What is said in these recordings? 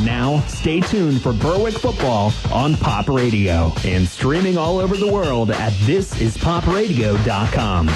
Now, stay tuned for Berwick football on Pop Radio and streaming all over the world at thisispopradio.com.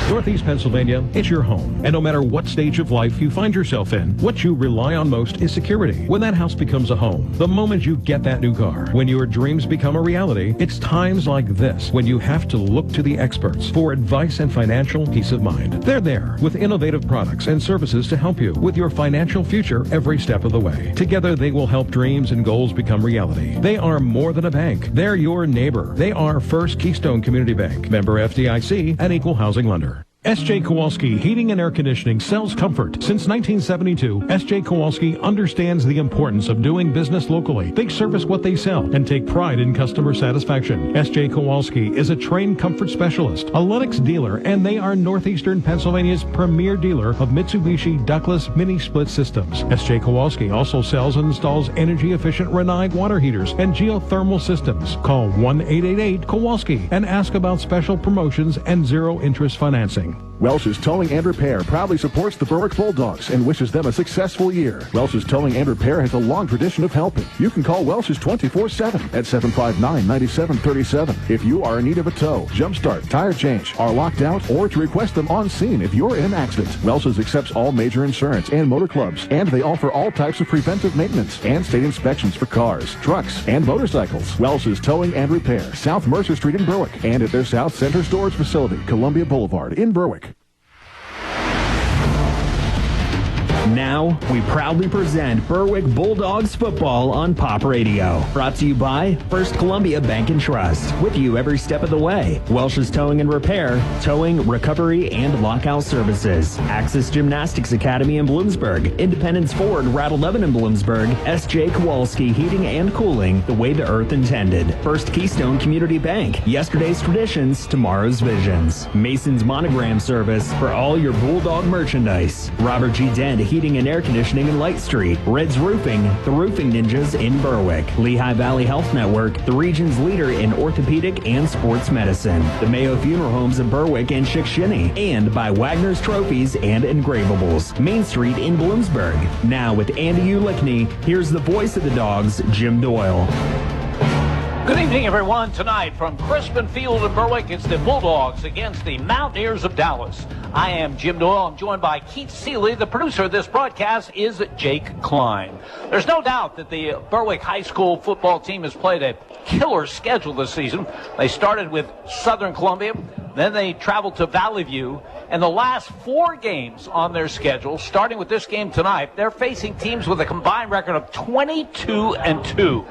Northeast Pennsylvania, it's your home. And no matter what stage of life you find yourself in, what you rely on most is security. When that house becomes a home, the moment you get that new car, when your dreams become a reality, it's times like this when you have to look to the experts for advice and financial peace of mind. They're there with innovative products and services to help you with your financial future every step of the way. Together, they will help dreams and goals become reality. They are more than a bank. They're your neighbor. They are First Keystone Community Bank, member FDIC, and equal housing lender. S.J. Kowalski Heating and Air Conditioning sells comfort. Since 1972, S.J. Kowalski understands the importance of doing business locally. They service what they sell and take pride in customer satisfaction. S.J. Kowalski is a trained comfort specialist, a Lennox dealer, and they are Northeastern Pennsylvania's premier dealer of Mitsubishi ductless mini-split systems. S.J. Kowalski also sells and installs energy-efficient Renai water heaters and geothermal systems. Call 1-888-KOWALSKI and ask about special promotions and zero-interest financing. Welch's Towing and Repair proudly supports the Berwick Bulldogs and wishes them a successful year. Welch's Towing and Repair has a long tradition of helping. You can call Welch's 24/7 at 759-9737 if you are in need of a tow, jump start, tire change, are locked out, or to request them on scene if you're in an accident. Welch's accepts all major insurance and motor clubs, and they offer all types of preventive maintenance and state inspections for cars, trucks, and motorcycles. Welch's Towing and Repair, South Mercer Street in Berwick, and at their South Center Storage Facility, Columbia Boulevard in Berwick. Now, we proudly present Berwick Bulldogs football on Pop Radio. Brought to you by First Columbia Bank and Trust. With you every step of the way. Welch's Towing and Repair, towing, recovery, and lockout services. Axis Gymnastics Academy in Bloomsburg. Independence Ford, Route 11 in Bloomsburg. S.J. Kowalski Heating and Cooling, the way the earth intended. First Keystone Community Bank. Yesterday's traditions, tomorrow's visions. Mason's Monogram Service for all your Bulldog merchandise. Robert G. Dent Heating and Air Conditioning in Light Street. Red's Roofing, the Roofing Ninjas in Berwick. Lehigh Valley Health Network, the region's leader in orthopedic and sports medicine. The Mayo Funeral Homes in Berwick and Chickashinny. And by Wagner's Trophies and Engravables. Main Street in Bloomsburg. Now with Andy Ulickney, here's the voice of the Dogs, Jim Doyle. Good evening, everyone. Tonight from Crispin Field in Berwick, it's the Bulldogs against the Mountaineers of Dallas. I am Jim Doyle. I'm joined by Keith Seeley. The producer of this broadcast is Jake Klein. There's no doubt that the Berwick High School football team has played a killer schedule this season. They started with Southern Columbia, then they traveled to Valley View, and the last 4 games on their schedule, starting with this game tonight, they're facing teams with a combined record of 22-2.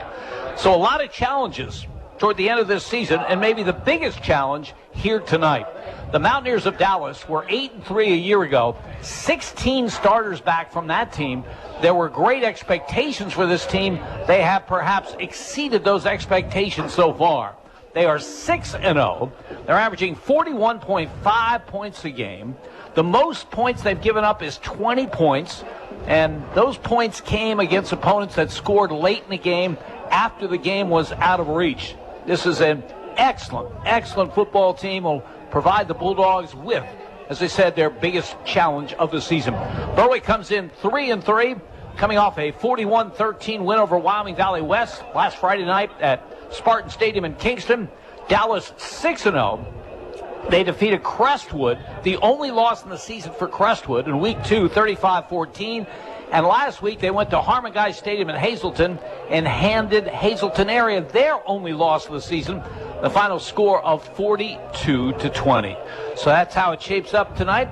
So a lot of challenges toward the end of this season, and maybe the biggest challenge here tonight. The Mountaineers of Dallas were 8-3 a year ago, 16 starters back from that team. There were great expectations for this team. They have perhaps exceeded those expectations so far. They are 6-0. They're averaging 41.5 points a game. The most points they've given up is 20 points, and those points came against opponents that scored late in the game after the game was out of reach. This is an excellent football team. Will provide the Bulldogs with, as I said, their biggest challenge of the season. Berwick comes in 3-3, coming off a 41-13 win over Wyoming Valley West last Friday night at Spartan Stadium in Kingston. Dallas 6-0. They defeated Crestwood, the only loss in the season for Crestwood, in Week 2, 35-14. And last week, they went to Harmon Guy Stadium in Hazleton and handed Hazleton area their only loss of the season, the final score of 42-20. So that's how it shapes up tonight.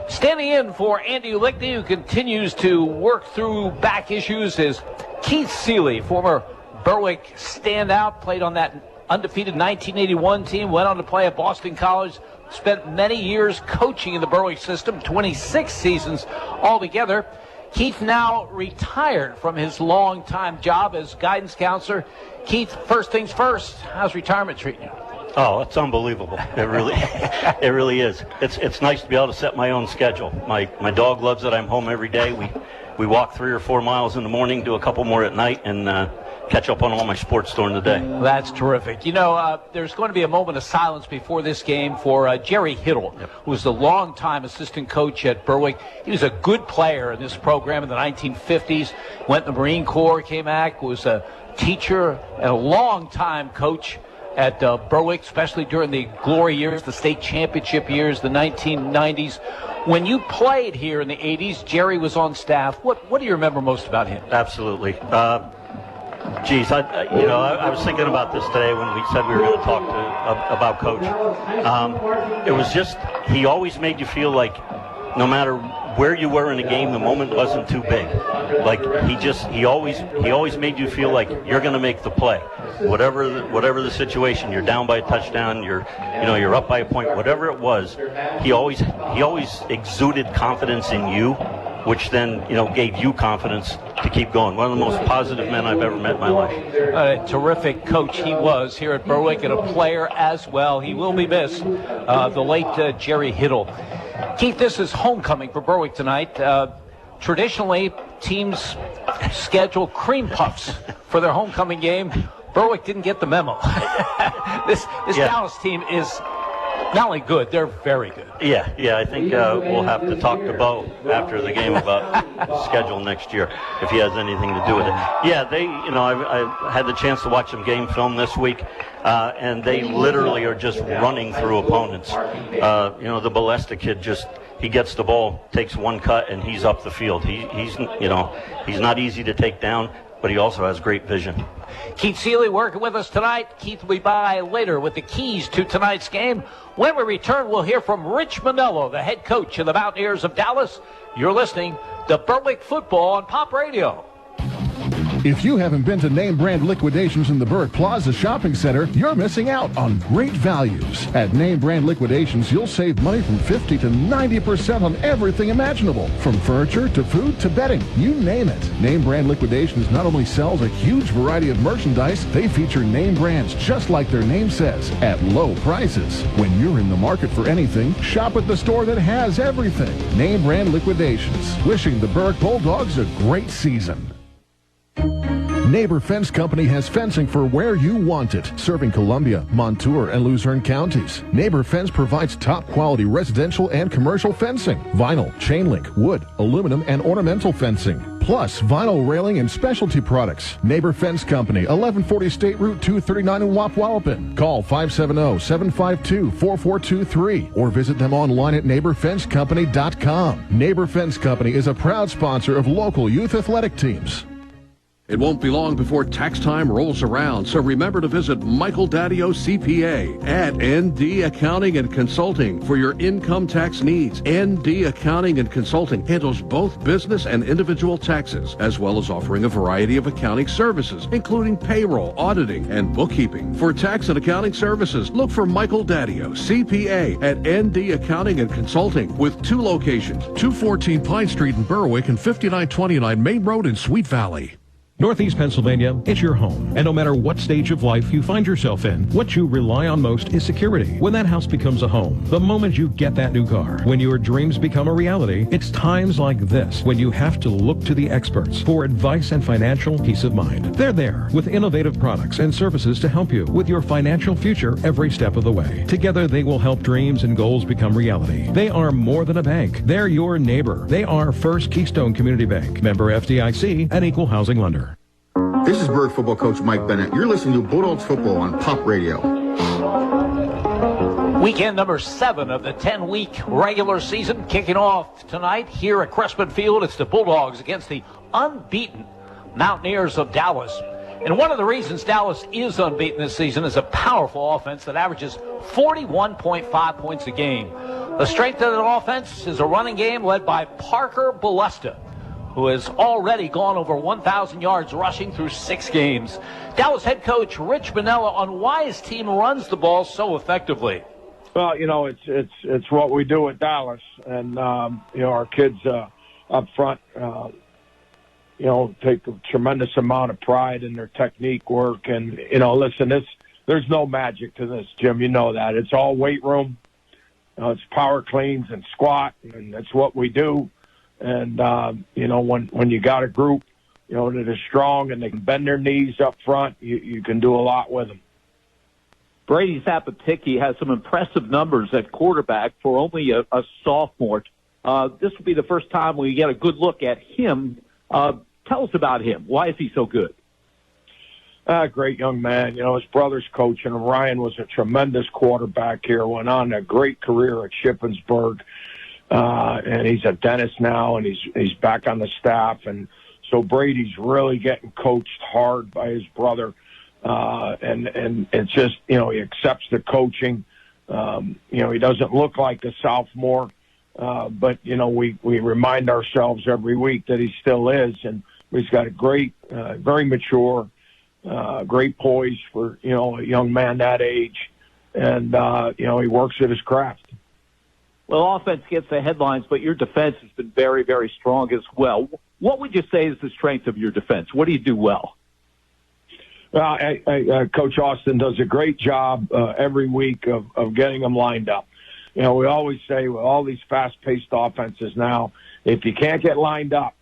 Standing in for Andy Ulickney, who continues to work through back issues, is Keith Seeley, former Berwick standout, played on that undefeated 1981 team, went on to play at Boston College, spent many years coaching in the Berwick system, 26 seasons altogether. Keith now retired from his long-time job as guidance counselor. Keith, first things first, how's retirement treating you? Oh, it's unbelievable. It really is. It's nice to be able to set my own schedule. My dog loves it. I'm home every day. We walk 3 or 4 miles in the morning, do a couple more at night, and catch up on all my sports during the day. That's terrific. You know, there's going to be a moment of silence before this game for Jerry Hiddle, who was the longtime assistant coach at Berwick. He was a good player in this program in the 1950s, went in the Marine Corps, came back, was a teacher and a longtime coach at Berwick, especially during the glory years, the state championship years, the 1990s. When you played here in the 80s, Jerry was on staff. What do you remember most about him? Absolutely. I was thinking about this today when we said we were going to talk about Coach. It was just, he always made you feel like no matter where you were in a game, the moment wasn't too big. Like he always made you feel like you're going to make the play, whatever the situation. You're down by a touchdown, you're up by a point, whatever it was. He always exuded confidence in you, which then gave you confidence to keep going. One of the most positive men I've ever met in my life. A terrific coach he was here at Berwick, and a player as well. He will be missed. The late Jerry Hiddle. Keith, this is homecoming for Berwick tonight. Traditionally, teams schedule cream puffs for their homecoming game. Berwick didn't get the memo. This Dallas team is not only good, they're very good. Yeah, I think we'll have to talk to Bo after the game about the schedule next year, if he has anything to do with it. Yeah, I had the chance to watch some game film this week, and they literally are just running through opponents. The Ballester kid he gets the ball, takes one cut, and he's up the field. He's not easy to take down, but he also has great vision. Keith Seeley working with us tonight. Keith will be by later with the keys to tonight's game. When we return, we'll hear from Rich Manello, the head coach of the Mountaineers of Dallas. You're listening to Berwick Football on Pop Radio. If you haven't been to name brand liquidations in the Berwick Plaza Shopping Center, you're missing out on great values. At name brand liquidations, you'll save money from 50 to 90% on everything imaginable. From furniture to food to bedding, you name it. Name brand liquidations not only sells a huge variety of merchandise, they feature name brands just like their name says, at low prices. When you're in the market for anything, shop at the store that has everything. Name brand liquidations. Wishing the Berwick Bulldogs a great season. Neighbor Fence Company has fencing for where you want it, serving Columbia, Montour, and Luzerne counties. Neighbor Fence provides top-quality residential and commercial fencing, vinyl, chain link, wood, aluminum, and ornamental fencing, plus vinyl railing and specialty products. Neighbor Fence Company, 1140 State Route 239 in Wapwallopen. Call 570-752-4423 or visit them online at neighborfencecompany.com. Neighbor Fence Company is a proud sponsor of local youth athletic teams. It won't be long before tax time rolls around, so remember to visit Michael Daddio CPA at ND Accounting and Consulting for your income tax needs. ND Accounting and Consulting handles both business and individual taxes, as well as offering a variety of accounting services, including payroll, auditing, and bookkeeping. For tax and accounting services, look for Michael Daddio CPA at ND Accounting and Consulting with 2 locations, 214 Pine Street in Berwick and 5929 Main Road in Sweet Valley. Northeast Pennsylvania, it's your home. And no matter what stage of life you find yourself in, what you rely on most is security. When that house becomes a home, the moment you get that new car, when your dreams become a reality, it's times like this when you have to look to the experts for advice and financial peace of mind. They're there with innovative products and services to help you with your financial future every step of the way. Together, they will help dreams and goals become reality. They are more than a bank. They're your neighbor. They are First Keystone Community Bank, member FDIC, and equal housing lender. This is Berwick football coach Mike Bennett. You're listening to Bulldogs football on Pop Radio. Weekend number 7 of the 10-week regular season kicking off tonight here at Crespin Field. It's the Bulldogs against the unbeaten Mountaineers of Dallas. And one of the reasons Dallas is unbeaten this season is a powerful offense that averages 41.5 points a game. The strength of the offense is a running game led by Parker Ballester, who has already gone over 1,000 yards rushing through 6 games. Dallas head coach Rich Manello on why his team runs the ball so effectively. Well, it's what we do at Dallas, and our kids up front, take a tremendous amount of pride in their technique work. And listen, there's no magic to this, Jim. You know that. It's all weight room. It's power cleans and squat, and that's what we do. And, when you got a group, that are strong and they can bend their knees up front, you can do a lot with them. Brady Zappaticki has some impressive numbers at quarterback for only a sophomore. This will be the first time we get a good look at him. Tell us about him. Why is he so good? Great young man. His brother's coaching. Ryan was a tremendous quarterback here, went on a great career at Shippensburg. And he's a dentist now, and he's back on the staff. And so Brady's really getting coached hard by his brother. And it's just, he accepts the coaching. He doesn't look like a sophomore, but, we remind ourselves every week that he still is. And he's got a great, very mature, great poise for, a young man that age. And, he works at his craft. Well, offense gets the headlines, but your defense has been very, very strong as well. What would you say is the strength of your defense? What do you do well? Coach Austin does a great job every week of getting them lined up. We always say with all these fast-paced offenses now, if you can't get lined up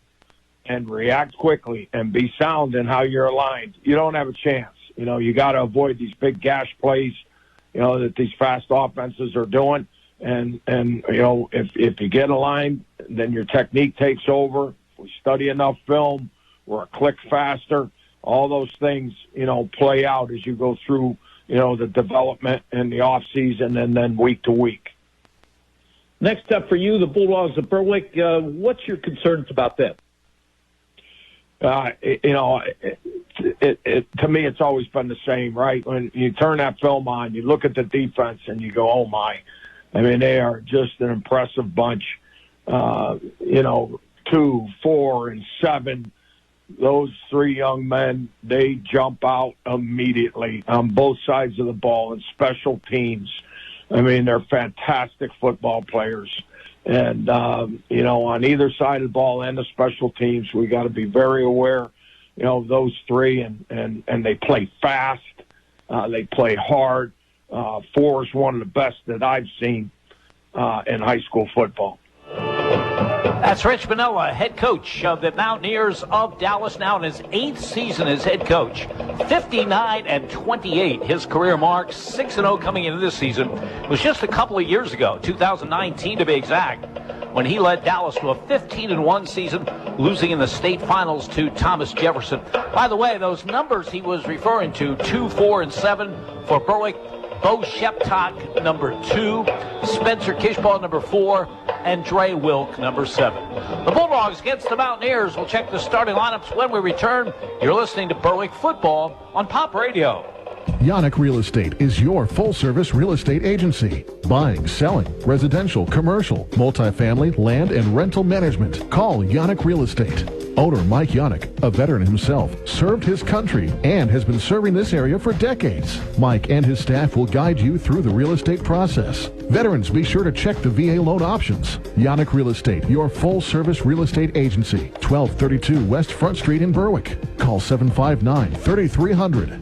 and react quickly and be sound in how you're aligned, you don't have a chance. You got to avoid these big gash plays, that these fast offenses are doing. And if you get aligned, then your technique takes over. If we study enough film, we're a click faster. All those things, play out as you go through, the development and the off season and then week to week. Next up for you, the Bulldogs of Berwick. What's your concerns about them? To me, it's always been the same, right? When you turn that film on, you look at the defense and you go, oh my. I mean, they are just an impressive bunch. 2, 4, and 7. Those three young men, they jump out immediately on both sides of the ball and special teams. I mean, they're fantastic football players. And, on either side of the ball and the special teams, we got to be very aware, of those three. And they play fast. They play hard. 4 is one of the best that I've seen in high school football. That's Rich Manella, head coach of the Mountaineers of Dallas, now in his 8th season as head coach. 59-28, his career mark, 6-0 coming into this season. It was just a couple of years ago, 2019 to be exact, when he led Dallas to a 15-1 season, losing in the state finals to Thomas Jefferson. By the way, those numbers he was referring to, 2, 4, and 7 for Berwick, Bo Sheptock, number 2, Spencer Kishbaugh, number 4, and Dre Wilk, number 7. The Bulldogs against the Mountaineers. We'll check the starting lineups when we return. You're listening to Berwick Football on Pop Radio. Yannick Real Estate is your full-service real estate agency. Buying, selling, residential, commercial, multifamily, land, and rental management. Call Yannick Real Estate. Owner Mike Yannick, a veteran himself, served his country and has been serving this area for decades. Mike and his staff will guide you through the real estate process. Veterans, be sure to check the VA loan options. Yannick Real Estate, your full-service real estate agency. 1232 West Front Street in Berwick. Call 759-3300.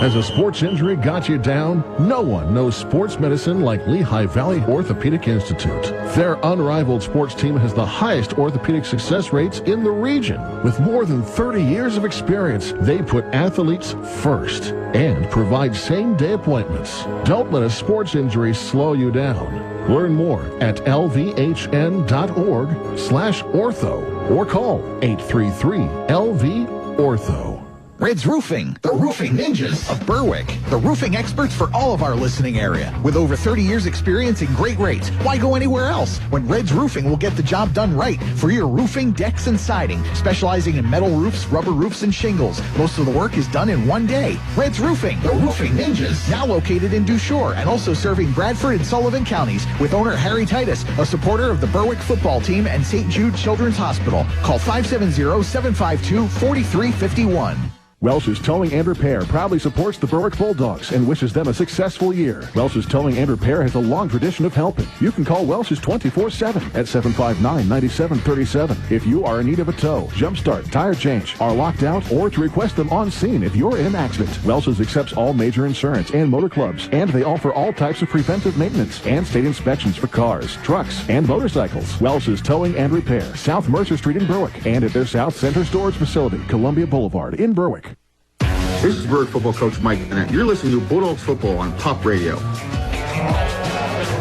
Has a sports injury got you down? No one knows sports medicine like Lehigh Valley Orthopedic Institute. Their unrivaled sports team has the highest orthopedic success rates in the region. With more than 30 years of experience, they put athletes first and provide same-day appointments. Don't let a sports injury slow you down. Learn more at lvhn.org/ortho or call 833-LV-ORTHO. Red's Roofing, the roofing ninjas of Berwick. The roofing experts for all of our listening area. With over 30 years experience and great rates, why go anywhere else when Red's Roofing will get the job done right for your roofing, decks, and siding. Specializing in metal roofs, rubber roofs, and shingles. Most of the work is done in one day. Red's Roofing, the roofing ninjas. Now located in Dushore and also serving Bradford and Sullivan counties with owner Harry Titus, a supporter of the Berwick football team and St. Jude Children's Hospital. Call 570-752-4351. Welch's Towing and Repair proudly supports the Berwick Bulldogs and wishes them a successful year. Welch's Towing and Repair has a long tradition of helping. You can call Welch's 24/7 at 759-9737 if you are in need of a tow, jump start, tire change, are locked out, or to request them on scene if you're in an accident. Welch's accepts all major insurance and motor clubs, and they offer all types of preventive maintenance and state inspections for cars, trucks, and motorcycles. Welch's Towing and Repair, South Mercer Street in Berwick, and at their South Center Storage Facility, Columbia Boulevard in Berwick. This is Berwick football coach Mike Bennett. You're listening to Bulldogs football on Pop Radio.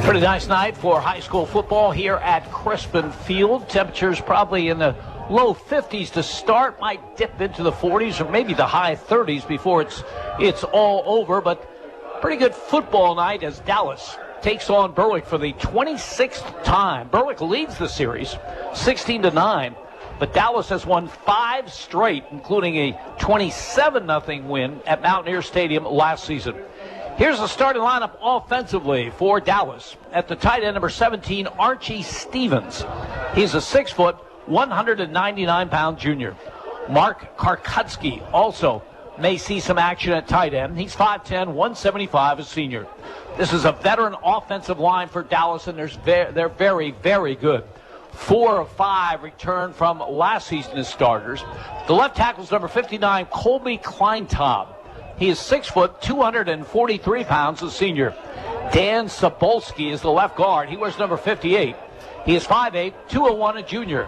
Pretty nice night for high school football here at Crispin Field. Temperatures probably in the low 50s to start, might dip into the 40s or maybe the high 30s before it's all over. But pretty good football night as Dallas takes on Berwick for the 26th time. Berwick leads the series 16-9. But Dallas has won 5 straight, including a 27-0 win at Mountaineers Stadium last season. Here's the starting lineup offensively for Dallas. At the tight end, number 17, Archie Stevens. He's a 6-foot, 199-pound junior. Mark Karkutsky also may see some action at tight end. He's 5'10", 175, a senior. This is a veteran offensive line for Dallas, and they're very, very good. 4 of 5 returned from last season as starters. The left tackle is number 59, Colby Kleintaub. He is 6 foot, 243 pounds, a senior. Dan Sobolski is the left guard. He wears number 58. He is 5'8", 201, a junior.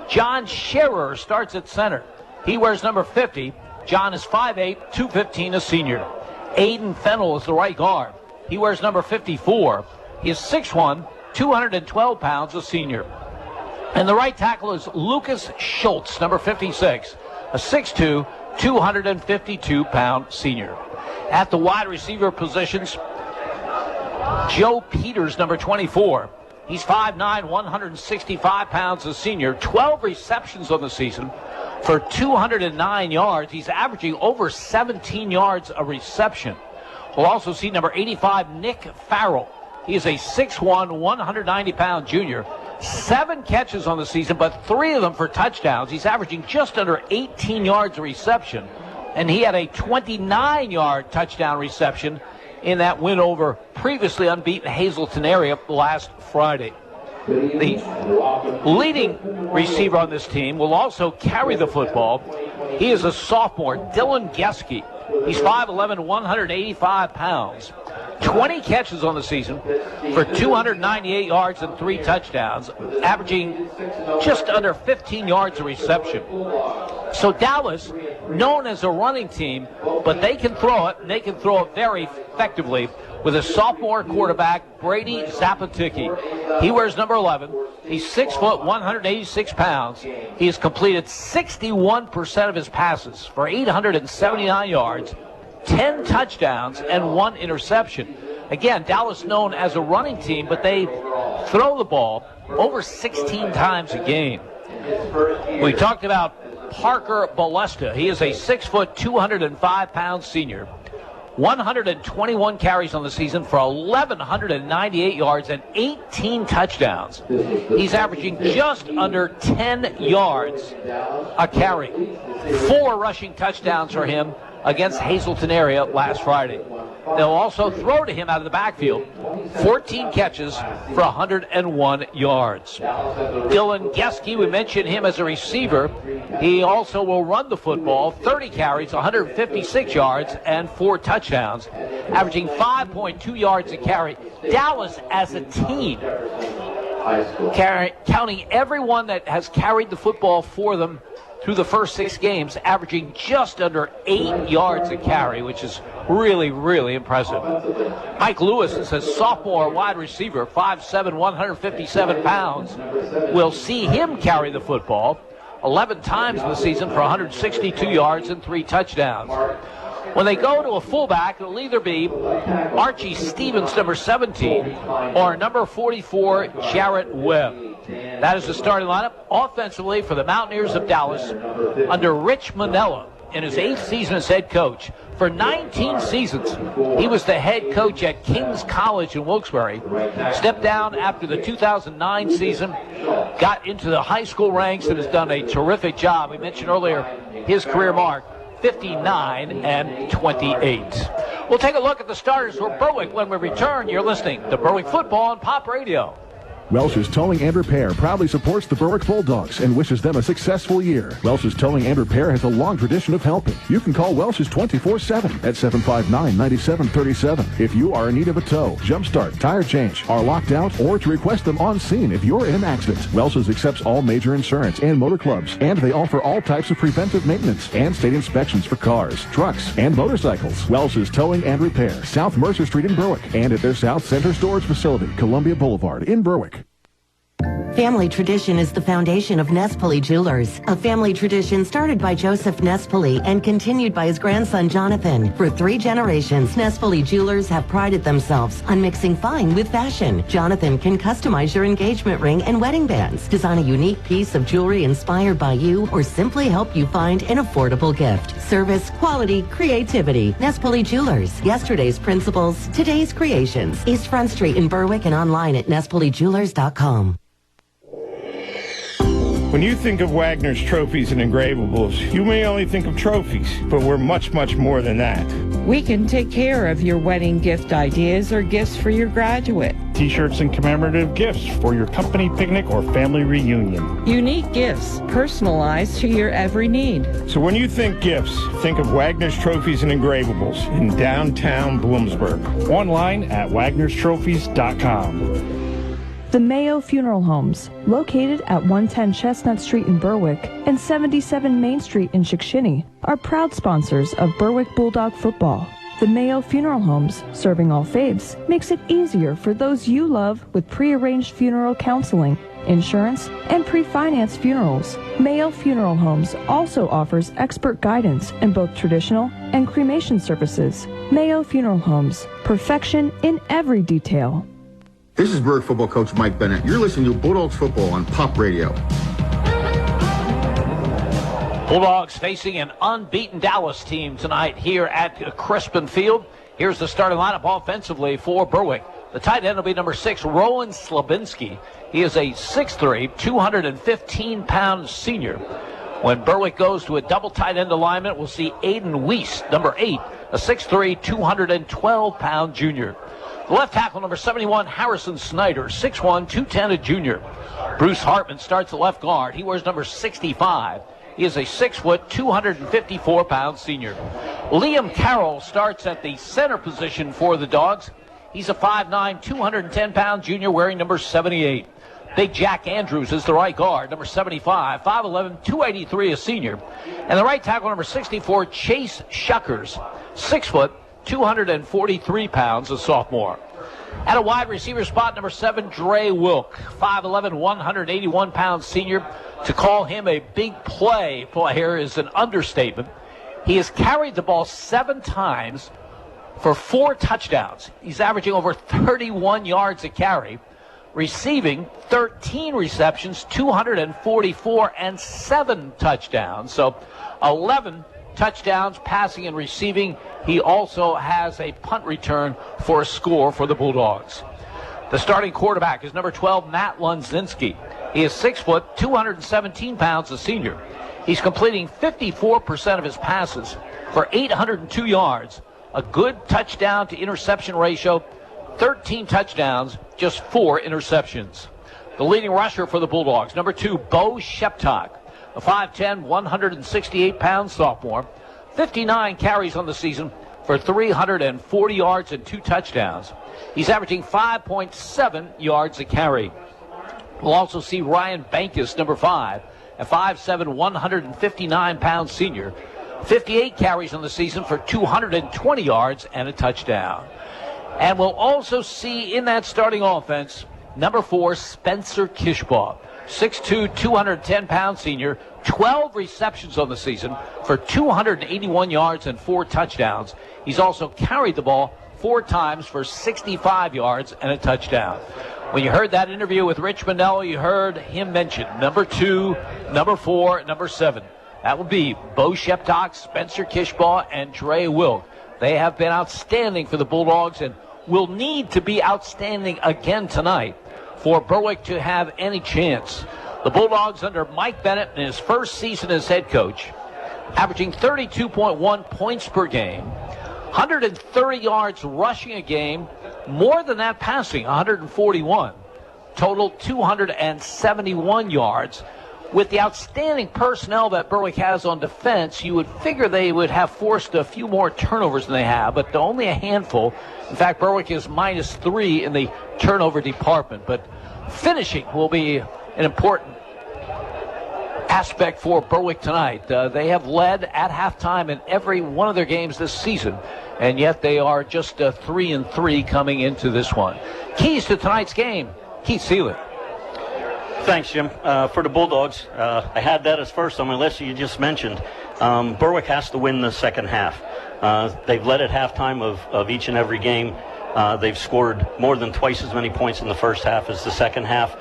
John Scherer starts at center. He wears number 50. John is 5'8", 215, a senior. Aiden Fennell is the right guard. He wears number 54. He is 6'1", 212 pounds, a senior. And the right tackle is Lucas Schultz, number 56, a 6'2", 252-pound senior. At the wide receiver positions, Joe Peters, number 24. He's 5'9", 165 pounds, a senior. 12 receptions on the season for 209 yards. He's averaging over 17 yards a reception. We'll also see number 85, Nick Farrell. He is a 6'1", 190-pound junior. 7 catches on the season, but 3 of them for touchdowns. He's averaging just under 18 yards a reception, and he had a 29-yard touchdown reception in that win over previously unbeaten Hazleton area last Friday. The leading receiver on this team will also carry the football. He is a sophomore, Dylan Geske. He's 5'11", 185 pounds. 20 catches on the season for 298 yards and 3 touchdowns, averaging just under 15 yards a reception. So Dallas, known as a running team, but they can throw it, and they can throw it very effectively with a sophomore quarterback, Brady Zapaticki. He wears number 11. He's 6 foot, 186 pounds. He has completed 61% of his passes for 879 yards, 10 touchdowns, and 1 interception. Again, Dallas known as a running team, but they throw the ball over 16 times a game. We talked about Parker Ballester. He is a 6 foot, 205-pound senior. 121 carries on the season for 1,198 yards and 18 touchdowns. He's averaging just under 10 yards a carry. 4 rushing touchdowns for him against Hazleton area last Friday. They'll also throw to him out of the backfield. 14 catches for 101 yards. Dylan Geske, we mentioned him as a receiver. He also will run the football. 30 carries, 156 yards, and 4 touchdowns, averaging 5.2 yards a carry. Dallas as a team, counting everyone that has carried the football for them through the first 6 games, averaging just under 8 yards a carry, which is really, really impressive. Mike Lewis is a sophomore wide receiver, 5'7", 157 pounds. We'll see him carry the football 11 times in the season for 162 yards and 3 touchdowns. When they go to a fullback, it'll either be Archie Stevens, number 17, or number 44, Jarrett Webb. That is the starting lineup offensively for the Mountaineers of Dallas under Rich Manella in his 8th season as head coach. For 19 seasons, he was the head coach at King's College in Wilkes-Barre. Stepped down after the 2009 season, got into the high school ranks, and has done a terrific job. We mentioned earlier his career mark, 59-28. We'll take a look at the starters for Berwick when we return. You're listening to Berwick Football on Pop Radio. Welch's Towing and Repair proudly supports the Berwick Bulldogs and wishes them a successful year. Welch's Towing and Repair has a long tradition of helping. You can call Welch's 24/7 at 759-9737 if you are in need of a tow, jump start, tire change, are locked out, or to request them on scene if you're in an accident. Welch's accepts all major insurance and motor clubs, and they offer all types of preventive maintenance and state inspections for cars, trucks, and motorcycles. Welch's Towing and Repair, South Mercer Street in Berwick, and at their South Center Storage Facility, Columbia Boulevard in Berwick. Family tradition is the foundation of Nespoli Jewelers, a family tradition started by Joseph Nespoli and continued by his grandson Jonathan. For 3 generations, Nespoli Jewelers have prided themselves on mixing fine with fashion. Jonathan can customize your engagement ring and wedding bands, design a unique piece of jewelry inspired by you, or simply help you find an affordable gift. Service, quality, creativity. Nespoli Jewelers. Yesterday's principles, today's creations. East Front Street in Berwick and online at nespolijewelers.com. When you think of Wagner's Trophies and Engravables, you may only think of trophies, but we're much, much more than that. We can take care of your wedding gift ideas or gifts for your graduate. T-shirts and commemorative gifts for your company picnic or family reunion. Unique gifts, personalized to your every need. So when you think gifts, think of Wagner's Trophies and Engravables in downtown Bloomsburg. Online at wagnerstrophies.com. The Mayo Funeral Homes, located at 110 Chestnut Street in Berwick and 77 Main Street in Chickashinny, are proud sponsors of Berwick Bulldog football. The Mayo Funeral Homes, serving all faiths, makes it easier for those you love with pre-arranged funeral counseling, insurance, and pre-financed funerals. Mayo Funeral Homes also offers expert guidance in both traditional and cremation services. Mayo Funeral Homes, perfection in every detail. This is Berwick football coach Mike Bennett. You're listening to Bulldogs football on Pop Radio. Bulldogs facing an unbeaten Dallas team tonight here at Crispin Field. Here's the starting lineup offensively for Berwick. The tight end will be number 6, Rowan Slabinski. He is a 6'3", 215-pound senior. When Berwick goes to a double tight end alignment, we'll see Aiden Weiss, number 8, a 6'3", 212-pound junior. The left tackle, number 71, Harrison Snyder, 6'1", 210, a junior. Bruce Hartman starts at left guard. He wears number 65. He is a 6', 254-pound senior. Liam Carroll starts at the center position for the Dogs. He's a 5'9", 210-pound junior wearing number 78. Big Jack Andrews is the right guard, number 75, 5'11", 283, a senior. And the right tackle, number 64, Chase Shuckers, 6', 243 pounds, a sophomore. At a wide receiver spot, number 7, Dre Wilk, 5'11", 181-pound senior. To call him a big play player is an understatement. He has carried the ball 7 times for 4 touchdowns. He's averaging over 31 yards a carry, receiving 13 receptions, 244, and 7 touchdowns. So 11 touchdowns, passing and receiving. He also has a punt return for a score for the Bulldogs. The starting quarterback is number 12, Matt Lunzinski. He is 6', 217 pounds, a senior. He's completing 54% of his passes for 802 yards, a good touchdown to interception ratio, 13 touchdowns, just 4 interceptions. The leading rusher for the Bulldogs, number 2, Bo Sheptok, a 5'10", 168-pound sophomore, 59 carries on the season for 340 yards and 2 touchdowns. He's averaging 5.7 yards a carry. We'll also see Ryan Bankus, number 5, a 5'7", 159-pound senior, 58 carries on the season for 220 yards and a touchdown. And we'll also see in that starting offense, number 4, Spencer Kishbaugh, 6'2", 210-pound senior, 12 receptions on the season for 281 yards and 4 touchdowns. He's also carried the ball 4 times for 65 yards and a touchdown. When you heard that interview with Rich Manello, you heard him mention number 2, number 4, number 7. That will be Bo Sheptok, Spencer Kishbaugh, and Dre Wilk. They have been outstanding for the Bulldogs and will need to be outstanding again tonight for Berwick to have any chance. The Bulldogs under Mike Bennett in his first season as head coach averaging 32.1 points per game, 130 yards rushing a game, more than that passing, 141. Total 271 yards. With the outstanding personnel that Berwick has on defense, you would figure they would have forced a few more turnovers than they have, but only a handful. In fact, Berwick is -3 in the turnover department. But finishing will be an important aspect for Berwick tonight. They have led at halftime in every one of their games this season, and yet they are just 3-3 coming into this one. Keys to tonight's game, Keith Seeley. Thanks, Jim. For the Bulldogs, I had that as first on my list you just mentioned. Berwick has to win the second half. They've led at halftime of each and every game. They've scored more than twice as many points in the first half as the second half.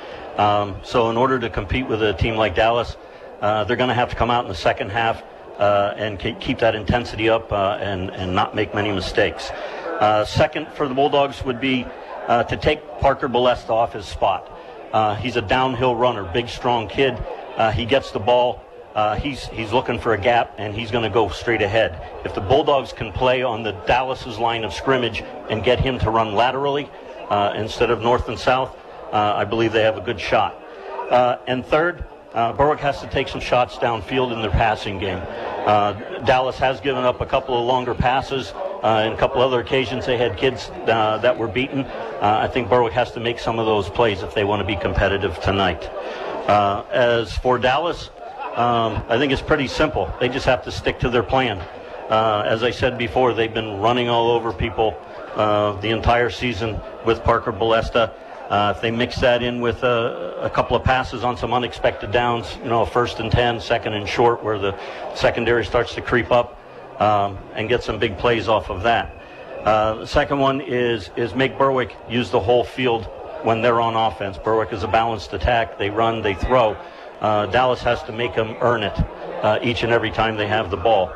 So in order to compete with a team like Dallas, they're going to have to come out in the second half and keep that intensity up and not make many mistakes. Second for the Bulldogs would be to take Parker Ballester off his spot. He's a downhill runner, big, strong kid. He gets the ball. He's looking for a gap, and he's going to go straight ahead. If the Bulldogs can play on the Dallas's line of scrimmage and get him to run laterally instead of north and south, I believe they have a good shot. And third, Berwick has to take some shots downfield in their passing game. Dallas has given up a couple of longer passes. And a couple other occasions they had kids that were beaten. I think Berwick has to make some of those plays if they want to be competitive tonight. As for Dallas, I think it's pretty simple. They just have to stick to their plan. As I said before, they've been running all over people the entire season with Parker Ballester. If they mix that in with a couple of passes on some unexpected downs, first and 10, second and short, where the secondary starts to creep up, and get some big plays off of that. The second one is make Berwick use the whole field when they're on offense. Berwick is a balanced attack. They run, they throw. Dallas has to make them earn it each and every time they have the ball.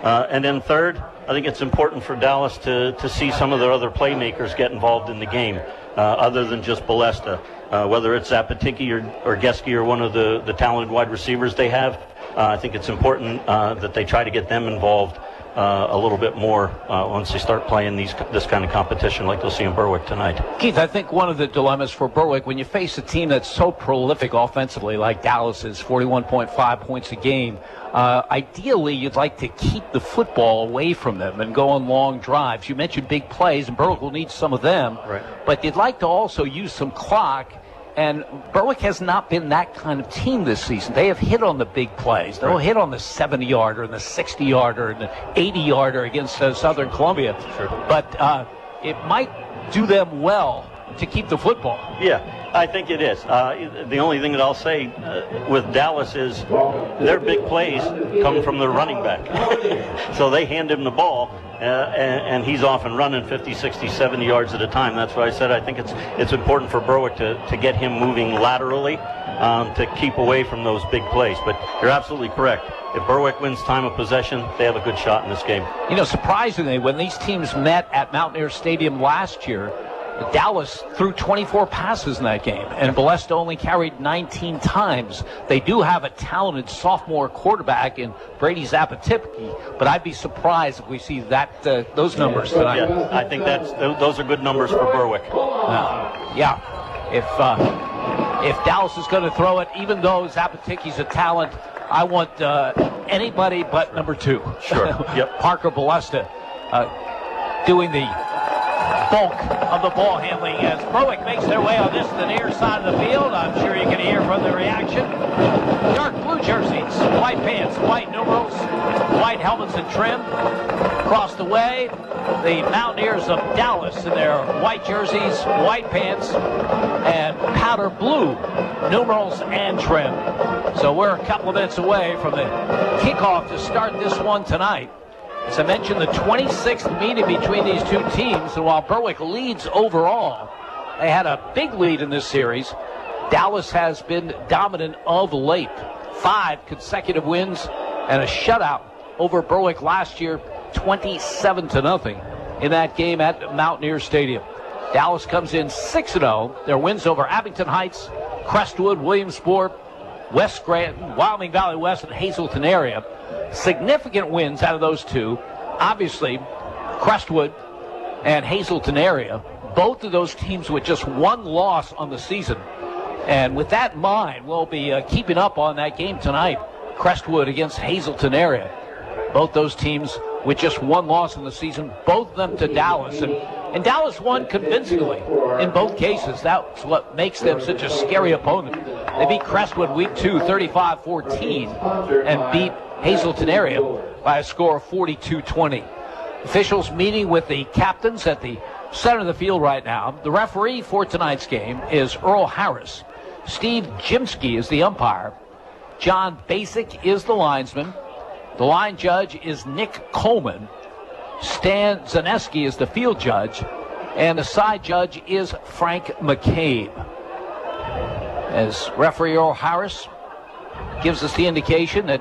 And then third, I think it's important for Dallas to see some of their other playmakers get involved in the game, other than just Ballester. Whether it's Zapatiki or Geske or one of the talented wide receivers they have, I think it's important that they try to get them involved a little bit more once they start playing this kind of competition like they'll see in Berwick tonight. Keith, I think one of the dilemmas for Berwick, when you face a team that's so prolific offensively like Dallas is, 41.5 points a game, ideally you'd like to keep the football away from them and go on long drives. You mentioned big plays, and Berwick will need some of them, right, but you'd like to also use some clock. And Berwick has not been that kind of team this season. They have hit on the big plays. They'll hit on the 70-yarder and the 60-yarder and the 80-yarder against Southern Columbia. Sure. But it might do them well to keep the football. Yeah, I think it is. The only thing that I'll say with Dallas is their big plays come from their running back. So they hand him the ball, and he's off and running 50, 60, 70 yards at a time. That's why I said I think it's important for Berwick to get him moving laterally to keep away from those big plays. But you're absolutely correct. If Berwick wins time of possession, they have a good shot in this game. Surprisingly, when these teams met at Mountaineers Stadium last year, Dallas threw 24 passes in that game, and Ballester only carried 19 times. They do have a talented sophomore quarterback in Brady Zapatipki, but I'd be surprised if we see those numbers tonight. Yeah, I think those are good numbers for Berwick. Yeah, if Dallas is going to throw it, even though Zapatiki's a talent, I want anybody but number 2. Sure. Yep. Parker Ballester doing the bulk of the ball handling as Berwick makes their way on the near side of the field. I'm sure you can hear from the reaction. Dark blue jerseys, white pants, white numerals, white helmets and trim. Across the way, the Mountaineers of Dallas in their white jerseys, white pants, and powder blue numerals and trim. So we're a couple of minutes away from the kickoff to start this one tonight. As I mentioned, the 26th meeting between these two teams, and while Berwick leads overall, they had a big lead in this series. Dallas has been dominant of late. 5 consecutive wins and a shutout over Berwick last year, 27-0 in that game at Mountaineers Stadium. Dallas comes in 6-0. Their wins over Abington Heights, Crestwood, Williamsport, West Scranton, Wyoming Valley West, and Hazleton area. Significant wins out of those two. Obviously, Crestwood and Hazleton area, both of those teams with just one loss on the season. And with that in mind, we'll be keeping up on that game tonight, Crestwood against Hazleton area. Both those teams with just one loss in the season, both of them to Dallas. And Dallas won convincingly in both cases. That's what makes them such a scary opponent. They beat Crestwood week 2, 35-14, and beat Hazleton area by a score of 42-20. Officials meeting with the captains at the center of the field right now. The referee for tonight's game is Earl Harris. Steve Jimsky is the umpire. John Basic is the linesman. The line judge is Nick Coleman. Stan Zaneski is the field judge. And the side judge is Frank McCabe. As referee Earl Harris gives us the indication that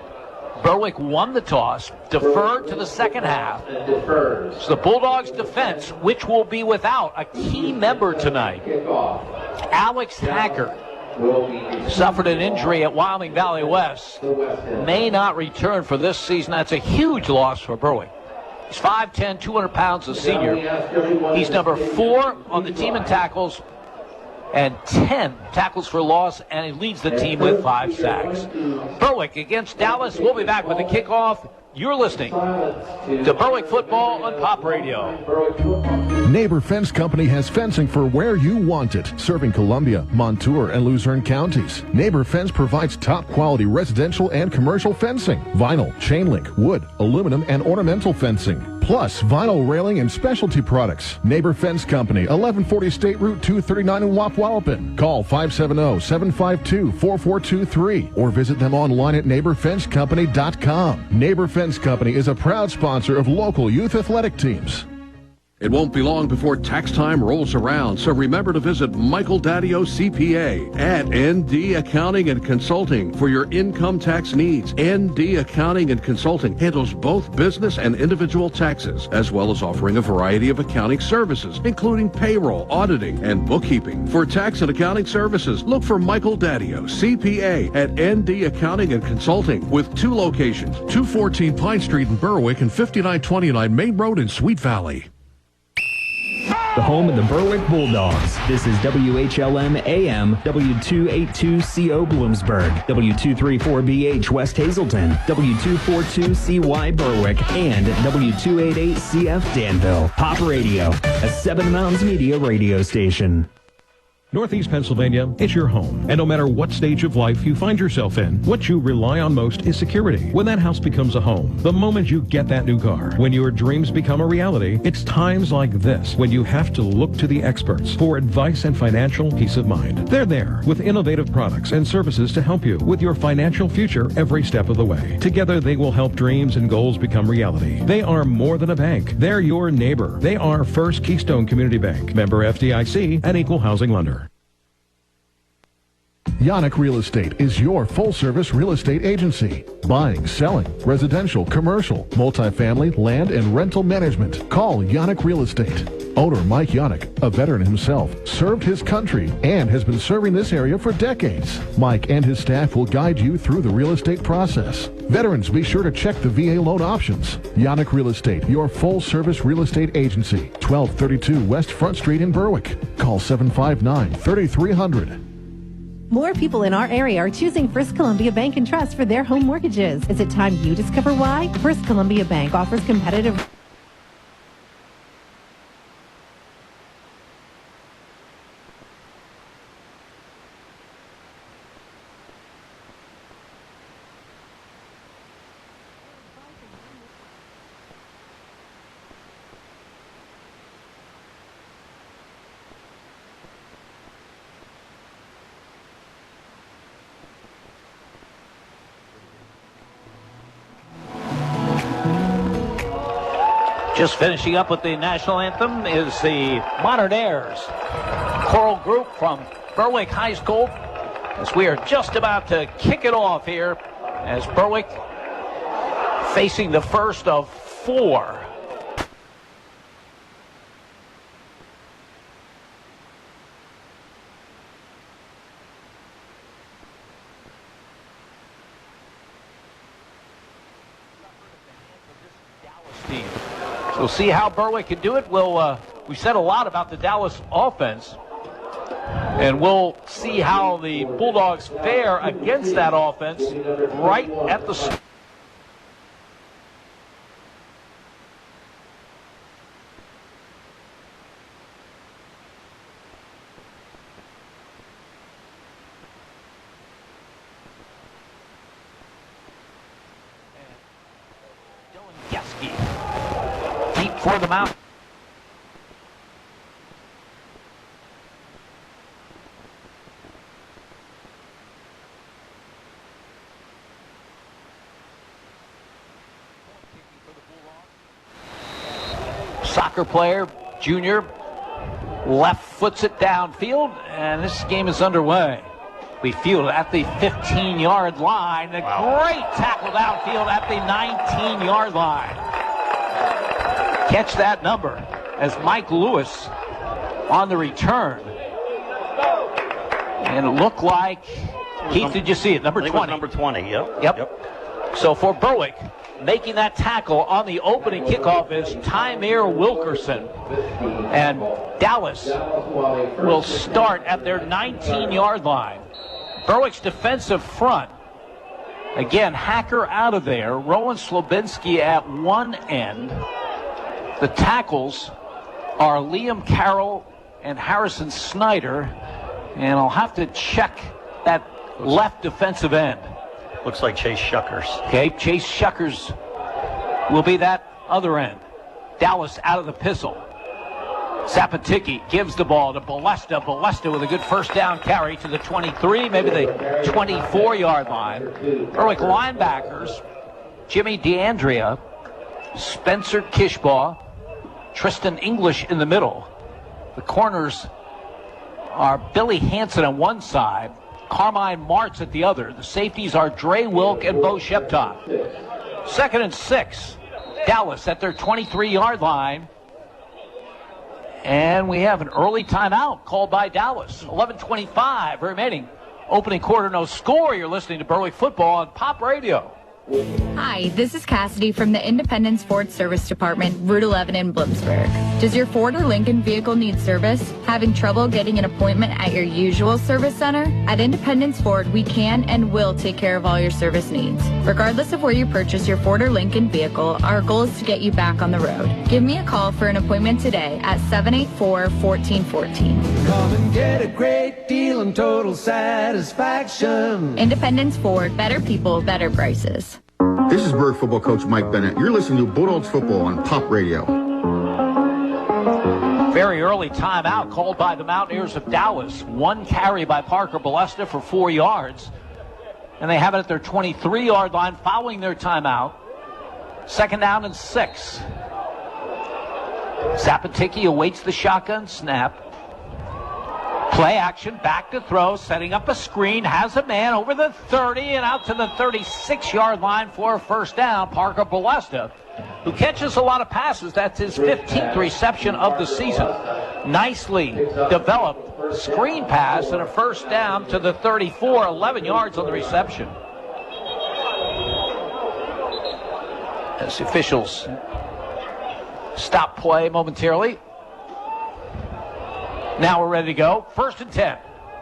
Berwick won the toss, deferred to the second half. It's the Bulldogs' defense, which will be without a key member tonight. Alex Hacker suffered an injury at Wyoming Valley West. May not return for this season. That's a huge loss for Berwick. He's 5'10", 200 pounds, a senior. He's number 4 on the team in tackles and 10 tackles for loss, and he leads the team with 5 sacks. Berwick against Dallas. We'll be back with the kickoff. You're listening to Berwick Football on Pop Radio. Neighbor Fence Company has fencing for where you want it, serving Columbia, Montour, and Luzerne counties. Neighbor Fence provides top-quality residential and commercial fencing, vinyl, chain link, wood, aluminum, and ornamental fencing, plus vinyl railing and specialty products. Neighbor Fence Company, 1140 State Route 239 in Wapwallopen. Call 570-752-4423 or visit them online at neighborfencecompany.com. Neighbor Fence Company is a proud sponsor of local youth athletic teams. It won't be long before tax time rolls around, so remember to visit Michael Daddio CPA at ND Accounting and Consulting for your income tax needs. ND Accounting and Consulting handles both business and individual taxes, as well as offering a variety of accounting services, including payroll, auditing, and bookkeeping. For tax and accounting services, look for Michael Daddio CPA at ND Accounting and Consulting with 2 locations, 214 Pine Street in Berwick and 5929 Main Road in Sweet Valley. The home of the Berwick Bulldogs. This is WHLM AM, W282CO Bloomsburg, W234BH West Hazleton, W242CY Berwick, and W288CF Danville. Pop Radio, a Seven Mountains Media radio station. Northeast Pennsylvania, it's your home. And no matter what stage of life you find yourself in, what you rely on most is security. When that house becomes a home, the moment you get that new car, when your dreams become a reality, it's times like this when you have to look to the experts for advice and financial peace of mind. They're there with innovative products and services to help you with your financial future every step of the way. Together, they will help dreams and goals become reality. They are more than a bank. They're your neighbor. They are First Keystone Community Bank, member FDIC, and equal housing lender. Yannick Real Estate is your full-service real estate agency. Buying, selling, residential, commercial, multifamily, land, and rental management. Call Yannick Real Estate. Owner Mike Yannick, a veteran himself, served his country and has been serving this area for decades. Mike and his staff will guide you through the real estate process. Veterans, be sure to check the VA loan options. Yannick Real Estate, your full-service real estate agency. 1232 West Front Street in Berwick. Call 759-3300. More people in our area are choosing First Columbia Bank and Trust for their home mortgages. Is it time you discover why? First Columbia Bank offers competitive... Just finishing up with the national anthem is the Mountaineers choral group from Berwick High School, as we are just about to kick it off here as Berwick facing the first of 4. team. So we'll see how Berwick can do it. We said a lot about the Dallas offense, and we'll see how the Bulldogs fare against that offense right at the start. Deep for the Mount. Soccer player, junior, left foots it downfield, and this game is underway. We field at the 15-yard line. A great tackle downfield at the 19-yard line. Catch that number as Mike Lewis on the return. And it looked like, Keith, did you see it? Number 20. Number 20, Yep. So for Berwick, making that tackle on the opening kickoff is Tymere Wilkerson. And Dallas will start at their 19-yard line. Berwick's defensive front, again, Hacker out of there, Rowan Slobinski at one end. The tackles are Liam Carroll and Harrison Snyder, and I'll have to check that left defensive end. Looks like Chase Shuckers. Okay, Chase Shuckers will be that other end. Dallas out of the pistol. Sapaticki gives the ball to Ballester. Ballester with a good first down carry to the 23, maybe the 24-yard line. Berwick linebackers, Jimmy DeAndrea, Spencer Kishbaugh, Tristan English in the middle. The corners are Billy Hansen on one side, Carmine Martz at the other. The safeties are Dre Wilk and Bo Sheptop. 2nd and 6. Dallas at their 23-yard line. And we have an early timeout called by Dallas. 11:25 remaining. Opening quarter, no score. You're listening to Berwick Football on Pop Radio. Hi, this is Cassidy from the Independence Ford Service Department, Route 11 in Bloomsburg. Does your Ford or Lincoln vehicle need service? Having trouble getting an appointment at your usual service center? At Independence Ford, we can and will take care of all your service needs. Regardless of where you purchase your Ford or Lincoln vehicle, our goal is to get you back on the road. Give me a call for an appointment today at 784-1414. Come and get a great deal and total satisfaction. Independence Ford, better people, better prices. This is Berwick football coach Mike Bennett. You're listening to Bulldogs football on Pop Radio. Very early timeout called by the Mountaineers of Dallas. One carry by Parker Ballester for 4 yards. And they have it at their 23-yard line following their timeout. 2nd down and 6. Sapaticki awaits the shotgun snap. Play action, back to throw, setting up a screen, has a man over the 30 and out to the 36-yard line for a first down. Parker Ballester, who catches a lot of passes. That's his 15th reception of the season. Nicely developed screen pass and a first down to the 34, 11 yards on the reception. As the officials stop play momentarily. Now we're ready to go. 1st and 10.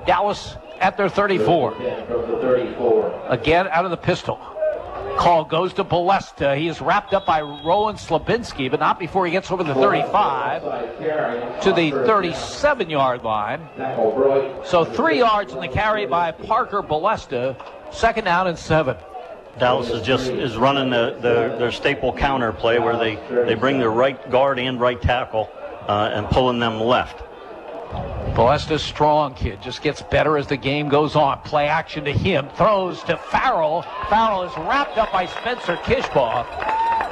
Dallas at their 34. Again out of the pistol. Call goes to Ballester. He is wrapped up by Rowan Slobinski, but not before he gets over the 35 to the 37-yard line. So 3 yards in the carry by Parker Ballester. 2nd down and 7. Dallas is running their staple counter play where they bring their right guard and right tackle and pulling them left. Ballester's strong kid, just gets better as the game goes on. Play action to him, throws to Farrell. Farrell is wrapped up by Spencer Kishbaugh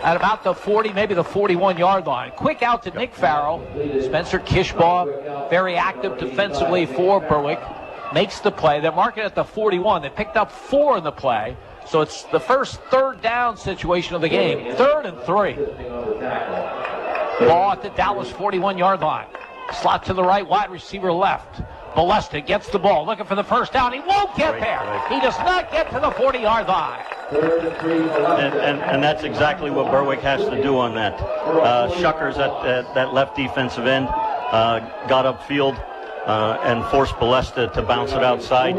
at about the 40, maybe the 41-yard line. Quick out to Nick Farrell. Spencer Kishbaugh, very active defensively for Berwick, makes the play. They're marking at the 41. They picked up 4 in the play, so it's the first 3rd down situation of the game. 3rd and 3. Ball at the Dallas 41-yard line. Slot to the right, wide receiver left. Ballester gets the ball, looking for the first down. He won't get there. He does not get to the 40-yard line. And that's exactly what Berwick has to do on that. Shuckers at that left defensive end got upfield and forced Ballester to bounce it outside.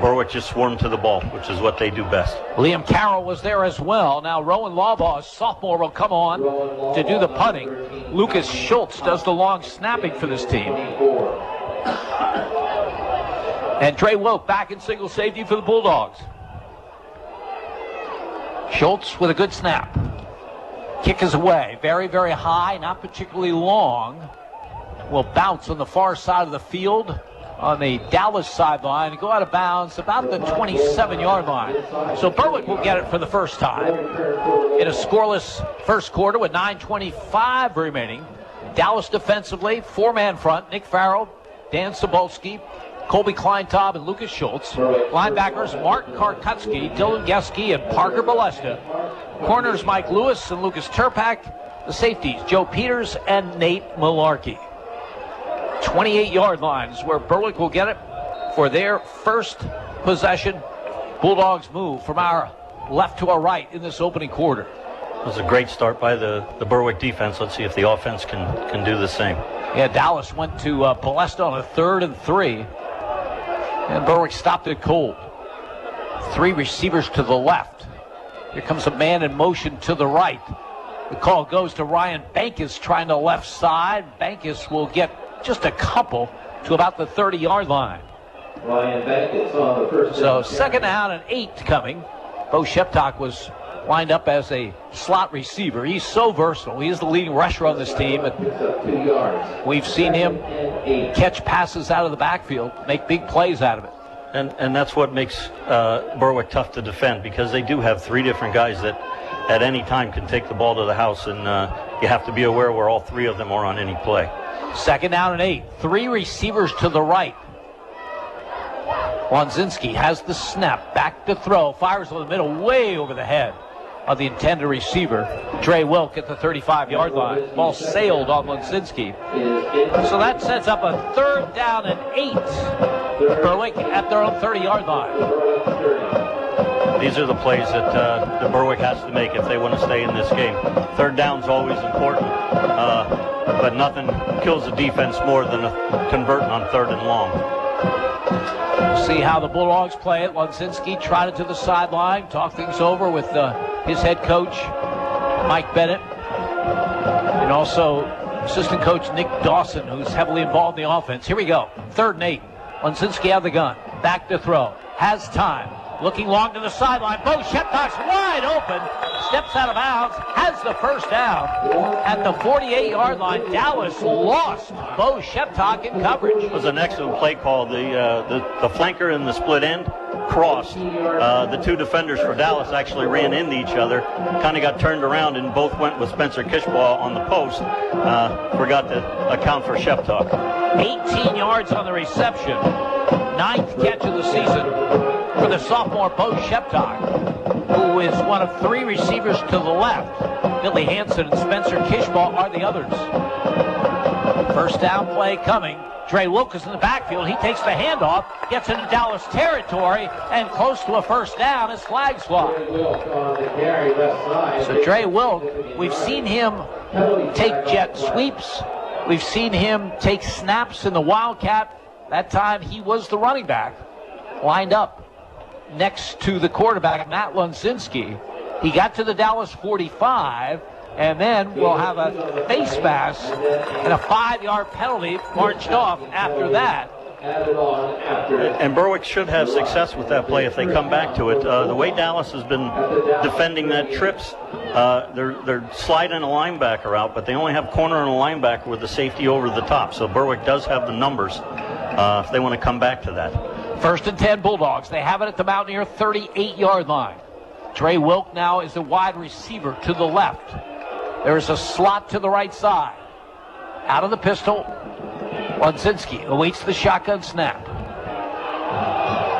Berwick just swarmed to the ball, which is what they do best. Liam Carroll was there as well. Now Rowan Lawbaugh, sophomore, will come on to do the punting. Lucas Schultz does the long snapping for this team. And Trey Wilk back in single safety for the Bulldogs. Schultz with a good snap. Kick is away. Very, very high, not particularly long. Will bounce on the far side of the field on the Dallas sideline and go out of bounds about the 27-yard line. So Berwick will get it for the first time in a scoreless first quarter with 9:25 remaining. Dallas defensively, four-man front, Nick Farrell, Dan Cebulski, Colby Kleintaub, and Lucas Schultz. Linebackers, Martin Karkutsky, Dylan Geske, and Parker Ballester. Corners, Mike Lewis and Lucas Turpak. The safeties, Joe Peters and Nate Malarkey. 28-yard line is where Berwick will get it for their first possession. Bulldogs move from our left to our right in this opening quarter. It was a great start by the Berwick defense. Let's see if the offense can do the same. Yeah, Dallas went to Ballester on a 3rd and 3. And Berwick stopped it cold. 3 receivers to the left. Here comes a man in motion to the right. The call goes to Ryan Bankus trying the left side. Bankus will get just a couple to about the 30-yard line. Ryan Bankus on the first. So 2nd down and 8 coming. Bo Sheptok was lined up as a slot receiver. He's so versatile. He is the leading rusher on this team. We've seen him catch passes out of the backfield, make big plays out of it. And that's what makes Berwick tough to defend, because they do have 3 different guys that at any time can take the ball to the house, and you have to be aware where all 3 of them are on any play. 2nd down and 8. 3 receivers to the right. Lonzinski has the snap, back to throw, fires in the middle, way over the head of the intended receiver, Trey Wilk, at the 35-yard line. Ball sailed on Lonzinski. So that sets up a 3rd down and 8. Berwick at their own 30-yard line. These are the plays that the Berwick has to make if they want to stay in this game. 3rd down's always important, but nothing kills the defense more than converting on 3rd and long. We'll see how the Bulldogs play it. Lonzinski trotted to the sideline, talked things over with his head coach, Mike Bennett, and also assistant coach Nick Dawson, who's heavily involved in the offense. Here we go. 3rd and 8. Lonzinski out of the gun. Back to throw. Has time. Looking long to the sideline. Bo Sheptok's wide open. Steps out of bounds. Has the first down. At the 48-yard line, Dallas lost Bo Sheptok in coverage. It was an excellent play call. The flanker in the split end crossed. The 2 defenders for Dallas actually ran into each other. Kind of got turned around and both went with Spencer Kishbaugh on the post. Forgot to account for Sheptok. 18 yards on the reception. 9th catch of the season for the sophomore Bo Sheptok, who is one of 3 receivers to the left. Billy Hansen and Spencer Kishbaugh are the others. 1st down play coming. Trey Wilk is in the backfield. He takes the handoff, gets into Dallas territory, and close to a 1st down as flags fly. So Trey Wilk, we've seen him take jet sweeps. We've seen him take snaps in the Wildcat. That time he was the running back, lined up next to the quarterback, Matt Lonzinski. He got to the Dallas 45, and then we'll have a face mask and a 5-yard penalty marched off after that. And Berwick should have success with that play if they come back to it. The way Dallas has been defending that trips, they're sliding a linebacker out, but they only have corner and a linebacker with the safety over the top. So Berwick does have the numbers if they want to come back to that. 1st and 10 Bulldogs. They have it at the Mountaineer 38-yard line. Trey Wilk now is the wide receiver to the left. There's a slot to the right side. Out of the pistol, Lonzinski awaits the shotgun snap.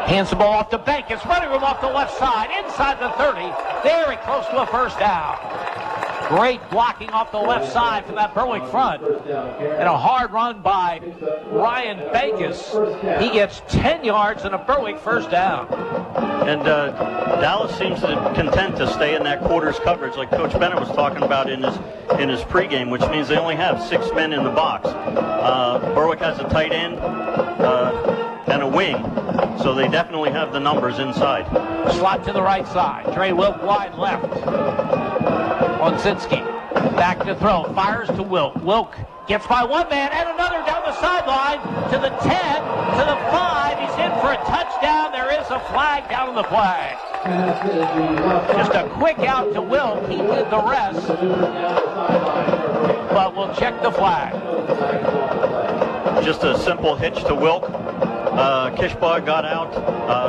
Hands the ball off to Bankus. Running room off the left side. Inside the 30. Very close to a 1st down. Great blocking off the left side from that Berwick front. And a hard run by Ryan Bankus. He gets 10 yards and a Berwick first down. And Dallas seems content to stay in that quarters coverage like Coach Bennett was talking about in his pregame, which means they only have 6 men in the box. Berwick has a tight end and a wing, so they definitely have the numbers inside. Slot to the right side. Dre Wilk wide left. Onsinski back to throw. Fires to Wilk. Wilk gets by one man and another down the sideline to the 10, to the 5. He's in for a touchdown. There is a flag down on the flag. Just a quick out to Wilk. He did the rest. But we'll check the flag. Just a simple hitch to Wilk. Kishbaugh got out.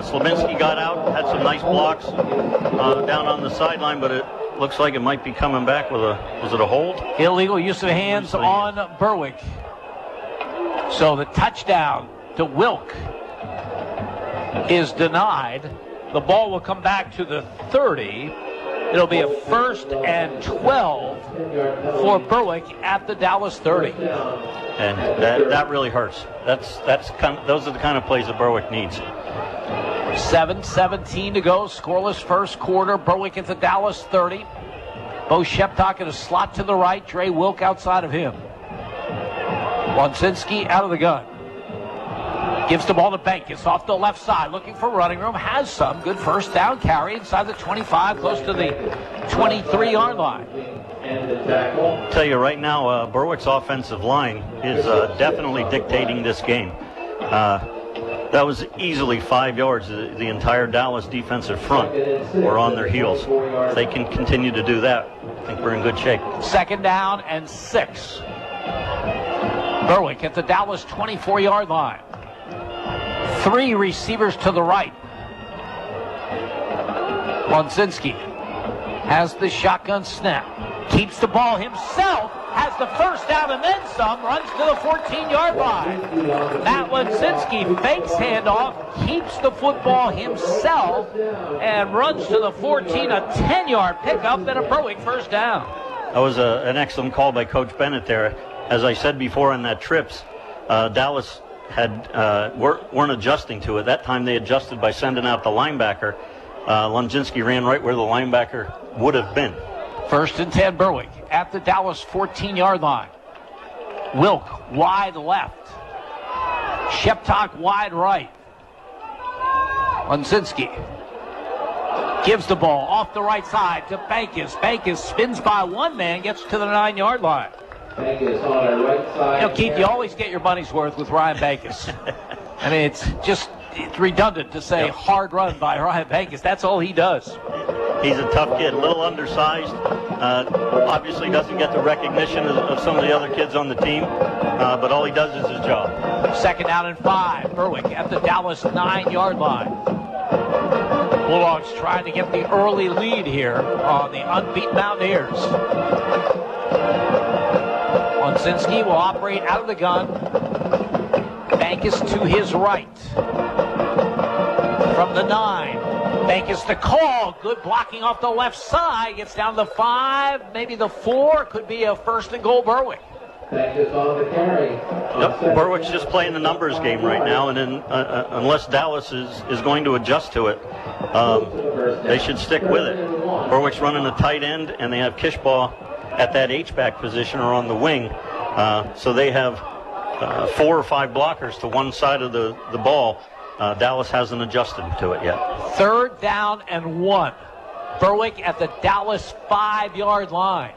Slabinski got out. Had some nice blocks down on the sideline, but it looks like it might be coming back with was it a hold? Illegal use of hands on Berwick. So the touchdown to Wilk is denied. The ball will come back to the 30. It'll be a 1st and 12 for Berwick at the Dallas 30. And that really hurts. Those are the kind of plays that Berwick needs. 7:17 to go. Scoreless first quarter. Berwick at the Dallas 30. Bo Sheptock in a slot to the right. Dre Wilk outside of him. Wansinski out of the gun. Gives the ball to Bankus off the left side. Looking for running room. Has some. Good first down carry inside the 25. Close to the 23-yard line. I'll tell you right now, Berwick's offensive line is definitely dictating this game. That was easily 5 yards. The entire Dallas defensive front were on their heels. If they can continue to do that, I think we're in good shape. 2nd down and 6. Berwick at the Dallas 24-yard line. 3 receivers to the right. Wansinski has the shotgun snap. Keeps the ball himself. Has the first down and then some. Runs to the 14-yard line. Matt Wansinski fakes handoff. Keeps the football himself. And runs to the 14. A 10-yard pickup and a Berwick first down. That was an excellent call by Coach Bennett there. As I said before on that trips, Dallas weren't adjusting to it. That time they adjusted by sending out the linebacker. Lunginski ran right where the linebacker would have been. 1st and 10 Berwick at the Dallas 14-yard line. Wilk wide left. Sheptock wide right. Lunginski gives the ball off the right side to Bankus. Bankus spins by one man, gets to the 9-yard line. Bankus on our right side. Keith, you always get your money's worth with Ryan Bankus. I mean, it's redundant to say hard run by Ryan Bankus. That's all he does. He's a tough kid, a little undersized. Obviously doesn't get the recognition of some of the other kids on the team, but all he does is his job. 2nd down and 5. Berwick at the Dallas 9-yard line. Bulldogs trying to get the early lead here on the unbeaten Mountaineers. Onsinski will operate out of the gun. Bankus to his right. From the 9. Bankus the call. Good blocking off the left side. Gets down to the 5, maybe the 4. Could be a 1st and goal Berwick. Bankus on the carry. Yep, Berwick's just playing the numbers game right now, and then, unless Dallas is going to adjust to it, they should stick with it. Berwick's running a tight end, and they have Kishbaugh at that H-back position or on the wing, so they have 4 or 5 blockers to one side of the ball. Dallas hasn't adjusted to it yet. 3rd down and 1. Berwick at the Dallas 5-yard line.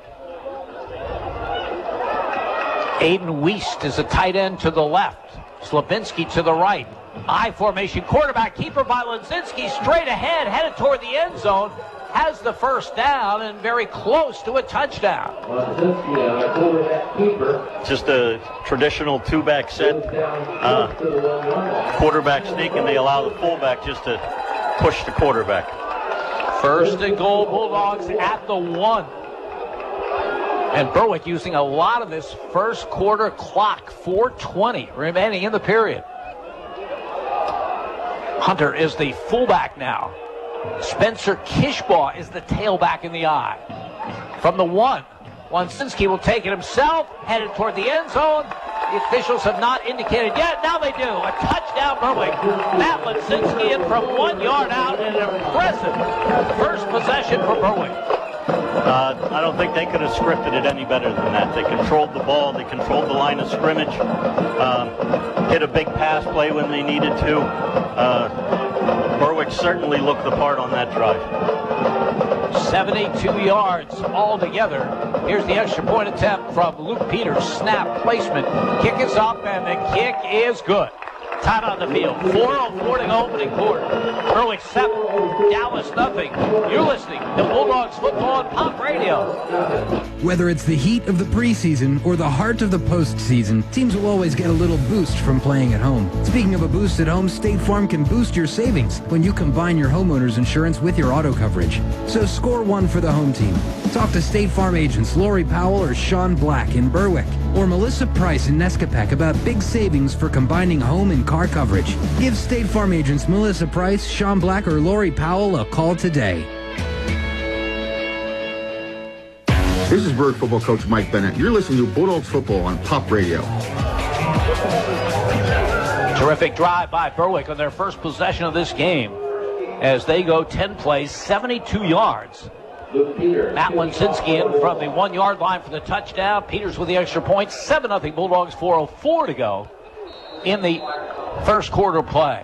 Aiden Wiest is a tight end to the left. Slabinski to the right. I formation quarterback keeper by Lunzinski straight ahead, headed toward the end zone. Has the first down and very close to a touchdown. Just a traditional 2-back set, quarterback sneak, and they allow the fullback just to push the quarterback. 1st and goal Bulldogs at the 1. And Berwick using a lot of this first quarter clock. 4:20 remaining in the period. Hunter is the fullback now. Spencer Kishbaugh is the tailback in the I. from the 1. Wansinski will take it himself, headed toward the end zone. The officials have not indicated yet. Now they do. A touchdown, Berwick. Matt Wansinski in from 1 yard out, and an impressive first possession for Berwick. I don't think they could have scripted it any better than that. They controlled the ball. They controlled the line of scrimmage. Hit a big pass play when they needed to. Berwick certainly looked the part on that drive. 72 yards altogether. Here's the extra point attempt from Luke Peters. Snap, placement. Kick is up, and the kick is good. Time on the field. 4:04 to go, opening quarter. Berwick 7, Dallas nothing. You're listening to Bulldogs football on Pop Radio. Whether it's the heat of the preseason or the heart of the postseason, teams will always get a little boost from playing at home. Speaking of a boost at home, State Farm can boost your savings when you combine your homeowner's insurance with your auto coverage. So score one for the home team. Talk to State Farm agents Lori Powell or Sean Black in Berwick, or Melissa Price in Nescapec about big savings for combining home and car coverage. Give State Farm agents Melissa Price, Sean Black, or Lori Powell a call today. This is Berwick football coach Mike Bennett. You're listening to Bulldogs football on Pop Radio. Terrific drive by Berwick on their first possession of this game as they go 10 plays, 72 yards. Matt Wansinski in from the 1 yard line for the touchdown. Peters with the extra point. 7-0 Bulldogs, 4:04 to go in the first quarter play.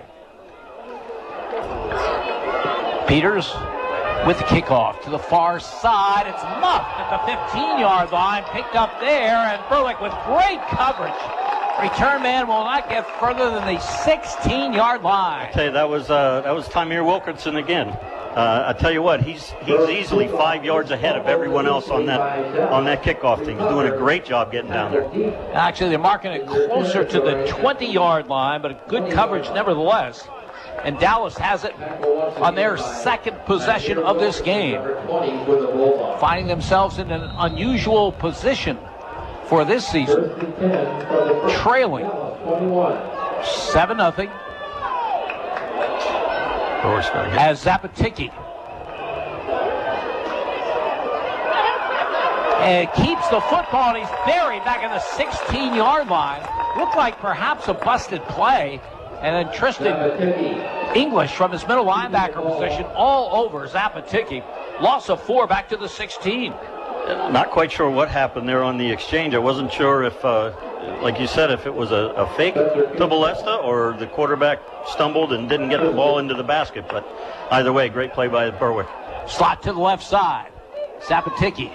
Peters with the kickoff to the far side. It's muffed at the 15-yard line. Picked up there, and Berwick with great coverage. Return man will not get further than the 16-yard line. I tell you, that was Tamir Wilkerson again. I tell you what, he's easily 5 yards ahead of everyone else on that kickoff team. He's doing a great job getting down there. Actually, they're marking it closer to the 20-yard line, but a good coverage nevertheless. And Dallas has it on their second possession of this game, finding themselves in an unusual position for this season, trailing 7-0. As Zapatiki and keeps the football, and he's buried back in the 16-yard line. Looked like perhaps a busted play, and then Tristan English from his middle linebacker position all over Zapatiki. Loss of 4 back to the 16. Not quite sure what happened there on the exchange. I wasn't sure if, like you said, if it was a fake to Ballester or the quarterback stumbled and didn't get the ball into the basket. But either way, great play by Berwick. Slot to the left side. Zapatiki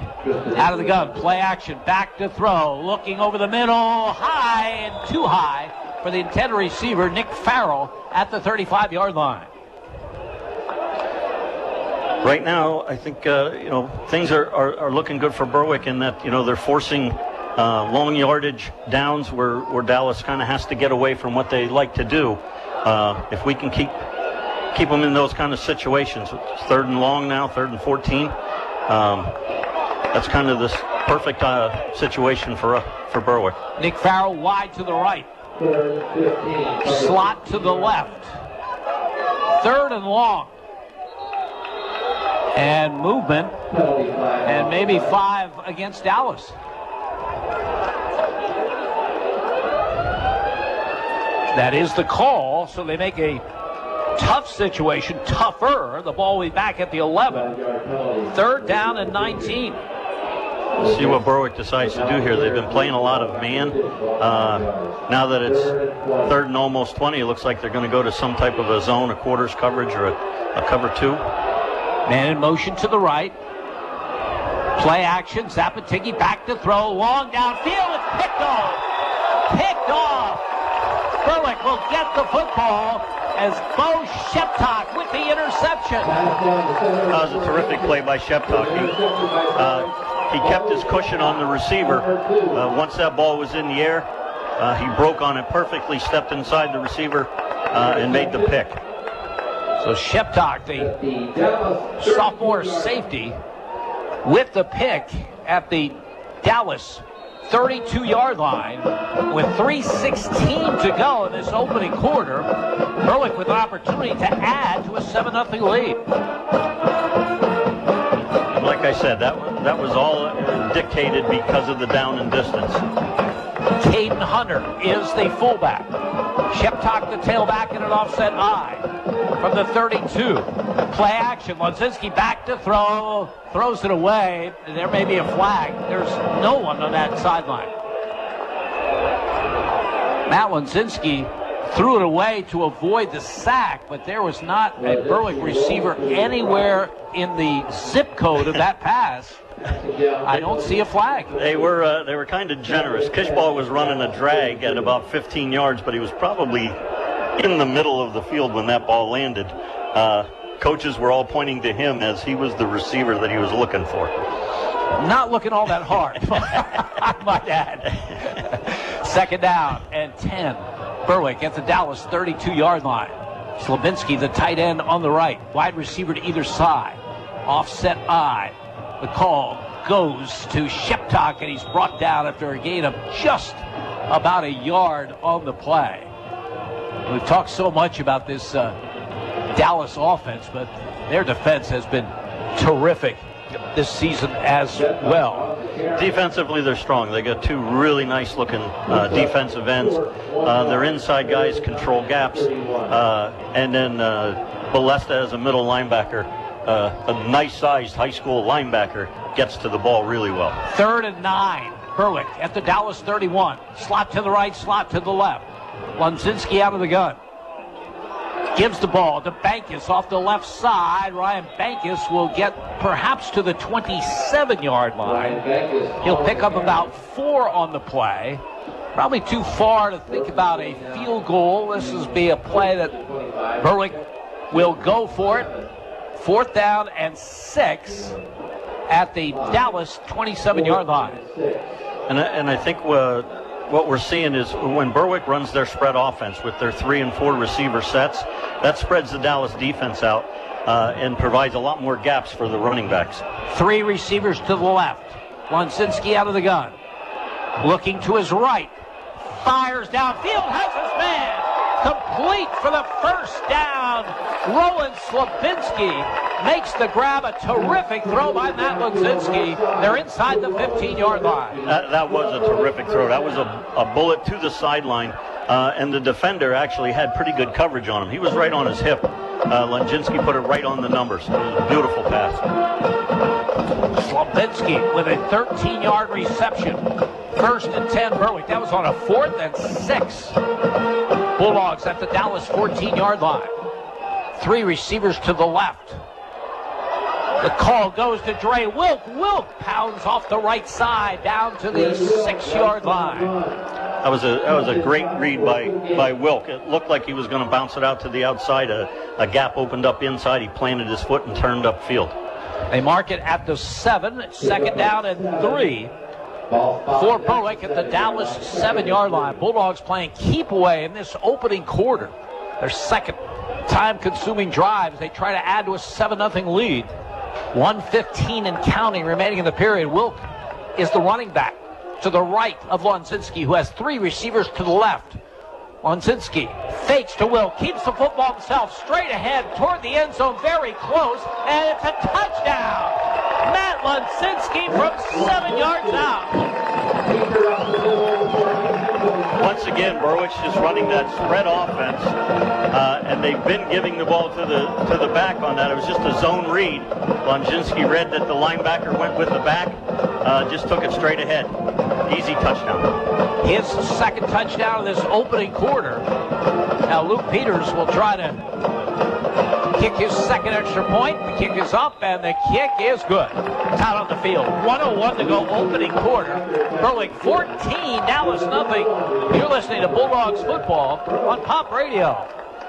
out of the gun. Play action. Back to throw. Looking over the middle. High and too high for the intended receiver, Nick Farrell, at the 35-yard line. Right now, I think things are looking good for Berwick in that they're forcing long yardage downs where Dallas kind of has to get away from what they like to do. If we can keep them in those kind of situations, it's 3rd and long now, 3rd and 14. That's kind of this perfect situation for Berwick. Nick Farrell wide to the right, slot to the left, 3rd and long. And movement, and maybe 5 against Dallas. That is the call, so they make a tough situation tougher. The ball will be back at the 11. 3rd down and 19. We'll see what Berwick decides to do here. They've been playing a lot of man. Now that it's 3rd and almost 20, it looks like they're going to go to some type of a zone, a quarters coverage, or a cover 2. Man in motion to the right. Play action. Zapatiki back to throw. Long downfield. It's picked off. Picked off. Berwick will get the football as Bo Sheptock with the interception. That was a terrific play by Sheptock. He kept his cushion on the receiver. Once that ball was in the air, he broke on it perfectly, stepped inside the receiver, and made the pick. So Sheptock, the sophomore safety, with the pick at the Dallas 32-yard line with 3:16 to go in this opening quarter. Berwick with an opportunity to add to a 7-0 lead. like I said, that was all dictated because of the down and distance. Caden Hunter is the fullback. Sheptock the tailback in an offset I from the 32. Play action. Lonzinski back to throw. Throws it away. There may be a flag. There's no one on that sideline. Matt Lonzinski threw it away to avoid the sack, but there was not a Berwick receiver anywhere in the zip code of that pass. I don't see a flag. They were kind of generous. Kishball was running a drag at about 15 yards, but he was probably in the middle of the field when that ball landed. Coaches were all pointing to him as he was the receiver that he was looking for. Not looking all that hard, I might add. Second down and 10. Berwick at the Dallas 32-yard line. Slabinski, the tight end on the right. Wide receiver to either side. Offset I. The call goes to Sheptock, and he's brought down after a gain of just about a yard on the play. We've talked so much about this Dallas offense, but their defense has been terrific this season as well. Defensively, they're strong. They got two really nice-looking defensive ends. Their inside guys control gaps, and then Ballester as a middle linebacker. A nice-sized high school linebacker gets to the ball really well. 3rd and 9. Berwick at the Dallas 31. Slot to the right, slot to the left. Lonzinski out of the gun. Gives the ball to Bankus off the left side. Ryan Bankus will get perhaps to the 27-yard line. He'll pick up about 4 on the play. Probably too far to think about a field goal. This will be a play that Berwick will go for it. 4th down and 6 at the Dallas 27-yard line. And I think what we're seeing is when Berwick runs their spread offense with their 3 and 4 receiver sets, that spreads the Dallas defense out and provides a lot more gaps for the running backs. 3 receivers to the left. Lonzinski out of the gun. Looking to his right. Fires downfield. Has his man. Complete for the first down. Rowan Slabinski makes the grab. A terrific throw by Matt Lonzinski. They're inside the 15-yard line. That was a terrific throw. That was a bullet to the sideline, and the defender actually had pretty good coverage on him. He was right on his hip. Lonzinski put it right on the numbers. It was a beautiful pass. Slabinski with a 13-yard reception. 1st and 10 Berwick. That was on a 4th and 6. Bulldogs at the Dallas 14-yard line. 3 receivers to the left. The call goes to Dre Wilk. Wilk pounds off the right side down to the 6-yard line. That was a great read by Wilk. It looked like he was going to bounce it out to the outside. A gap opened up inside. He planted his foot and turned upfield. They mark it at the 7. 2nd down and 3. For Berwick at the Dallas 7-yard line. Bulldogs playing keep away in this opening quarter. Their second time-consuming drives. They try to add to a 7-0 lead. 1:15 and counting remaining in the period. Wilk is the running back to the right of Lonzinski, who has 3 receivers to the left. Lonzinski fakes to Wilk, keeps the football himself, straight ahead toward the end zone, very close, and it's a touchdown. Matt Lonzinski from 7 yards out. Once again, Berwick's just running that spread offense, and they've been giving the ball to the back on that. It was just a zone read. Lonzinski read that the linebacker went with the back, just took it straight ahead. Easy touchdown. His second touchdown of this opening quarter. Now Luke Peters will try to kick his second extra point. The kick is up, and the kick is good. It's out on the field. 1:01 to go, opening quarter. Berwick 14, Dallas nothing. You're listening to Bulldogs football on Pop Radio.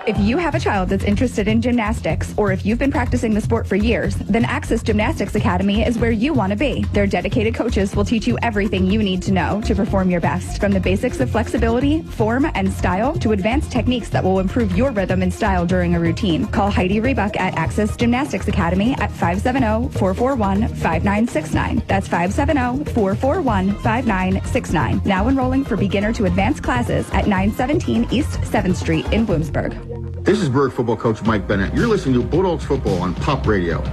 If you have a child that's interested in gymnastics, or if you've been practicing the sport for years, then Access Gymnastics Academy is where you want to be. Their dedicated coaches will teach you everything you need to know to perform your best, from the basics of flexibility, form, and style to advanced techniques that will improve your rhythm and style during a routine. Call Heidi Rebuck at Access Gymnastics Academy at 570-441-5969. That's 570-441-5969. Now enrolling for beginner to advanced classes at 917 East 7th Street in Bloomsburg. This is Berwick football coach Mike Bennett. You're listening to Bulldogs football on Pop Radio.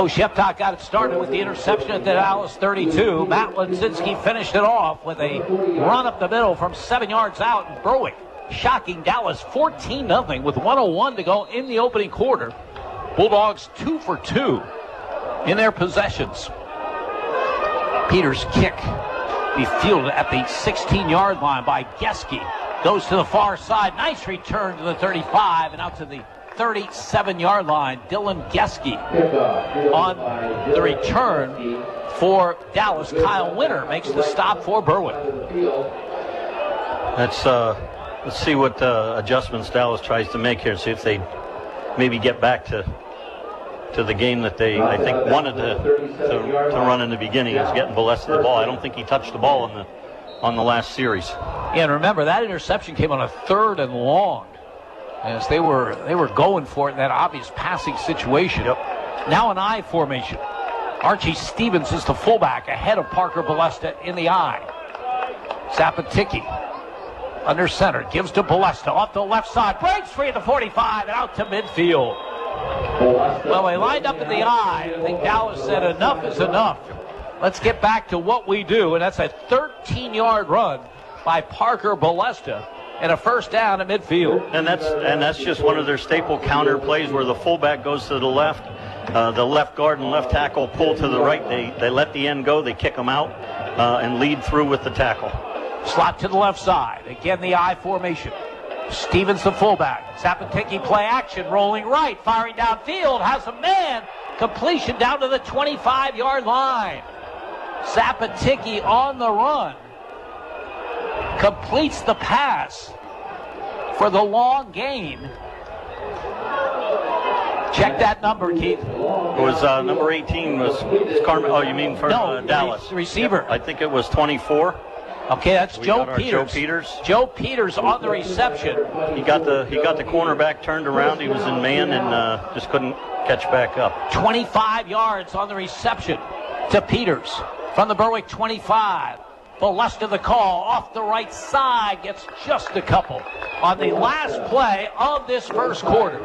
Bo Sheptock got it started with the interception at the Dallas 32. Matt Ledzinski finished it off with a run up the middle from 7 yards out. And Berwick shocking Dallas 14-0 with 1:01 to go in the opening quarter. Bulldogs 2 for 2 in their possessions. Peters' kick be fielded at the 16-yard line by Geske. Goes to the far side. Nice return to the 35 and out to the 37-yard line. Dylan Geske on the return for Dallas. Kyle Winter makes the stop for Berwick. Let's see what adjustments Dallas tries to make here. See if they maybe get back to the game that they, I think, wanted to run in the beginning, is getting Ballester the ball. I don't think he touched the ball on the last series. Yeah, and remember, that interception came on a 3rd and long, as they were going for it in that obvious passing situation. Yep. Now an I formation. Archie Stevens is the fullback ahead of Parker Ballester in the I. Zapaticki under center, gives to Ballester off the left side, breaks free at the 45 and out to midfield. Well, they lined up in the I. I think Dallas said enough is enough. Let's get back to what we do, and that's a 13-yard run by Parker Ballester and a first down at midfield. And that's just one of their staple counter plays where the fullback goes to the left, the left guard and left tackle pull to the right. They let the end go, they kick them out, and lead through with the tackle. Slot to the left side. Again, the I formation. Stevens the fullback. Zapaticki play action, rolling right, firing downfield, has a man. Completion down to the 25-yard line. Zapaticki on the run. Completes the pass for the long gain. Check that number, Keith. It was number 18 was Carmen. Oh, you mean for Dallas? The receiver. Yep. I think it was 24. Okay, that's Joe Peters. Joe Peters. Joe Peters on the reception. He got the cornerback turned around. He was in man and just couldn't catch back up. 25 yards on the reception to Peters from the Berwick 25. Ballester the call off the right side, gets just a couple on the last play of this first quarter.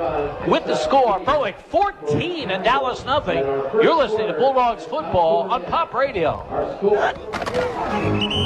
With the score, Berwick 14 and Dallas nothing. You're listening to Bulldogs football on Pop Radio.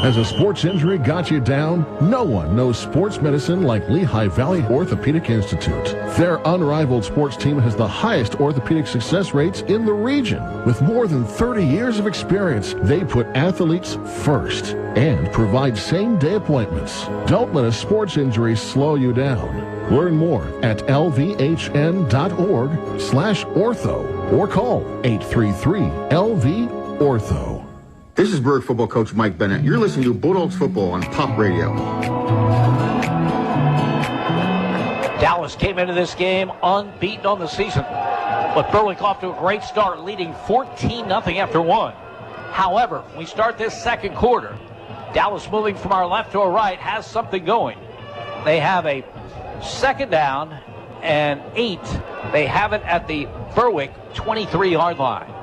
Has a sports injury got you down? No one knows sports medicine like Lehigh Valley Orthopedic Institute. Their unrivaled sports team has the highest orthopedic success rates in the region. With more than 30 years of experience, they put athletes first and provide same-day appointments. Don't let a sports injury slow you down. Learn more at lvhn.org/ortho or call 833-LV-ORTHO. This is Berwick football coach Mike Bennett. You're listening to Bulldogs football on Pop Radio. Dallas came into this game unbeaten on the season, but Berwick off to a great start, leading 14-0 after one. However, we start this second quarter. Dallas moving from our left to our right has something going. They have a second down and 8. They have it at the Berwick 23-yard line.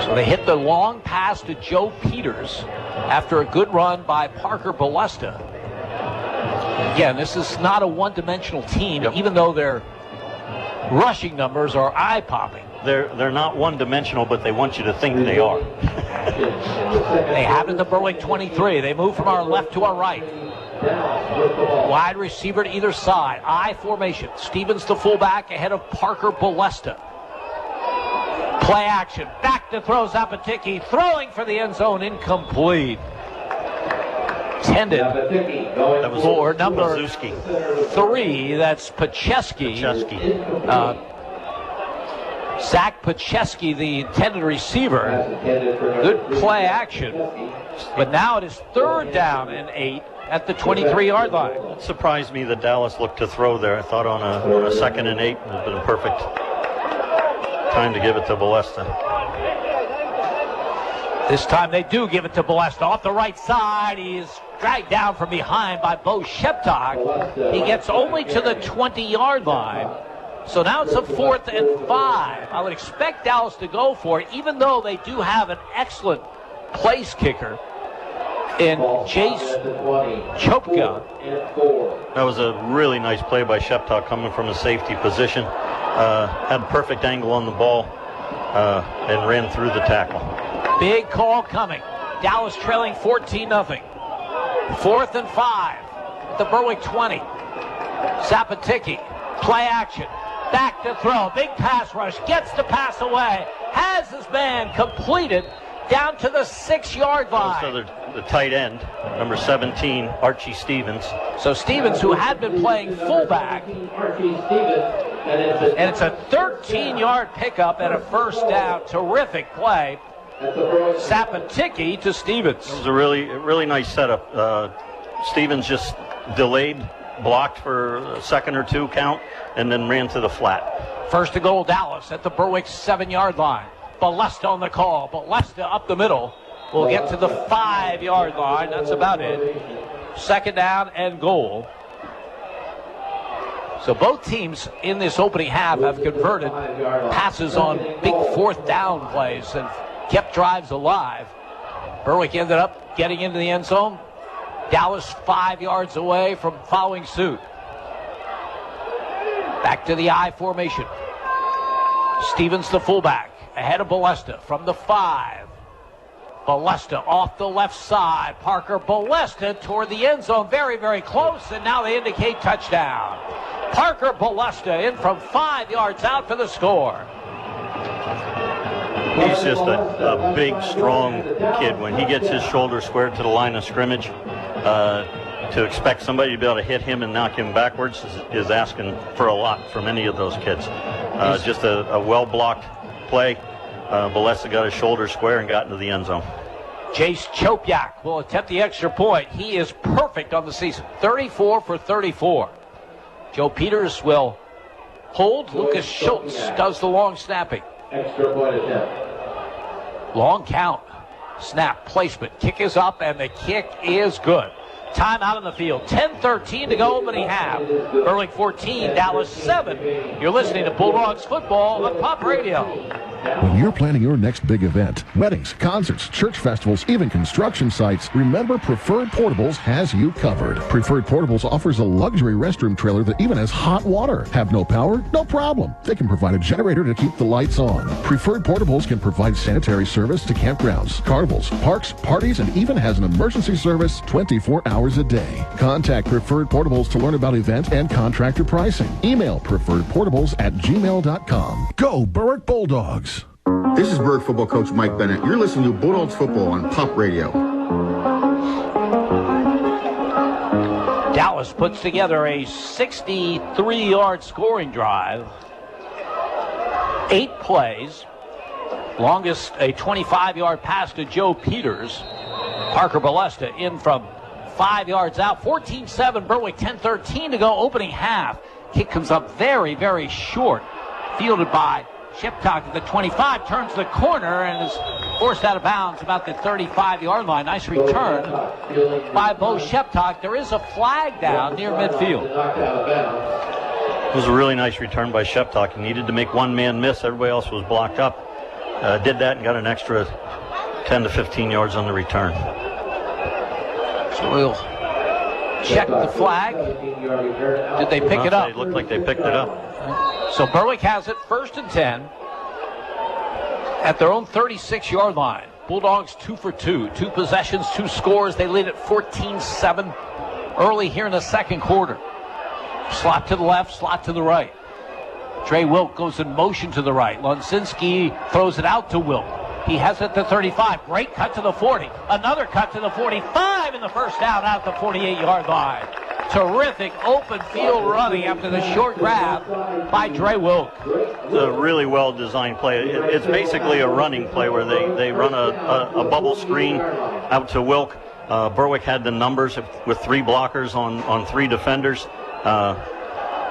So they hit the long pass to Joe Peters after a good run by Parker Ballester. Again, this is not a one-dimensional team, even though their rushing numbers are eye-popping. They're not one-dimensional, but they want you to think they are. They have it at the Berwick 23. They move from our left to our right. Wide receiver to either side. I formation. Stevens the fullback ahead of Parker Ballester. Play action. Back to throw Zapaticki. Throwing for the end zone. Incomplete. Intended for number 3. That's Pacheski. Zach Pacheski, the intended receiver. Good play action. But now it is third down and 8 at the 23-yard line. It surprised me that Dallas looked to throw there. I thought on a second and 8 would have been a perfect time to give it to Ballester. This time they do give it to Ballester off the right side. He is dragged down from behind by Bo Sheptock. He gets only to the 20-yard line. So now it's a 4th and 5. I would expect Dallas to go for it, even though they do have an excellent place kicker in Chase Chopka. That was a really nice play by Sheptock coming from a safety position. Had perfect angle on the ball. and ran through the tackle. Big call coming. Dallas trailing 14-0. 4th and 5 at the Berwick 20. Zapatiki, play action. Back to throw. Big pass rush. Gets the pass away. Has his man completed down to the 6-yard line. So the tight end, number 17, Archie Stevens. So Stevens, who had been playing fullback, and it's a 13-yard pickup and a first down. Terrific play. Zapatiki to Stevens. It was a really nice setup. Stevens just delayed, blocked for a second or two count, and then ran to the flat. First and goal, Dallas at the Berwick 7-yard line. Ballester on the call. Ballester up the middle. Will get to the 5-yard line. That's about it. Second down and goal. So both teams in this opening half have converted passes on big 4th down plays and kept drives alive. Berwick ended up getting into the end zone. Dallas 5 yards away from following suit. Back to the I formation. Stevens, the fullback, ahead of Ballester from the 5. Ballester off the left side. Parker Ballester toward the end zone. Very, very close, and now they indicate touchdown. Parker Ballester in from 5 yards out for the score. He's just a big, strong kid. When he gets his shoulder squared to the line of scrimmage, to expect somebody to be able to hit him and knock him backwards is asking for a lot from any of those kids. Just a well-blocked play. Ballester got his shoulder square and got into the end zone. Jace Chopiak will attempt the extra point. He is perfect on the season. 34 for 34. Joe Peters will hold. Lucas Schultz does the long snapping. Extra point attempt. Long count. Snap, placement. Kick is up, and the kick is good. Timeout on the field. 10:13 to go, opening half. Berwick 14, Dallas 7. You're listening to Bulldogs football on Pop Radio. When you're planning your next big event, weddings, concerts, church festivals, even construction sites, remember Preferred Portables has you covered. Preferred Portables offers a luxury restroom trailer that even has hot water. Have no power? No problem. They can provide a generator to keep the lights on. Preferred Portables can provide sanitary service to campgrounds, carnivals, parks, parties, and even has an emergency service 24 hours a day. Contact Preferred Portables to learn about event and contractor pricing. Email preferredportables@gmail.com. Go Berwick Bulldogs! This is Berwick football coach Mike Bennett. You're listening to Bulldogs football on Pop Radio. Dallas puts together a 63-yard scoring drive. 8 plays. Longest a 25-yard pass to Joe Peters. Parker Ballester in from 5 yards out. 14-7 Berwick, 10:13 to go, opening half. Kick comes up very, very short. Fielded by Sheptock at the 25, turns the corner and is forced out of bounds about the 35-yard line. Nice return by Bo Sheptock. There is a flag down near midfield. It was a really nice return by Sheptock. He needed to make one man miss. Everybody else was blocked up. Did that and got an extra 10 to 15 yards on the return. So we'll check the flag. Did they pick it up? It looked like they picked it up. So Berwick has it 1st and 10 at their own 36-yard line. Bulldogs 2 for 2. 2 possessions, 2 scores. They lead at 14-7 early here in the second quarter. Slot to the left, slot to the right. Trey Wilk goes in motion to the right. Lonsinski throws it out to Wilk. He has it at the 35. Great cut to the 40. Another cut to the 45 in the first down out the 48-yard line. Terrific open field running after the short grab by Trey Wilk. It's a really well-designed play. It's basically a running play where they run a bubble screen out to Wilk. Berwick had the numbers with 3 blockers on 3 defenders.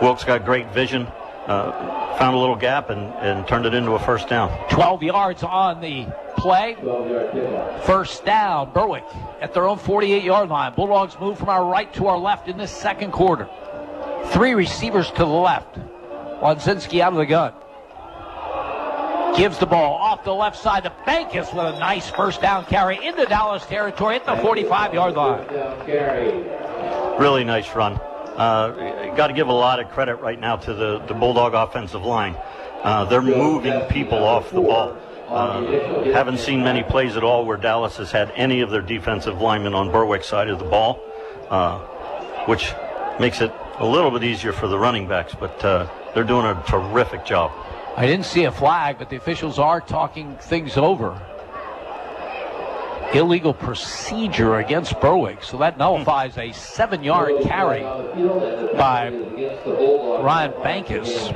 Wilk's got great vision. Found a little gap and turned it into a first down. 12 yards on the play. First down, Berwick at their own 48-yard line. Bulldogs move from our right to our left in this second quarter. 3 receivers to the left. Lonsinski out of the gun. Gives the ball off the left side to Bankus with a nice first down carry into Dallas territory at the 45-yard line. Really nice run. Got to give a lot of credit right now to the Bulldog offensive line. They're moving people off the ball. Haven't seen many plays at all where Dallas has had any of their defensive linemen on Berwick's side of the ball, which makes it a little bit easier for the running backs, but they're doing a terrific job. I didn't see a flag, but the officials are talking things over. Illegal procedure against Berwick, so that nullifies a 7-yard carry by Ryan Bankus.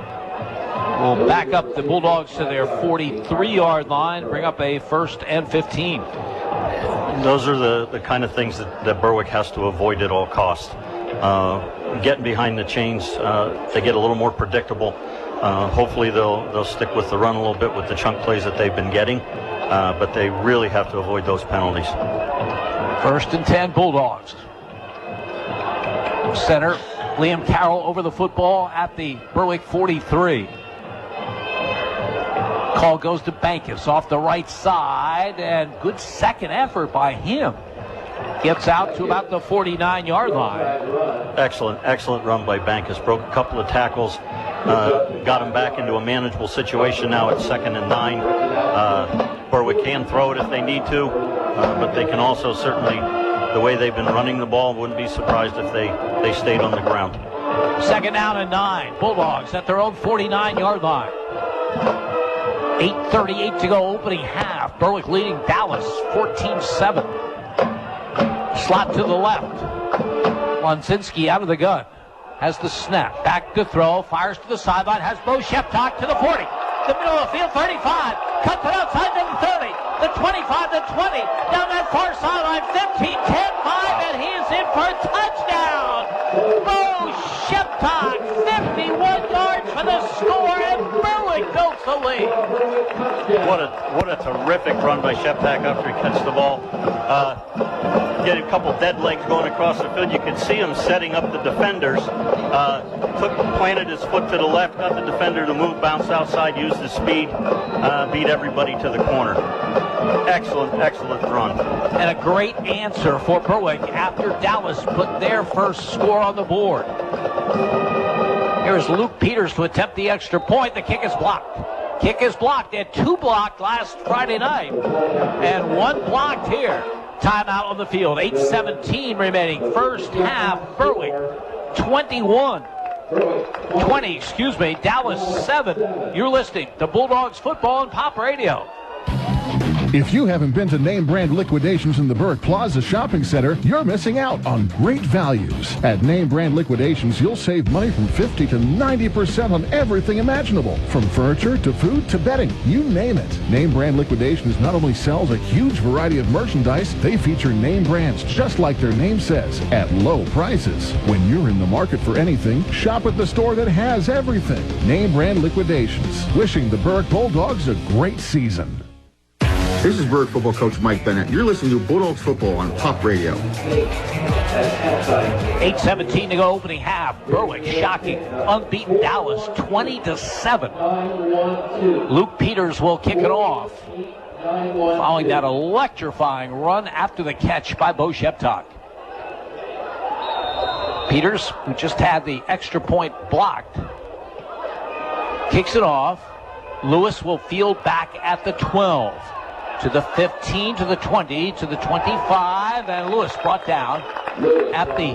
Will back up the Bulldogs to their 43-yard line, bring up a 1st and 15. Those are the kind of things that Berwick has to avoid at all costs. Getting behind the chains, they get a little more predictable. Hopefully they'll stick with the run a little bit with the chunk plays that they've been getting, but they really have to avoid those penalties. 1st and 10 Bulldogs. Center Liam Carroll over the football at the Berwick 43. Call goes to Bankus off the right side, and good second effort by him. Gets out to about the 49-yard line. Excellent run by Bankus. Broke a couple of tackles, got him back into a manageable situation now at 2nd and 9. Berwick can throw it if they need to, but they can also certainly, the way they've been running the ball, wouldn't be surprised if they stayed on the ground. 2nd down and 9. Bulldogs at their own 49-yard line. 8:38 to go, opening half. Berwick leading Dallas 14-7. Slot to the left. Lonzinski out of the gun. Has the snap. Back to throw. Fires to the sideline. Has Bo Sheptock to the 40. The middle of the field, 35. Cuts it outside to the 30. The 25, the 20. Down that far sideline, 15, 10, 5, and he is in for a touchdown. Bo Sheptock, 51 yards for the score, and Berwick built the lead. What a terrific run by Sheptock after he catches the ball. Get a couple dead legs going across the field. You can see him setting up the defenders. Planted his foot to the left, got the defender to move, bounce outside, used his speed, beat everybody to the corner. Excellent run. And a great answer for Berwick after Dallas put their first score on the board. Here's Luke Peters to attempt the extra point. The kick is blocked. Kick is blocked. They had 2 blocked last Friday night, and 1 blocked here. Timeout on the field. 8:17 remaining. First half, Berwick 21. 20, Dallas 7. You're listening to Bulldogs Football on Pop Radio. If you haven't been to name brand liquidations in the Berwick Plaza Shopping Center, you're missing out on great values. At name brand liquidations, you'll save money from 50 to 90% on everything imaginable. From furniture to food to bedding, you name it. Name brand liquidations not only sells a huge variety of merchandise, they feature name brands just like their name says, at low prices. When you're in the market for anything, shop at the store that has everything. Name brand liquidations. Wishing the Berwick Bulldogs a great season. This is Berwick football coach Mike Bennett. You're listening to Bulldogs Football on Pop Radio. 8:17 to go, opening half. Berwick shocking unbeaten Dallas 20-7. Luke Peters will kick it off, following that electrifying run after the catch by Bo Sheptock. Peters, who just had the extra point blocked, kicks it off. Lewis will field back at the 12. To the 15, to the 20, to the 25, and Lewis brought down at the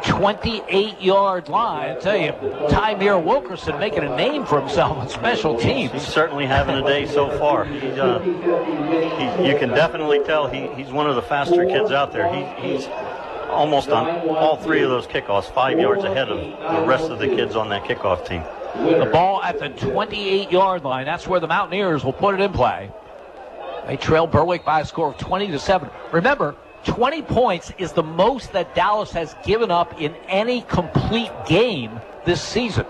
28-yard line. I tell you, Tymere Wilkerson making a name for himself on special teams. He's certainly having a day so far. You can definitely tell he's one of the faster kids out there. He's almost on all 3 of those kickoffs, 5 yards ahead of the rest of the kids on that kickoff team. The ball at the 28-yard line. That's where the Mountaineers will put it in play. They trail Berwick by a score of 20-7. Remember, 20 points is the most that Dallas has given up in any complete game this season.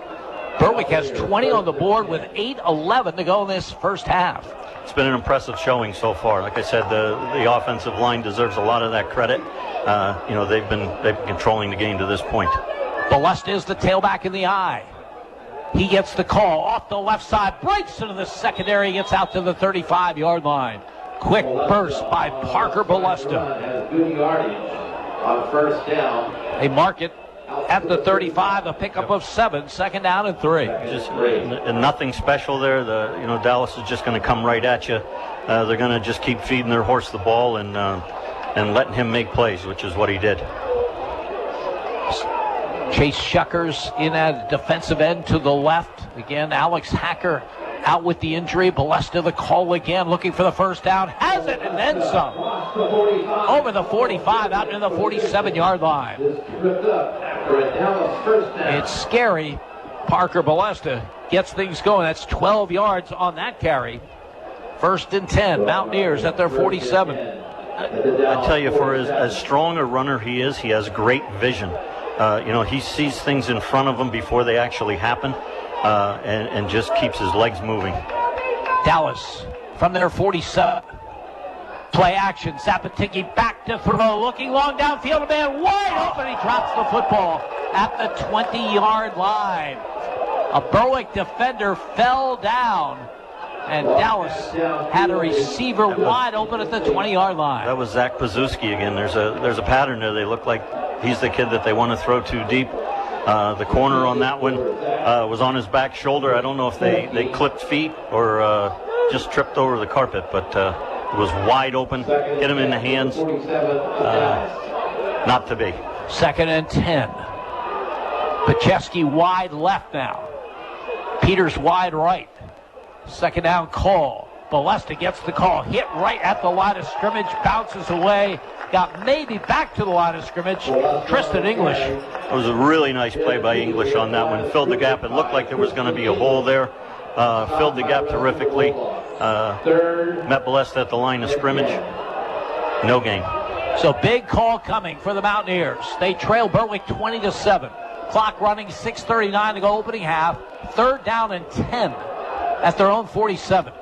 Berwick has 20 on the board with 8:11 to go in this first half. It's been an impressive showing so far. Like I said, the offensive line deserves a lot of that credit. They've been controlling the game to this point. Ballester is the tailback in the eye. He gets the call off the left side, breaks into the secondary, gets out to the 35-yard line. Quick burst by Parker Ballester. Good yardage on first down. They mark it at the 35, a pickup of 7, 2nd down and 3. Just nothing special there. Dallas is just going to come right at you. They're going to just keep feeding their horse the ball and letting him make plays, which is what he did. Chase Shuckers in at defensive end to the left. Again, Alex Hacker out with the injury. Ballester the call again, looking for the first down. Has it, and then some. Over the 45, out near the 47-yard line. It's scary. Parker Ballester gets things going. That's 12 yards on that carry. 1st and 10. Mountaineers at their 47. I tell you, for as strong a runner he is, he has great vision. He sees things in front of him before they actually happen, and just keeps his legs moving. Dallas from their 47. Play action. Zappaticki back to throw. Looking long downfield. A man wide open. He drops the football at the 20-yard line. A Berwick defender fell down, and Dallas had a receiver wide open at the 20-yard line. That was Zach Pazuski again. There's a pattern there. They look like he's the kid that they want to throw too deep. The corner on that one was on his back shoulder. I don't know if they clipped feet or just tripped over the carpet, but it was wide open. Hit him in the hands. Not to be. 2nd and 10. Pacheski wide left now. Peters wide right. 2nd down call. Ballester gets the call. Hit right at the line of scrimmage. Bounces away. Got maybe back to the line of scrimmage. Tristan English. It was a really nice play by English on that one. Filled the gap. It looked like there was going to be a hole there. Filled the gap terrifically. Met Ballester at the line of scrimmage. No gain. So big call coming for the Mountaineers. They trail Berwick 20-7. Clock running, 6:39 to go opening half. 3rd down and 10 at their own 47.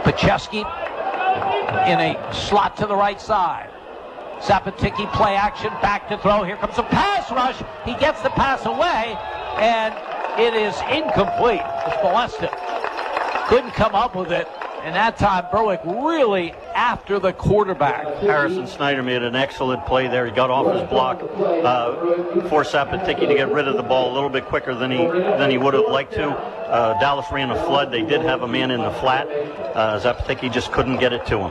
Pacheski in a slot to the right side. Zappaticki play action, back to throw. Here comes a pass rush. He gets the pass away, and it is incomplete. Ballester couldn't come up with it, and that time Berwick really after the quarterback. Harrison Snyder made an excellent play there. He got off his block, forced Zappaticki to get rid of the ball a little bit quicker than he would have liked to. Dallas ran a flood. They did have a man in the flat. Zappaticki just couldn't get it to him.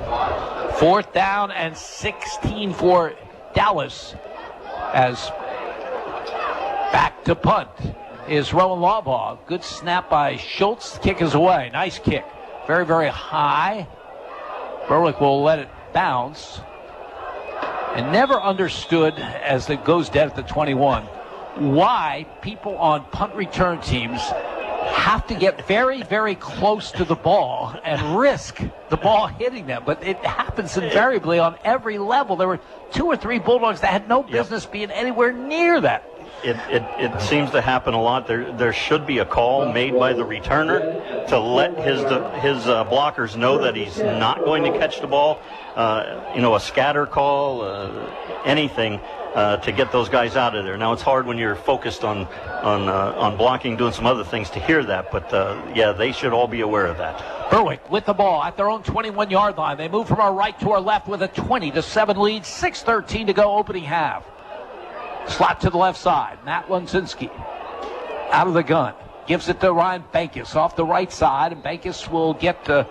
4th down and 16 for Dallas, as back to punt is Rowan Lawbaugh. Good snap by Schultz. Kick is away. Nice kick. Very, very high. Berwick will let it bounce. And never understood, as it goes dead at the 21, why people on punt return teams have to get very, very close to the ball and risk the ball hitting them. But it happens invariably on every level. There were 2 or 3 Bulldogs that had no business being anywhere near that. It seems to happen a lot. There should be a call made by the returner to let his blockers know that he's not going to catch the ball. A scatter call, anything to get those guys out of there. Now it's hard when you're focused on blocking, doing some other things to hear that. But they should all be aware of that. Berwick with the ball at their own 21-yard line. They move from our right to our left with a 20-7 lead. 6:13 to go opening half. Slot to the left side. Matt Lunsinski out of the gun. Gives it to Ryan Bankus off the right side. And Bankus will get to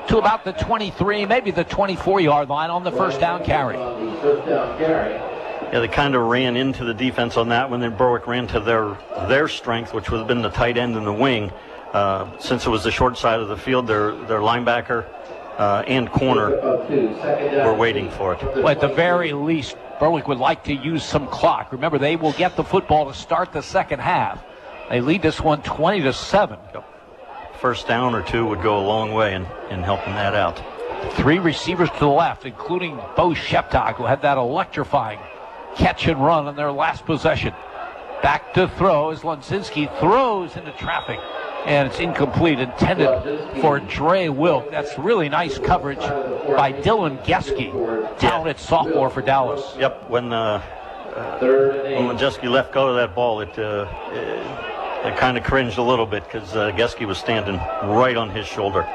about the 23, maybe the 24-yard line on the 1st down carry. Yeah, they kind of ran into the defense on that when then Berwick ran to their strength, which would have been the tight end and the wing. Since it was the short side of the field, their linebacker and corner were waiting for it. Well, at the very least, Berwick would like to use some clock. Remember, they will get the football to start the 2nd half. They lead this one 20-7. First down or 2 would go a long way in helping that out. 3 receivers to the left, including Bo Sheptog, who had that electrifying catch and run on their last possession. Back to throw as Lunsinski throws into traffic, and it's incomplete, intended for Dre Wilk. That's really nice coverage by Dylan Geske, talented sophomore for Dallas. Yep, when Geske let go of that ball, it kind of cringed a little bit because Geske was standing right on his shoulder.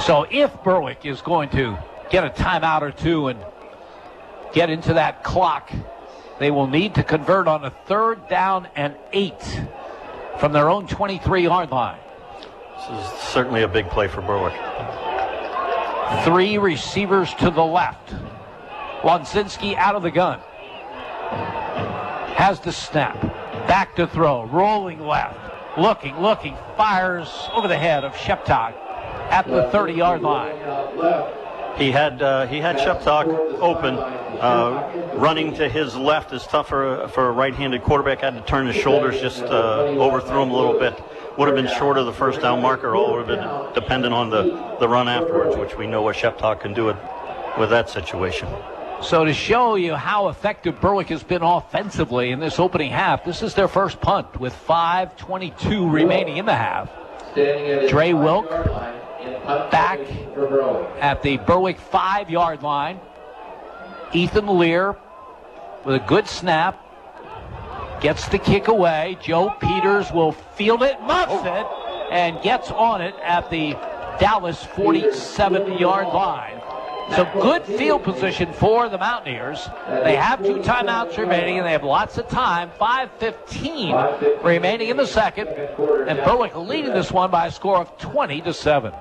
So if Berwick is going to get a timeout or 2 and get into that clock They will need to convert on a 3rd down and 8 from their own 23-yard line. This is certainly a big play for Berwick. 3 receivers to the left. Lonzinski out of the gun. Has the snap. Back to throw. Rolling left. Looking. Fires over the head of Sheptok at the 30-yard line. He had Sheptok open. Running to his left is tough for a right-handed quarterback. Had to turn his shoulders, just overthrew him a little bit. Would have been short of the first down marker. All would have been dependent on the run afterwards, which we know what Sheptok can do with that situation. So to show you how effective Berwick has been offensively in this opening half, this is their first punt with 5:22 remaining in the half. Dre Wilk back at the Berwick 5-yard line. Ethan Lear with a good snap. Gets the kick away. Joe Peters will field it, muffs it, and gets on it at the Dallas 47-yard line. So good field position for the Mountaineers. They have 2 timeouts remaining, and they have lots of time. 5:15 remaining in the second, and Berwick leading this one by a score of 20-7.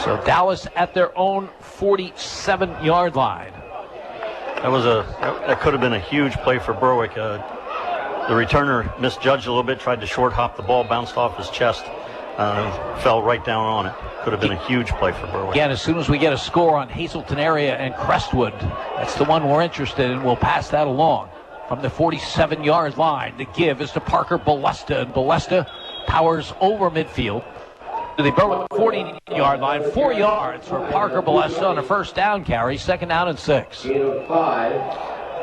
So Dallas at their own 47-yard line. That could have been a huge play for Berwick. The returner misjudged a little bit, tried to short hop the ball, bounced off his chest, fell right down on it. Could have been a huge play for Berwick. Again, as soon as we get a score on Hazleton area and Crestwood, that's the one we're interested in. We'll pass that along from the 47-yard line. The give is to Parker Ballester, and Ballester powers over midfield to the Berwick 40-yard line. 4 yards for Parker Ballester on a first down carry. 2nd down and 6.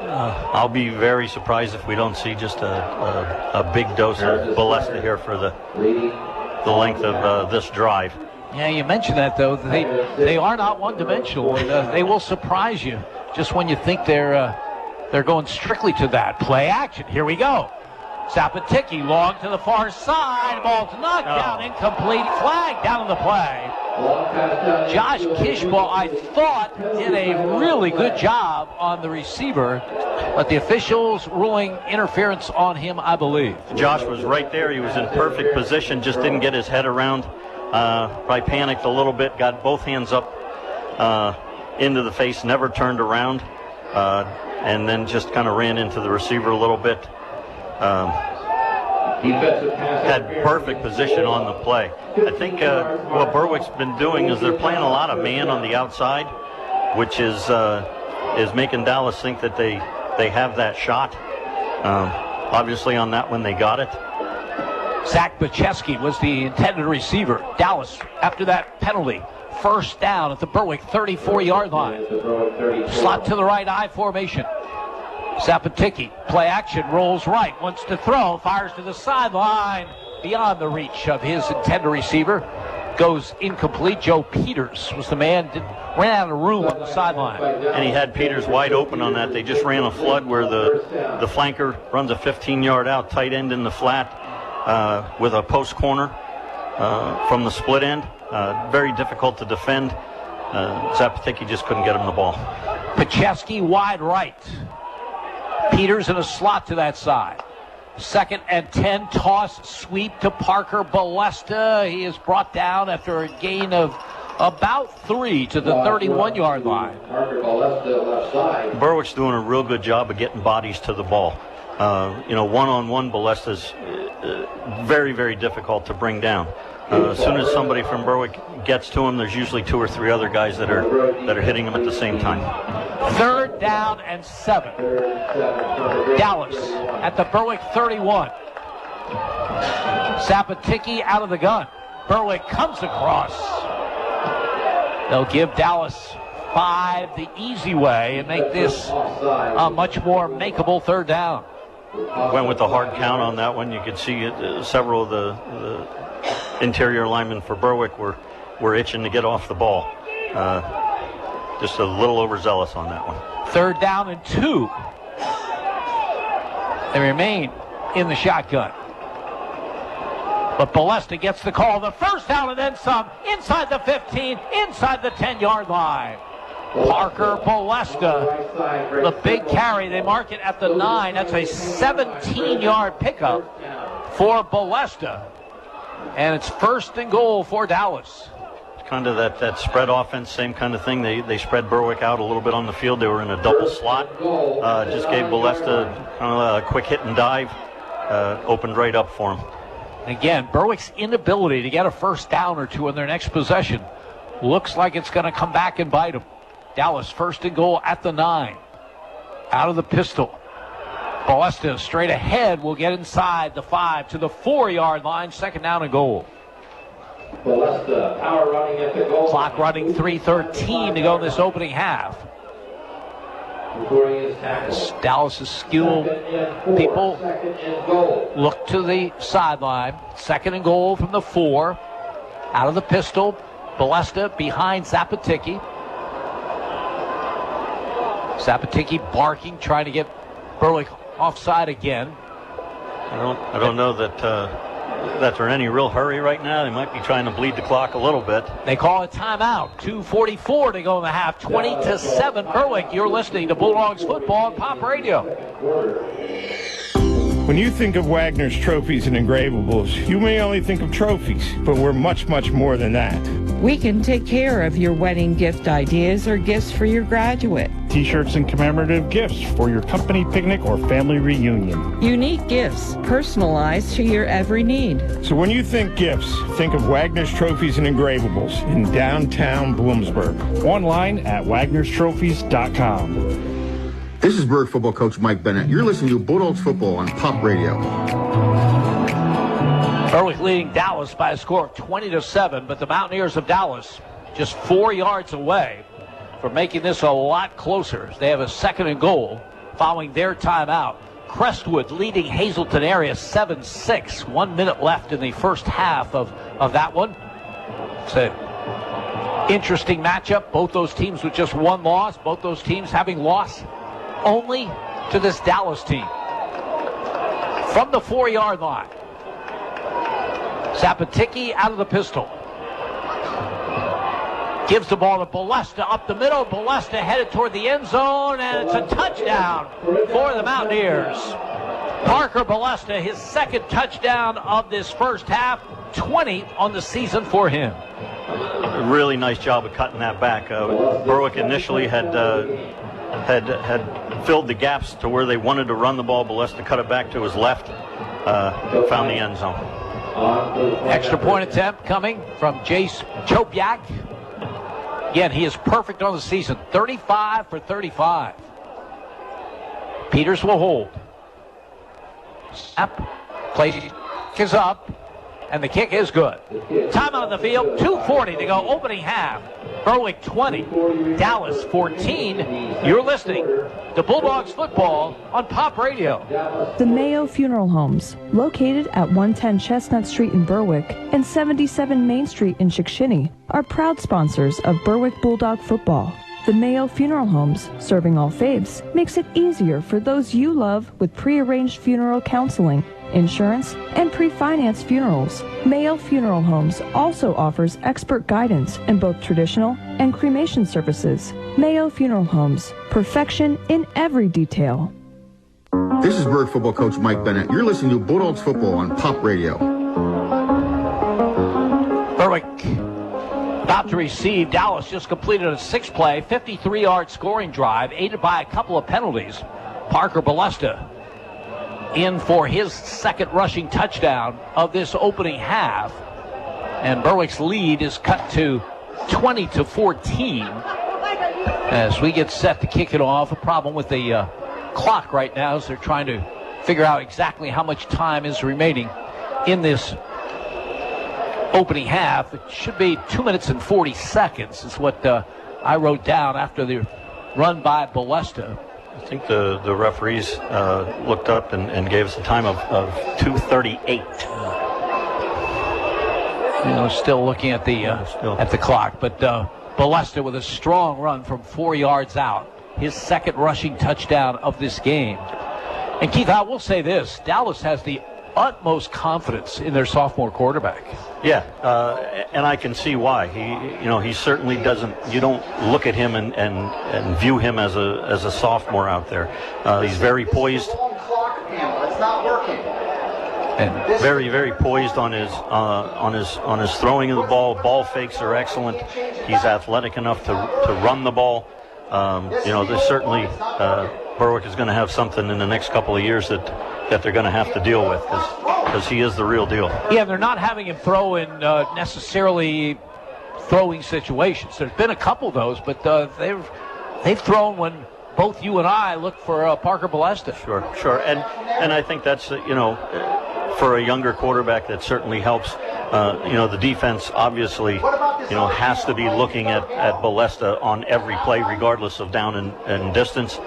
I'll be very surprised if we don't see just a big dose of Ballester here for the length of this drive. Yeah, you mentioned that, though. They are not one-dimensional. They will surprise you just when you think they're going strictly to that. Play action. Here we go. Zapatiki long to the far side. Ball's knocked down, incomplete. Flag down on the play. Josh Kishbaugh, I thought, did a really good job on the receiver, but the officials ruling interference on him, I believe. Josh was right there. He was in perfect position, just didn't get his head around. Probably panicked a little bit, got both hands up into the face, never turned around, and then just kind of ran into the receiver a little bit. Had perfect position on the play. I think what Berwick's been doing is they're playing a lot of man on the outside, which is making Dallas think that they have that shot. Obviously on that one they got it. Zach Bacheski was the intended receiver. Dallas, after that penalty, first down at the Berwick 34-yard line. Slot to the right, I formation. Zapatiki, play action, rolls right, wants to throw, fires to the sideline, beyond the reach of his intended receiver. Goes incomplete. Joe Peters was the man, ran out of room on the sideline. And he had Peters wide open on that. They just ran a flood where the flanker runs a 15-yard out, tight end in the flat with a post corner from the split end. Very difficult to defend. Zapatiki just couldn't get him the ball. Pacheski wide right. Peters in a slot to that side. 2nd and 10, toss sweep to Parker Ballester. He is brought down after a gain of about 3 to the 31-yard line. Berwick's doing a real good job of getting bodies to the ball. One-on-one Ballester's very, very difficult to bring down. As soon as somebody from Berwick gets to him, there's usually 2 or 3 other guys that are hitting him at the same time. 3rd down and 7. Dallas at the Berwick 31. Zapatiki out of the gun. Berwick comes across. They'll give Dallas 5 the easy way and make this a much more makeable 3rd down. Went with the hard count on that one. You could see several of the interior linemen for Berwick were itching to get off the ball. Just a little overzealous on that one. 3rd down and 2. They remain in the shotgun. But Ballester gets the call. The first down and then some. Inside the 15, inside the 10-yard line. Parker Ballester, the big carry. They mark it at the 9. That's a 17-yard pickup for Ballester. And it's 1st and goal for Dallas. Kind of that spread offense, same kind of thing. They spread Berwick out a little bit on the field. They were in a double slot. Just gave Ballester a quick hit and dive. Opened right up for him. Again, Berwick's inability to get a first down or two in their next possession looks like it's going to come back and bite them. Dallas 1st and goal at the 9. Out of the pistol. Ballester straight ahead will get inside the 5 to the 4-yard line. 2nd down and goal. Ballester, power running at the goal. Clock running, 3:13 to go in this opening half. Dallas' skilled people look to the sideline. 2nd and goal from the 4. Out of the pistol. Ballester behind Zapaticki. Zapaticki barking, trying to get Berwick offside again. I don't know that they're in any real hurry right now. They might be trying to bleed the clock a little bit. They call it timeout. 2:44 to go in the half. 20-7 Berwick. You're listening to Bulldogs football on Pop Radio. When you think of Wagner's trophies and engravables, you may only think of trophies, but we're much, much more than that. We can take care of your wedding gift ideas or gifts for your graduate. T-shirts and commemorative gifts for your company picnic or family reunion. Unique gifts, personalized to your every need. So when you think gifts, think of Wagner's Trophies and Engravables in downtown Bloomsburg. Online at wagnerstrophies.com. This is Berwick football coach Mike Bennett. You're listening to Bulldogs football on Pop Radio. Berwick leading Dallas by a score of 20-7, but the Mountaineers of Dallas just 4 yards away from making this a lot closer. They have a 2nd and goal following their timeout. Crestwood leading Hazleton area 7-6. 1 minute left in the first half of that one. It's an interesting matchup. Both those teams with just 1 loss. Both those teams having lost only to this Dallas team. From the 4-yard line. Zapaticki out of the pistol. Gives the ball to Ballester up the middle. Ballester headed toward the end zone, and it's a touchdown for the Mountaineers. Parker Ballester, his 2nd touchdown of this first half, 20 on the season for him. A really nice job of cutting that back. Berwick initially had filled the gaps to where they wanted to run the ball. Ballester cut it back to his left, found the end zone. Extra point attempt coming from Jace Chopiak. Again, he is perfect on the season. 35 for 35. Peters will hold. Snap. Play is up. And the kick is good. Time on the field. 2:40 to go. Opening half. Berwick 20. Dallas 14. You're listening to Bulldogs football on Pop Radio. The Mayo Funeral Homes, located at 110 Chestnut Street in Berwick and 77 Main Street in Chickashinny, are proud sponsors of Berwick Bulldog football. The Mayo Funeral Homes, serving all faiths, makes it easier for those you love with pre-arranged funeral counseling, insurance, and pre-financed funerals. Mayo Funeral Homes also offers expert guidance in both traditional and cremation services. Mayo Funeral Homes, perfection in every detail. This is Berwick football coach Mike Bennett. You're listening to Bulldogs football on Pop Radio. Berwick about to receive. Dallas just completed a 6-play, 53-yard scoring drive, aided by a couple of penalties. Parker Ballester in for his 2nd rushing touchdown of this opening half. And Berwick's lead is cut to 20-14 as we get set to kick it off. A problem with the clock right now as they're trying to figure out exactly how much time is remaining in this opening half. It should be 2 minutes and 40 seconds is what I wrote down after the run by Ballester. I think the referees looked up and gave us a time of 2:38. Still looking at the clock, but Ballester with a strong run from 4 yards out, his 2nd rushing touchdown of this game. And Keith, I will say this: Dallas has the utmost confidence in their sophomore quarterback. Yeah, and I can see why. He certainly doesn't. You don't look at him and view him as a sophomore out there. He's very poised. It's not working. And very, very poised on his throwing of the ball. Ball fakes are excellent. He's athletic enough to run the ball. There's certainly Berwick is going to have something in the next couple of years that they're going to have to deal with because he is the real deal. Yeah, they're not having him throw in necessarily throwing situations. There's been a couple of those, but they've thrown when both you and I look for Parker Ballester. Sure, and I think that's for a younger quarterback that certainly helps. The defense obviously has to be looking at Ballester on every play, regardless of down and distance.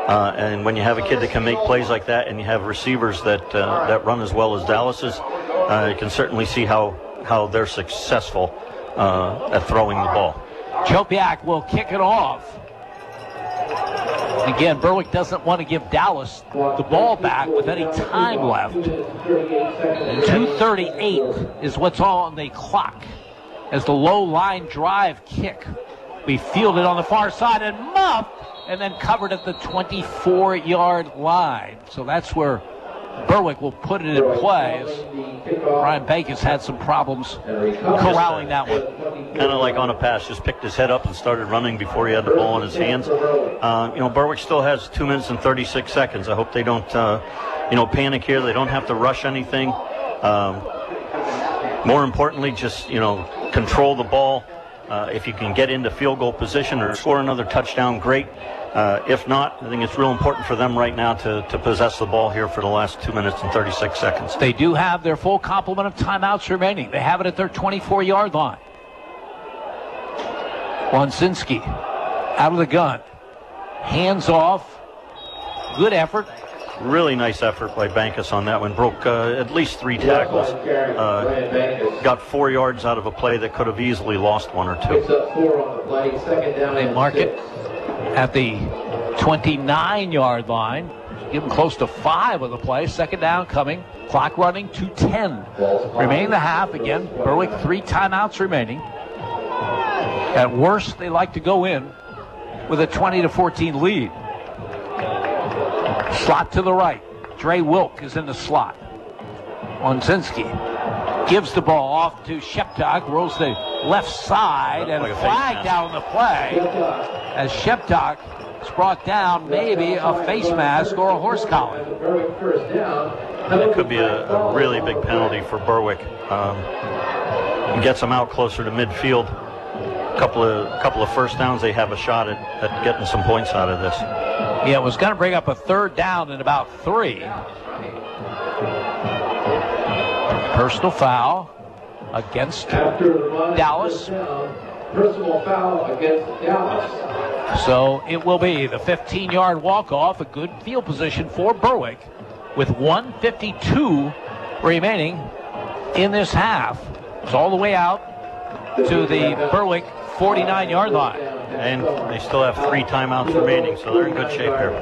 And when you have a kid that can make plays like that, and you have receivers that run as well as Dallas's, you can certainly see how they're successful at throwing the ball. Chopiak will kick it off. Again, Berwick doesn't want to give Dallas the ball back with any time left. And 2:38 is what's on the clock as the low line drive kick be fielded on the far side and muffed and then covered at the 24-yard line. So that's where Berwick will put it in play as Brian Bacon had some problems corralling that one. Kind of like on a pass, just picked his head up and started running before he had the ball in his hands. Berwick still has 2 minutes and 36 seconds. I hope they don't, panic here. They don't have to rush anything. More importantly, just, control the ball. If you can get into field goal position or score another touchdown, great. If not, I think it's real important for them right now to possess the ball here for the last 2 minutes and 36 seconds. They do have their full complement of timeouts remaining. They have it at their 24-yard line. Lonsinski out of the gun. Hands off. Good effort. Really nice effort by Bankus on that one. Broke at least 3 tackles. Got 4 yards out of a play that could have easily lost 1 or 2. They mark it at the 29-yard line. Getting close to 5 of the play. Second down coming. Clock running 2:10. Remaining the half. Again, Berwick 3 timeouts remaining. At worst, they like to go in with a 20-14 lead. Slot to the right. Dre Wilk is in the slot. Lonsinski gives the ball off to Sheptok, rolls the left side, and a flag down the play as Sheptok is brought down, maybe a face mask or a horse collar. It could be a really big penalty for Berwick. Gets them out closer to midfield. Couple of first downs, they have a shot at getting some points out of this. Yeah, it was going to bring up a third down in about 3. Personal foul against Dallas. Personal foul against Dallas. So it will be the 15-yard walk-off, a good field position for Berwick with 1:52 remaining in this half. It's all the way out to the Berwick 49-yard line. And they still have 3 timeouts remaining, so they're in good shape here.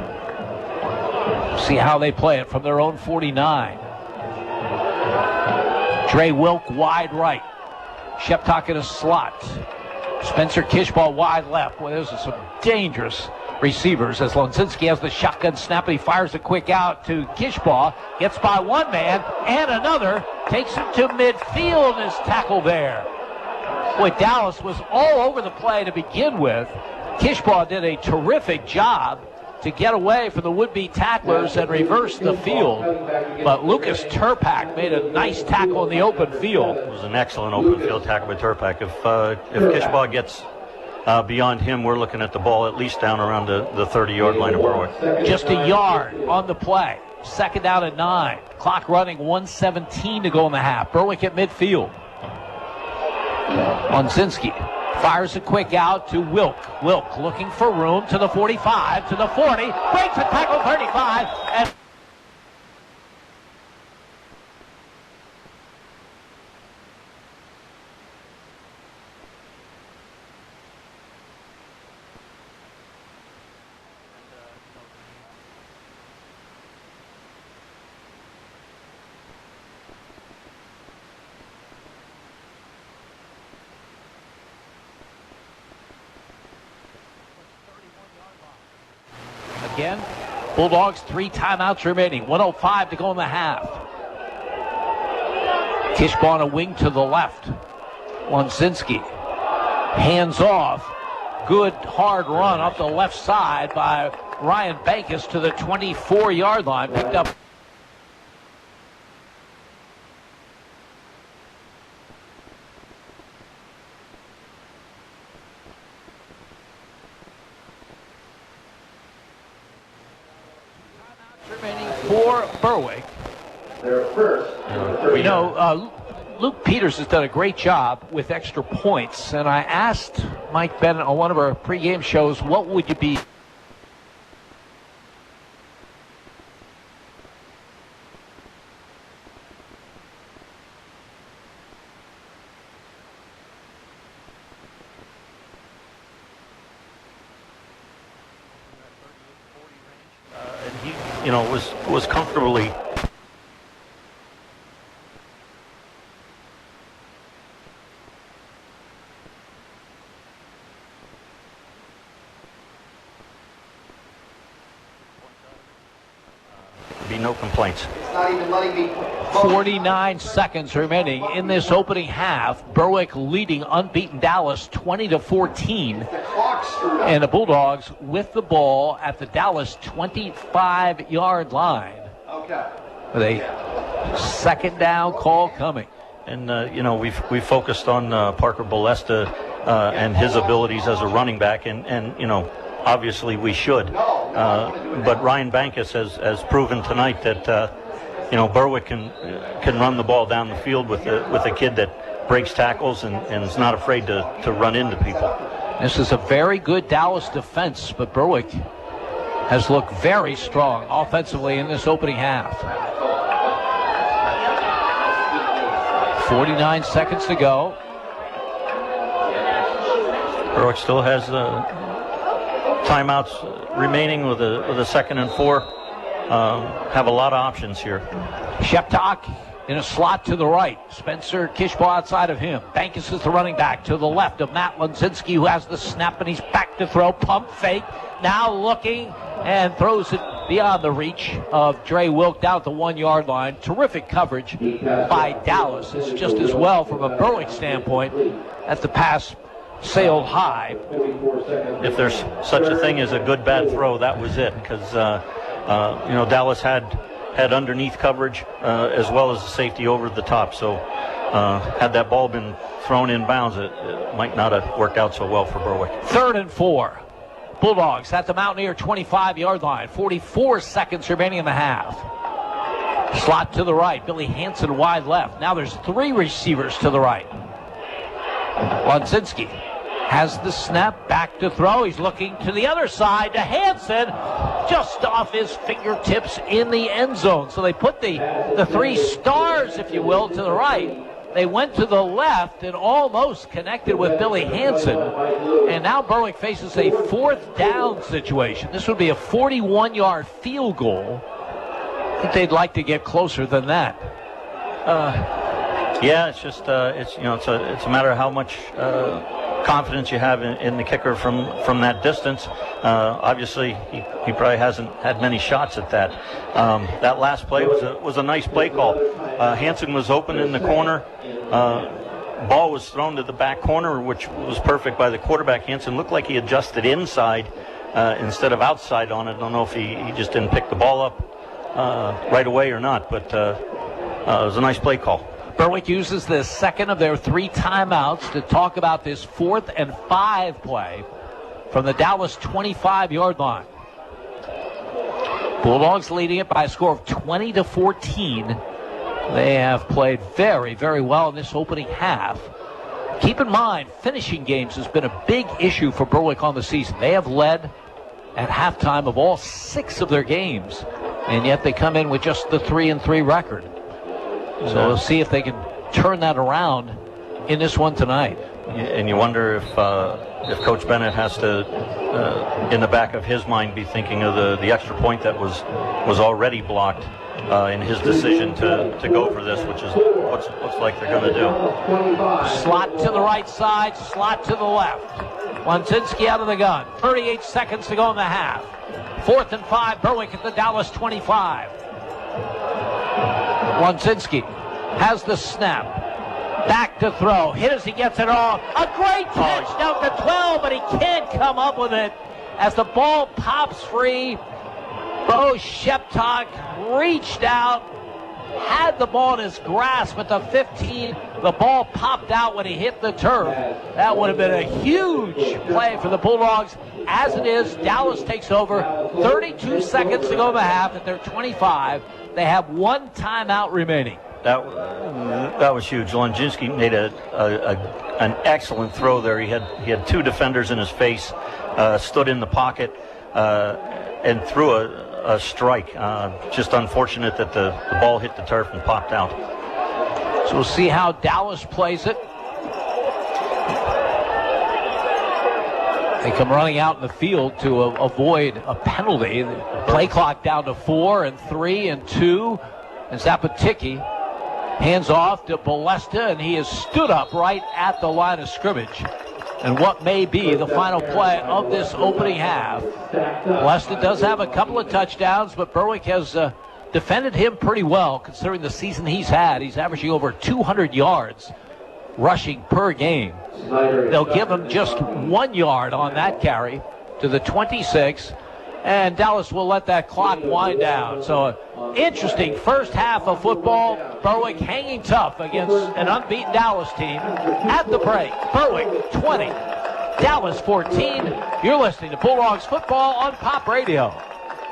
See how they play it from their own 49. Dre Wilk wide right. Sheptok in a slot. Spencer Kishball wide left. Well, those are some dangerous receivers as Lonsinski has the shotgun snap and he fires a quick out to Kishball. Gets by one man and another. Takes him to midfield and is tackled there. Boy, Dallas was all over the play to begin with. Kishball did a terrific job to get away from the would-be tacklers and reverse the field. But Lucas Turpak made a nice tackle in the open field. It was an excellent open field tackle by Turpak. If Kishball gets beyond him, we're looking at the ball at least down around the 30-yard line of Berwick. Just a yard on the play. Second down at 9. Clock running, 1:17 to go in the half. Berwick at midfield. Lonsinski fires a quick out to Wilk. Wilk looking for room to the 45, to the 40, breaks a tackle 35, and again. Bulldogs 3 timeouts remaining. 1:05 to go in the half. Kishbaugh on a wing to the left. Lonzinski. Hands off. Good hard run up the left side by Ryan Bankus to the 24-yard line. Picked up. Remaining for Berwick. You know, Luke Peters has done a great job with extra points, and I asked Mike Bennett on one of our pregame shows, what would you be? And he, you know, was comfortably. Be no complaints. It's not even letting me. 49 seconds remaining in this opening half. Berwick leading unbeaten Dallas 20-14. And the Bulldogs with the ball at the Dallas 25-yard line. Okay. With a second down call coming. And, you know, we've focused on Parker Ballester and his abilities as a running back. And you know, obviously we should. But Ryan Bankus has proven tonight that, you know, Berwick can run the ball down the field with a kid that breaks tackles and is not afraid to run into people. This is a very good Dallas defense, but Berwick has looked very strong offensively in this opening half. 49 seconds to go. Berwick still has timeouts remaining with a 2nd and 4. Have a lot of options here. Sheptock in a slot to the right. Spencer Kishbaugh outside of him. Bankus is the running back to the left of Matt Lonzinski, who has the snap, and he's back to throw. Pump fake. Now looking and throws it beyond the reach of Dre Wilk down at the 1-yard line. Terrific coverage by Dallas. It's just as well from a Berwick standpoint as the pass sailed high. If there's such a thing as a good bad throw, that was it, because you know, Dallas had underneath coverage as well as the safety over the top. So had that ball been thrown in bounds, it might not have worked out so well for Berwick. 3rd and 4. Bulldogs at the Mountaineer 25-yard line. 44 seconds remaining in the half. Slot to the right. Billy Hansen wide left. Now there's 3 receivers to the right. Lonzinski has the snap, back to throw. He's looking to the other side to Hansen, just off his fingertips in the end zone. So they put the 3 stars, if you will, to the right. They went to the left and almost connected with Billy Hansen. And now Berwick faces a 4th down situation. This would be a 41-yard field goal. I think they'd like to get closer than that. Yeah, it's just it's, you know, it's a matter of how much confidence you have in the kicker from that distance. Obviously, he probably hasn't had many shots at that. That last play was a nice play call. Hansen was open in the corner. Ball was thrown to the back corner, which was perfect by the quarterback. Hansen looked like he adjusted inside instead of outside on it. I don't know if he just didn't pick the ball up right away or not, but it was a nice play call. Berwick uses the second of their 3 timeouts to talk about this 4th and 5 play from the Dallas 25-yard line. Bulldogs leading it by a score of 20-14. They have played very, very well in this opening half. Keep in mind, finishing games has been a big issue for Berwick on the season. They have led at halftime of all 6 of their games, and yet they come in with just the 3-3 record. So we'll see if they can turn that around in this one tonight. And you wonder if Coach Bennett has to, in the back of his mind, be thinking of the extra point that was already blocked in his decision to go for this, which is what's like they're going to do. Slot to the right side, slot to the left. Lonzinski out of the gun. 38 seconds to go in the half. 4th and 5, Berwick at the Dallas 25. Lonzinski has the snap. Back to throw. Hit as he gets it off. A great catch down to 12, but he can't come up with it as the ball pops free. Bo Sheptock reached out, had the ball in his grasp at the 15. The ball popped out when he hit the turf. That would have been a huge play for the Bulldogs. As it is, Dallas takes over. 32 seconds to go in the half at their 25. They have one timeout remaining. That was huge. Lonzinski made an excellent throw there. He had two defenders in his face, stood in the pocket, and threw a strike. Just unfortunate that the ball hit the turf and popped out. So we'll see how Dallas plays it. They come running out in the field to avoid a penalty. The play clock down to 4 and 3 and 2. And Zapatiki hands off to Ballester, and he is stood up right at the line of scrimmage. And what may be the final play of this opening half. Ballester does have a couple of touchdowns, but Berwick has defended him pretty well considering the season he's had. He's averaging over 200 yards rushing per game. They'll give him just 1 yard on that carry to the 26, and Dallas will let that clock wind down. So interesting first half of football. Berwick hanging tough against an unbeaten Dallas team. At the break, Berwick 20, Dallas 14. You're listening to Bulldogs football on Pop Radio.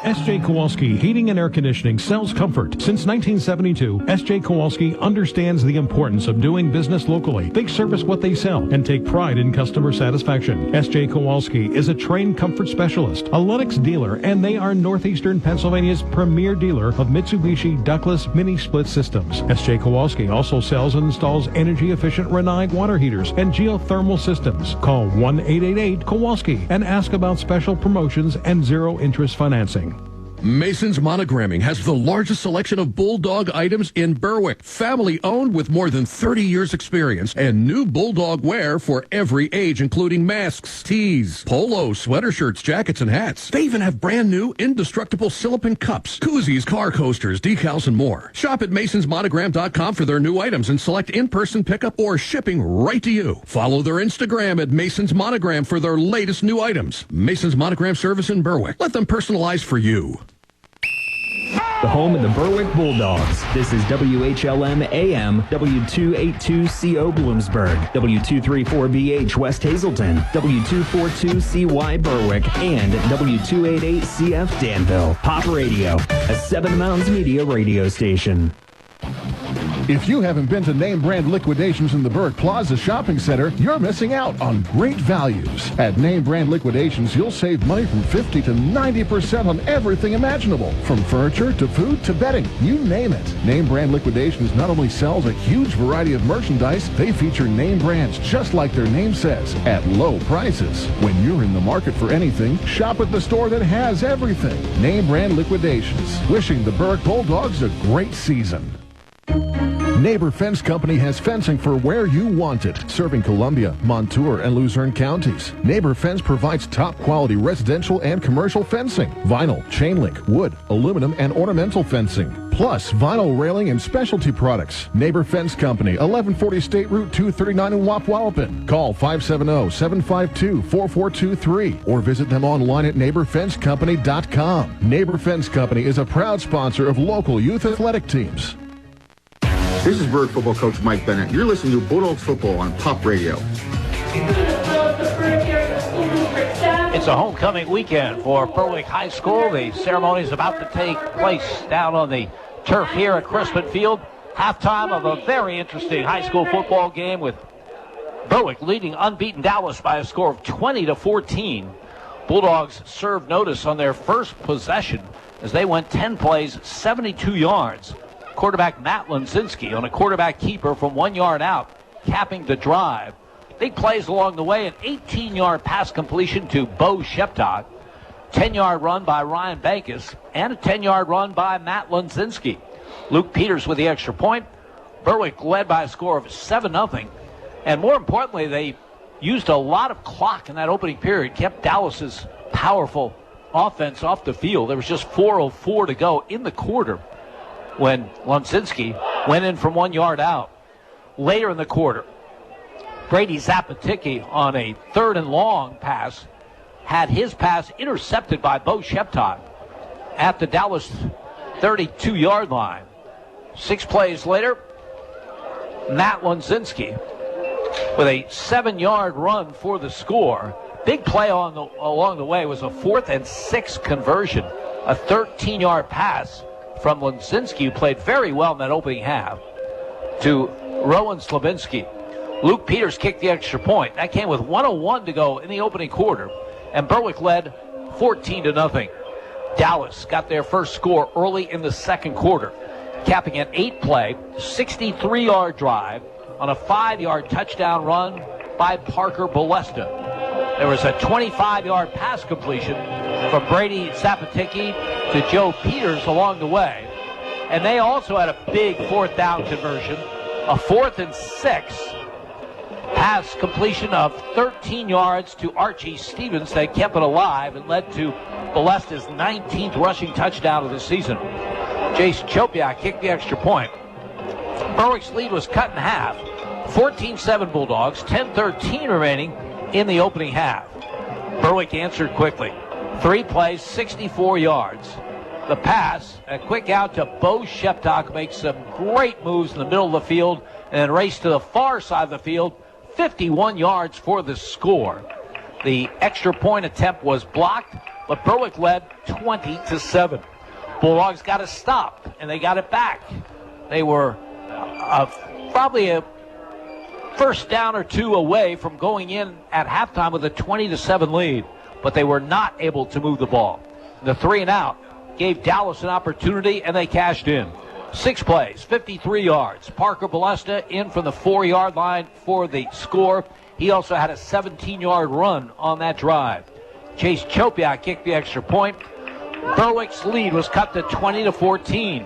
S.J. Kowalski Heating and Air Conditioning sells comfort. Since 1972, S.J. Kowalski understands the importance of doing business locally. They service what they sell and take pride in customer satisfaction. S.J. Kowalski is a trained comfort specialist, a Lennox dealer, and they are Northeastern Pennsylvania's premier dealer of Mitsubishi ductless mini-split systems. S.J. Kowalski also sells and installs energy-efficient Rinnai water heaters and geothermal systems. Call 1-888-KOWALSKI and ask about special promotions and zero-interest financing. Mason's Monogramming has the largest selection of Bulldog items in Berwick. Family owned with more than 30 years experience and new Bulldog wear for every age, including masks, tees, polos, sweater shirts, jackets, and hats. They even have brand new indestructible silicone cups, koozies, car coasters, decals, and more. Shop at masonsmonogram.com for their new items and select in-person pickup or shipping right to you. Follow their Instagram at Mason's Monogram for their latest new items. Mason's Monogram service in Berwick. Let them personalize for you. The home of the Berwick Bulldogs. This is WHLM AM, W282CO Bloomsburg, W234BH West Hazelton, W242CY Berwick, and W288CF Danville. Pop Radio, a Seven Mountains Media radio station. If you haven't been to name brand liquidations in the Berwick Plaza Shopping Center, you're missing out on great values. At name brand liquidations, you'll save money from 50 to 90% on everything imaginable. From furniture to food to bedding, you name it. Name brand liquidations not only sells a huge variety of merchandise, they feature name brands just like their name says, at low prices. When you're in the market for anything, shop at the store that has everything. Name brand liquidations. Wishing the Berwick Bulldogs a great season. Neighbor Fence Company has fencing for where you want it, serving Columbia, Montour, and Luzerne counties. Neighbor Fence provides top-quality residential and commercial fencing, vinyl, chain link, wood, aluminum, and ornamental fencing, plus vinyl railing and specialty products. Neighbor Fence Company, 1140 State Route 239 in Wapwallopen. Call 570-752-4423 or visit them online at neighborfencecompany.com. Neighbor Fence Company is a proud sponsor of local youth athletic teams. This is Berwick football coach Mike Bennett. You're listening to Bulldogs football on Pop Radio. It's a homecoming weekend for Berwick High School. The ceremony is about to take place down on the turf here at Crispin Field. Halftime of a very interesting high school football game with Berwick leading unbeaten Dallas by a score of 20-14. Bulldogs served notice on their first possession as they went 10 plays, 72 yards. Quarterback Matt Lonzinski on a quarterback keeper from 1 yard out, capping the drive. Big plays along the way, an 18-yard pass completion to Bo Sheptock, 10-yard run by Ryan Bankus, and a 10-yard run by Matt Lonzinski. Luke Peters with the extra point. Berwick led by a score of 7-0. And more importantly, they used a lot of clock in that opening period, kept Dallas's powerful offense off the field. There was just 4:04 to go in the quarter when Lunzinski went in from 1 yard out. Later in the quarter, Brady Zapatiki on a 3rd and long pass had his pass intercepted by Bo Shepton at the Dallas 32-yard line. 6 plays later, Matt Lunzinski with a 7-yard run for the score. Big play along the way was a 4th and 6 conversion, a 13-yard pass from Lunzinski, who played very well in that opening half, to Rowan Slabinski. Luke Peters kicked the extra point. That came with 1:01 to go in the opening quarter, and Berwick led 14-0. Dallas got their first score early in the second quarter, capping an 8-play, 63-yard drive on a 5-yard touchdown run by Parker Ballester. There was a 25-yard pass completion from Brady Zapatiki to Joe Peters along the way. And they also had a big 4th down conversion, a 4th and 6 pass completion of 13 yards to Archie Stevens that kept it alive and led to Balesta's 19th rushing touchdown of the season. Jace Chopiak kicked the extra point. Berwick's lead was cut in half. 14-7 Bulldogs, 10-13 remaining in the opening half. Berwick answered quickly. 3 plays, 64 yards. The pass, a quick out to Bo Shepton, makes some great moves in the middle of the field and then race to the far side of the field. 51 yards for the score. The extra point attempt was blocked, but Berwick led 20-7. Bulldogs got a stop, and they got it back. They were probably a first down or 2 away from going in at halftime with a 20-7 lead, but they were not able to move the ball. The 3 and out gave Dallas an opportunity, and they cashed in. 6 plays, 53 yards. Parker Ballester in from the 4-yard line for the score. He also had a 17-yard run on that drive. Chase Chopiak kicked the extra point. Berwick's lead was cut to 20-14.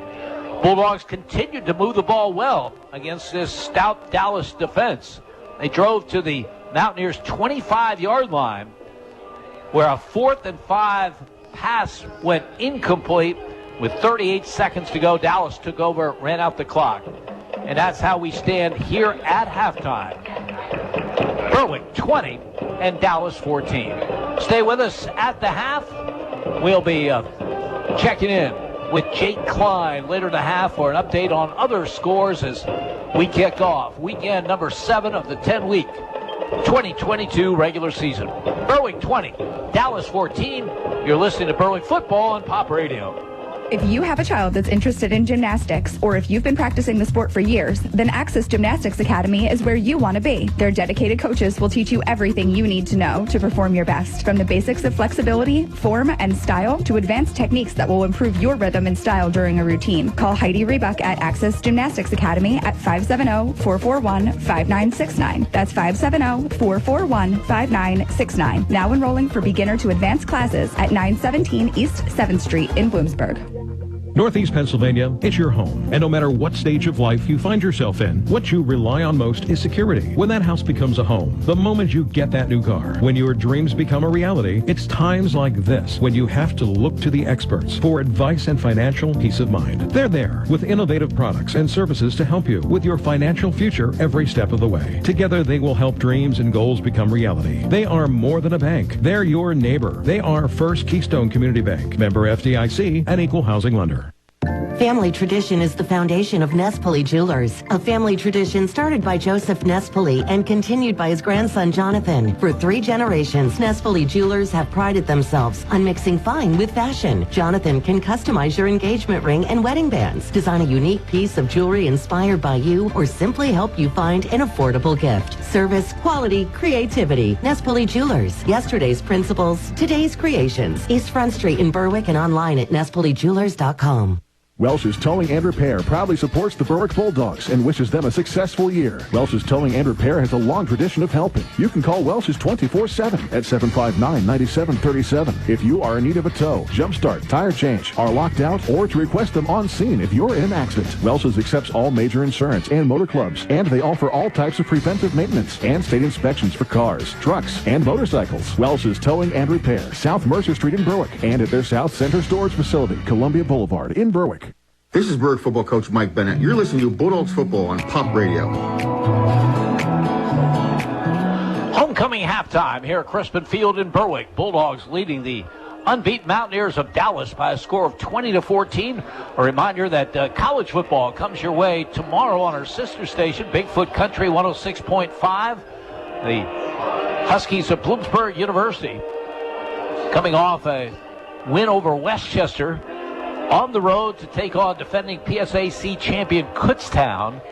Bulldogs continued to move the ball well against this stout Dallas defense. They drove to the Mountaineers' 25-yard line, where a 4th and 5 pass went incomplete. With 38 seconds to go, Dallas took over, ran out the clock. And that's how we stand here at halftime. Berwick 20 and Dallas 14. Stay with us at the half. We'll be checking in with Jake Klein later in the half for an update on other scores as we kick off weekend number 7 of the 10-week 2022 regular season. Berwick 20, Dallas 14. You're listening to Berwick Football on Pop Radio. If you have a child that's interested in gymnastics, or if you've been practicing the sport for years, then Access Gymnastics Academy is where you want to be. Their dedicated coaches will teach you everything you need to know to perform your best, from the basics of flexibility, form, and style to advanced techniques that will improve your rhythm and style during a routine. Call Heidi Rebuck at Access Gymnastics Academy at 570-441-5969. That's 570-441-5969. Now enrolling for beginner to advanced classes at 917 East 7th Street in Bloomsburg. Northeast Pennsylvania, it's your home. And no matter what stage of life you find yourself in, what you rely on most is security. When that house becomes a home, the moment you get that new car, when your dreams become a reality, it's times like this when you have to look to the experts for advice and financial peace of mind. They're there with innovative products and services to help you with your financial future every step of the way. Together, they will help dreams and goals become reality. They are more than a bank. They're your neighbor. They are First Keystone Community Bank, member FDIC, and equal housing lender. Family tradition is the foundation of Nespoli Jewelers, a family tradition started by Joseph Nespoli and continued by his grandson Jonathan. For 3 generations, Nespoli Jewelers have prided themselves on mixing fine with fashion. Jonathan can customize your engagement ring and wedding bands, design a unique piece of jewelry inspired by you, or simply help you find an affordable gift. Service, quality, creativity. Nespoli Jewelers. Yesterday's principles, today's creations. East Front Street in Berwick and online at nespolijewelers.com. Welch's Towing and Repair proudly supports the Berwick Bulldogs and wishes them a successful year. Welch's Towing and Repair has a long tradition of helping. You can call Welch's 24/7 at 759-9737 if you are in need of a tow, jump start, tire change, are locked out, or to request them on scene if you're in an accident. Welch's accepts all major insurance and motor clubs, and they offer all types of preventive maintenance and state inspections for cars, trucks, and motorcycles. Welch's Towing and Repair, South Mercer Street in Berwick, and at their South Center Storage Facility, Columbia Boulevard in Berwick. This is Berwick football coach Mike Bennett. You're listening to Bulldogs football on Pop Radio. Homecoming halftime here at Crispin Field in Berwick. Bulldogs leading the unbeaten Mountaineers of Dallas by a score of 20-14. A reminder that college football comes your way tomorrow on our sister station, Bigfoot Country 106.5. The Huskies of Bloomsburg University coming off a win over Westchester on the road to take on defending PSAC champion Kutztown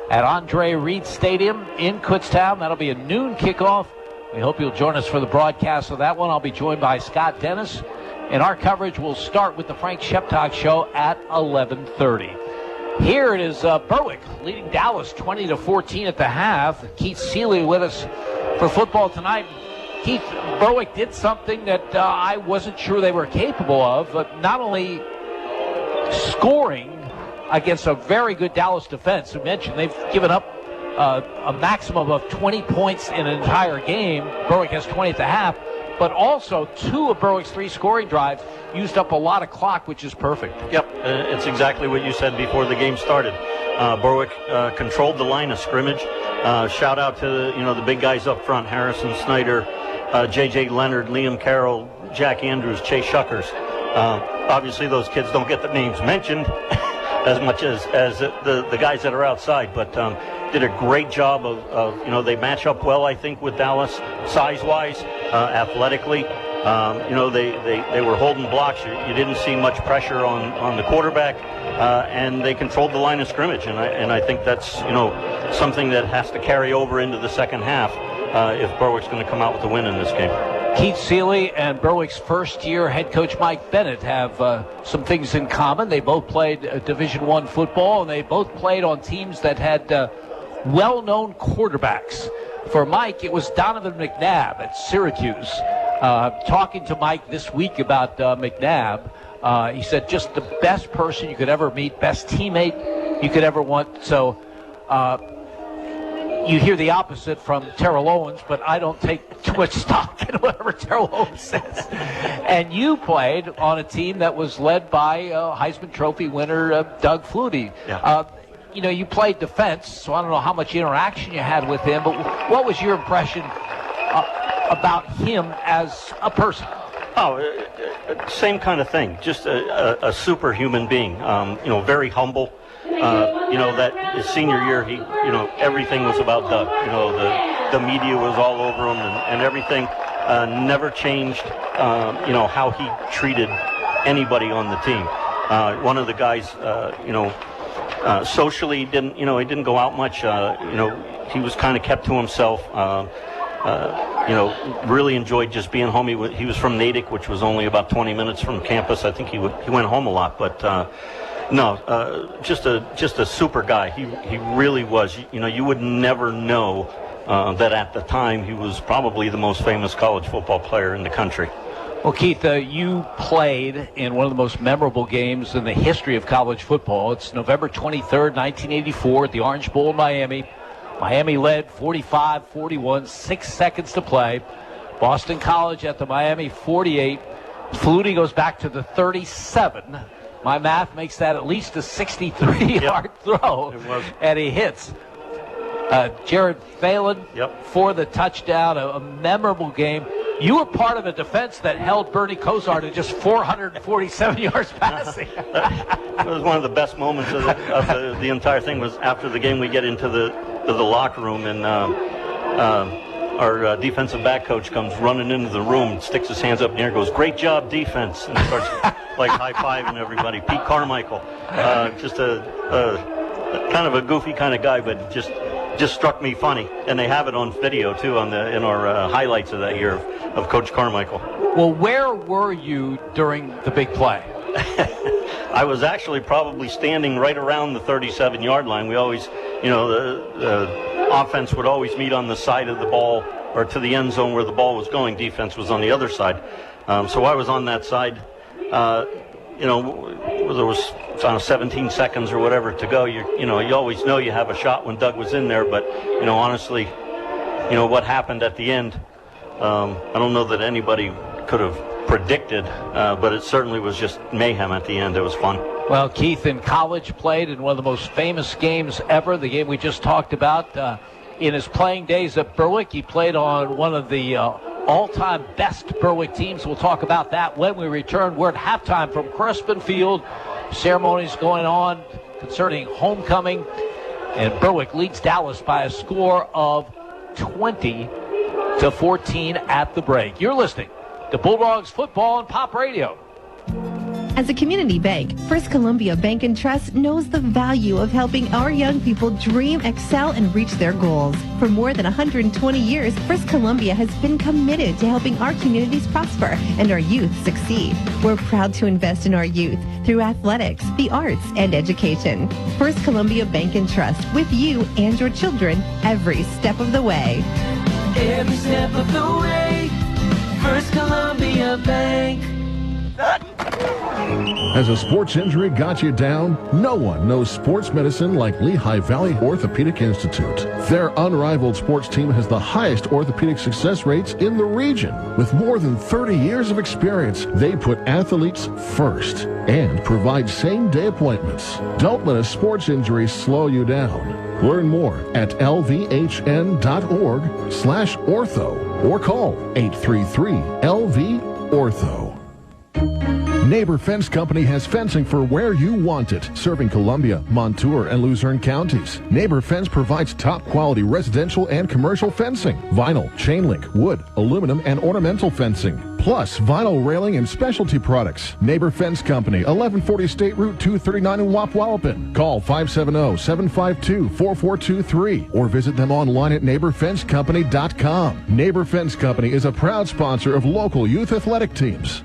at Andre Reed Stadium in Kutztown. That'll be a noon kickoff. We hope you'll join us for the broadcast of that one. I'll be joined by Scott Dennis, and our coverage will start with the Frank Sheptock Show at 11:30. Here it is Berwick leading Dallas 20-14 at the half. Keith Seeley with us for football tonight. Keith, Berwick did something that I wasn't sure they were capable of, but not only scoring against a very good Dallas defense. You mentioned they've given up a maximum of 20 points in an entire game. Berwick has 20 at the half, but also 2 of Berwick's 3 scoring drives used up a lot of clock, which is perfect. Yep, it's exactly what you said before the game started. Berwick controlled the line of scrimmage. Shout out to the big guys up front: Harrison Snyder, J.J. Leonard, Liam Carroll, Jack Andrews, Chase Shuckers. Obviously, those kids don't get the names mentioned as much as the guys that are outside, but did a great job of they match up well, I think, with Dallas size-wise, athletically. They were holding blocks. You didn't see much pressure on the quarterback, and they controlled the line of scrimmage. And I think that's something that has to carry over into the second half if Berwick's going to come out with a win in this game. Keith Seeley and Berwick's first-year head coach Mike Bennett have some things in common. They both played Division I football, and they both played on teams that had well-known quarterbacks. For Mike, it was Donovan McNabb at Syracuse. Talking to Mike this week about McNabb, he said just the best person you could ever meet, best teammate you could ever want. So you hear the opposite from Terrell Owens, but I don't take too much stock in whatever Terrell Owens says. And you played on a team that was led by Heisman Trophy winner Doug Flutie. Yeah. You played defense, so I don't know how much interaction you had with him, but what was your impression about him as a person? Oh, same kind of thing. Just a superhuman being. Very humble. That his senior year, everything was about Doug. The media was all over him and everything. Never changed, how he treated anybody on the team. One of the guys, socially he didn't go out much. He was kind of kept to himself. Really enjoyed just being home. He was from Natick, which was only about 20 minutes from campus. I think he went home a lot, but just a super guy. He really was. You would never know that at the time he was probably the most famous college football player in the country. Well, Keith, you played in one of the most memorable games in the history of college football. It's November 23rd, 1984 at the Orange Bowl in Miami. Miami led 45-41, 6 seconds to play. Boston College at the Miami 48. Flutie goes back to the 37. My math makes that at least a 63-yard throw. It was. And he hits. Jared Phelan for the touchdown, a memorable game. You were part of a defense that held Bernie Kosar to just 447 yards passing. It was one of the best moments of the entire thing. Was after the game we get into the locker room, and our defensive back coach comes running into the room, sticks his hands up in the air, goes, "Great job, defense," and starts high-fiving everybody. Pete Carmichael, just a kind of a goofy kind of guy, but just struck me funny. And they have it on video too in our highlights of that year of Coach Carmichael. Well, where were you during the big play? I was actually probably standing right around the 37-yard line. We always, the offense would always meet on the side of the ball or to the end zone where the ball was going. Defense was on the other side. So I was on that side. There was 17 seconds or whatever to go. You always know you have a shot when Doug was in there, but honestly, what happened at the end, I don't know that anybody could have predicted, but it certainly was just mayhem at the end. It was fun. Well, Keith in college played in one of the most famous games ever, the game we just talked about. In his playing days at Berwick, he played on one of the all-time best Berwick teams. We'll talk about that when we return. We're at halftime from Crispin Field. Ceremonies going on concerning homecoming, and Berwick leads Dallas by a score of 20-14 at the break. You're listening to Bulldogs football on Pop Radio. As a community bank, First Columbia Bank and Trust knows the value of helping our young people dream, excel, and reach their goals. For more than 120 years, First Columbia has been committed to helping our communities prosper and our youth succeed. We're proud to invest in our youth through athletics, the arts, and education. First Columbia Bank and Trust, with you and your children every step of the way. Every step of the way, First Columbia Bank. Has a sports injury got you down? No one knows sports medicine like Lehigh Valley Orthopedic Institute. Their unrivaled sports team has the highest orthopedic success rates in the region. With more than 30 years of experience, they put athletes first and provide same-day appointments. Don't let a sports injury slow you down. Learn more at lvhn.org/ortho or call 833-LV-ORTHO. Neighbor Fence Company has fencing for where you want it, serving Columbia, Montour, and Luzerne counties. Neighbor Fence provides top-quality residential and commercial fencing, vinyl, chain link, wood, aluminum, and ornamental fencing, plus vinyl railing and specialty products. Neighbor Fence Company, 1140 State Route 239 in Wapwallopen. Call 570-752-4423 or visit them online at neighborfencecompany.com. Neighbor Fence Company is a proud sponsor of local youth athletic teams.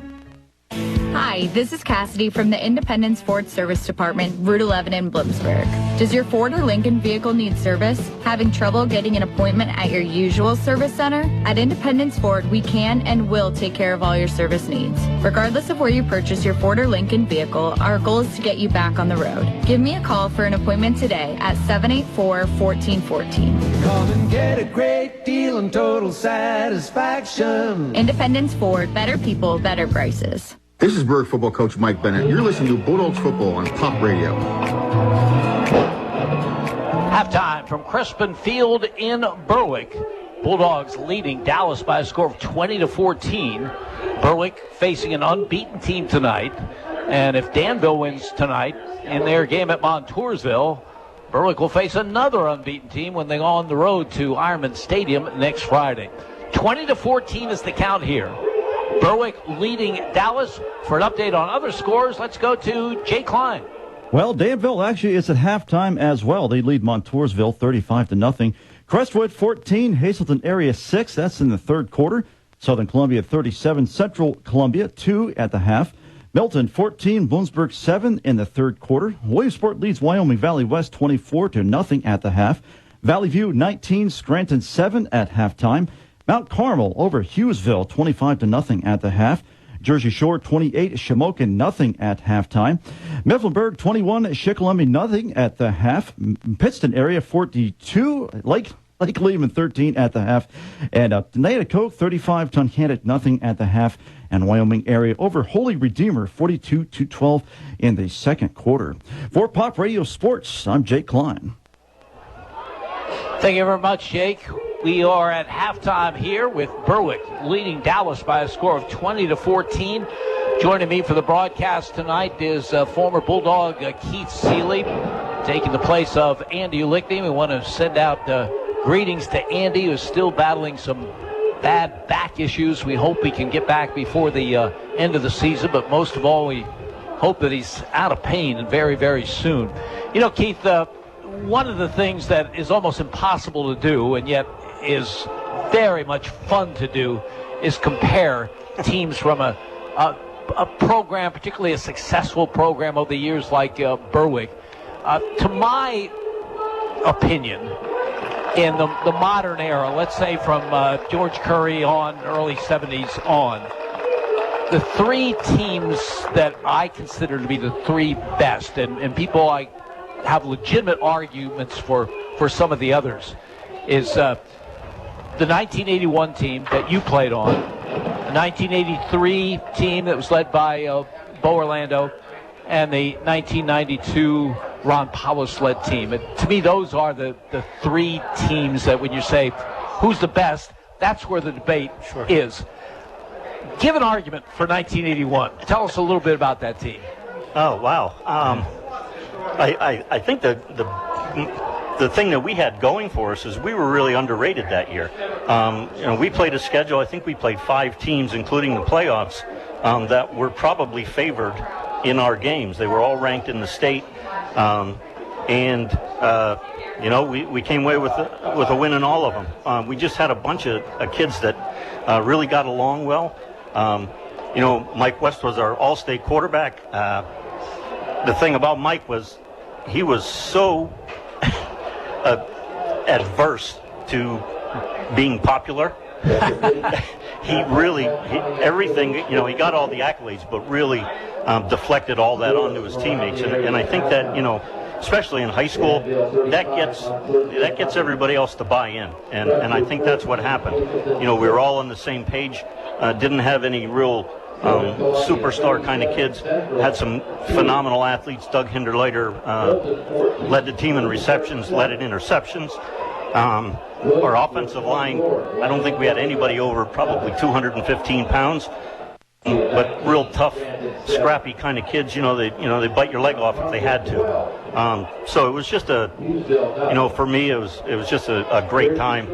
Hi, this is Cassidy from the Independence Ford Service Department, Route 11 in Bloomsburg. Does your Ford or Lincoln vehicle need service? Having trouble getting an appointment at your usual service center? At Independence Ford, we can and will take care of all your service needs. Regardless of where you purchase your Ford or Lincoln vehicle, our goal is to get you back on the road. Give me a call for an appointment today at 784-1414. Come and get a great deal and total satisfaction. Independence Ford, better people, better prices. This is Berwick football coach Mike Bennett. You're listening to Bulldogs football on Pop Radio. Halftime from Crispin Field in Berwick. Bulldogs leading Dallas by a score of 20-14. Berwick facing an unbeaten team tonight. And if Danville wins tonight in their game at Montoursville, Berwick will face another unbeaten team when they go on the road to Ironman Stadium next Friday. 20-14 is the count here. Berwick leading Dallas. For an update on other scores, let's go to Jay Klein. Well, Danville actually is at halftime as well. They lead Montoursville 35-0. Crestwood 14, Hazleton area 6. That's in the third quarter. Southern Columbia 37, Central Columbia 2 at the half. Milton 14, Bloomsburg 7 in the third quarter. Williamsport leads Wyoming Valley West 24-0 at the half. Valley View 19, Scranton 7 at halftime. Mount Carmel over Hughesville 25-0 at the half. Jersey Shore 28, Shamokin 0 at halftime. Mifflinburg 21, Shikellamy 0 at the half. Pittston area 42, Lake Lehman 13 at the half. And Tenaya-Koke 35, Tunkhannock 0 at the half. And Wyoming area over Holy Redeemer 42-12 in the second quarter. For Pop Radio Sports, I'm Jake Klein. Thank you very much, Jake. We are at halftime here with Berwick leading Dallas by a score of 20-14. Joining me for the broadcast tonight is former Bulldog Keith Seeley, taking the place of Andy Ulickney. We want to send out greetings to Andy, who's still battling some bad back issues. We hope he can get back before the end of the season, but most of all, we hope that he's out of pain and very, very soon. You know, Keith, one of the things that is almost impossible to do, and yet is very much fun to do, is compare teams from a a program, particularly a successful program over the years like Berwick, to my opinion, in the modern era, let's say from George Curry on, early 70s on, the three teams that I consider to be the three best, and people have legitimate arguments for some of the others, is the 1981 team that you played on, the 1983 team that was led by Bo Orlando, and the 1992 Ron Powers-led team. And to me, those are the three teams that when you say who's the best, that's where the debate is. Give an argument for 1981. Tell us a little bit about that team. Oh, wow. I think the thing that we had going for us is we were really underrated that year. We played a schedule. I think we played 5 teams, including the playoffs, that were probably favored in our games. They were all ranked in the state, we came away with a win in all of them. We just had a bunch of kids that really got along well. Mike West was our all-state quarterback. The thing about Mike was he was so adverse to being popular. Everything, he got all the accolades, but really deflected all that onto his teammates. And I think that, especially in high school, that gets everybody else to buy in. And I think that's what happened. We were all on the same page, didn't have any real superstar kind of kids, had some phenomenal athletes. Doug Hinderleiter led the team in receptions, led in interceptions. Our offensive line, I don't think we had anybody over probably 215 pounds, but real tough, scrappy kind of kids. They bite your leg off if they had to. So it was just for me, it was just a great time.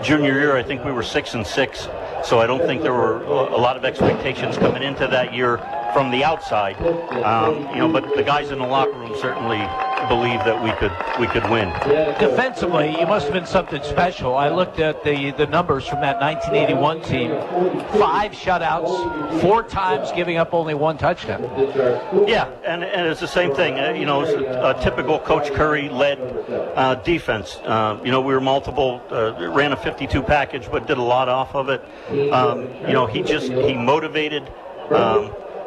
Junior year, I think we were 6-6, so I don't think there were a lot of expectations coming into that year from the outside. But the guys in the locker room certainly believed that we could win. Defensively, you must have been something special. I looked at the numbers from that 1981 team. 5 shutouts, 4 times giving up only 1 touchdown. Yeah, and it's the same thing. It's a typical Coach Curry-led defense. We were multiple, ran a 52 package, but did a lot off of it. He motivated.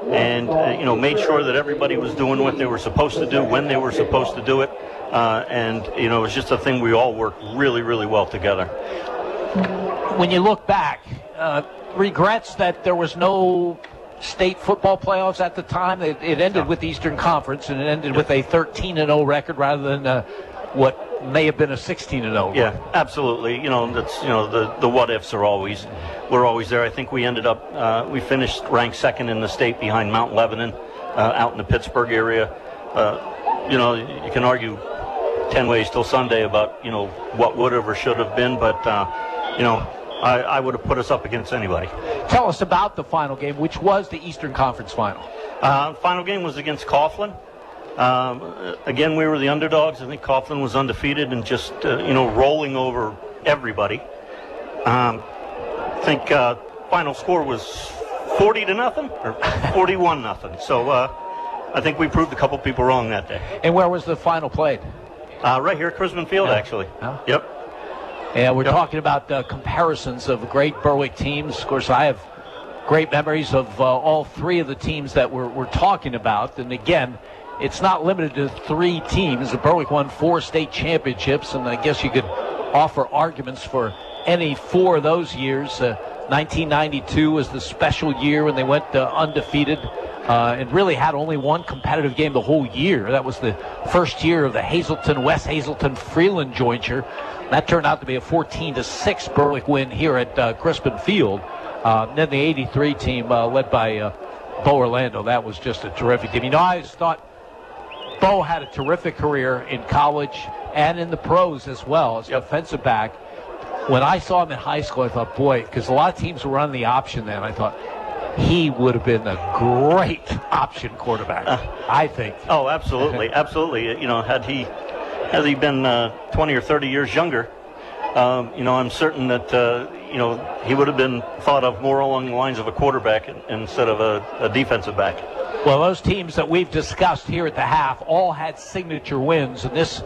Made sure that everybody was doing what they were supposed to do when they were supposed to do it. It was just a thing we all worked really, really well together. When you look back, regrets that there was no state football playoffs at the time? It ended with the Eastern Conference, and it ended with a 13-0 record rather than what may have been a 16-0. Yeah, absolutely. That's the what ifs are always there. I think we ended up we finished ranked 2nd in the state behind Mount Lebanon out in the Pittsburgh area. You can argue 10 ways till Sunday about what would have or should have been, but I would have put us up against anybody. Tell us about the final game, which was the Eastern Conference final. Final game was against Coughlin. Again, we were the underdogs. I think Coughlin was undefeated and just, rolling over everybody. I think final score was 40-0 or 41-0. So I think we proved a couple people wrong that day. And where was the final played? Right here at Chrisman Field, actually. Oh. Yep. Yeah, we're talking about comparisons of great Berwick teams. Of course, I have great memories of all 3 of the teams that we're talking about. And again, it's not limited to 3 teams. The Berwick won 4 state championships, and I guess you could offer arguments for any 4 of those years. 1992 was the special year when they went undefeated and really had only 1 competitive game the whole year. That was the first year of the West Hazelton-Freeland jointure. That turned out to be a 14-6 Berwick win here at Crispin Field. Then the 83 team led by Bo Orlando. That was just a terrific team. I always thought Bo had a terrific career in college and in the pros as well as defensive back. When I saw him in high school, I thought, boy, because a lot of teams were running the option then, I thought he would have been a great option quarterback, I think. Oh, absolutely, absolutely. Had he been 20 or 30 years younger, I'm certain that, he would have been thought of more along the lines of a quarterback instead of a defensive back. Well, those teams that we've discussed here at the half all had signature wins, and this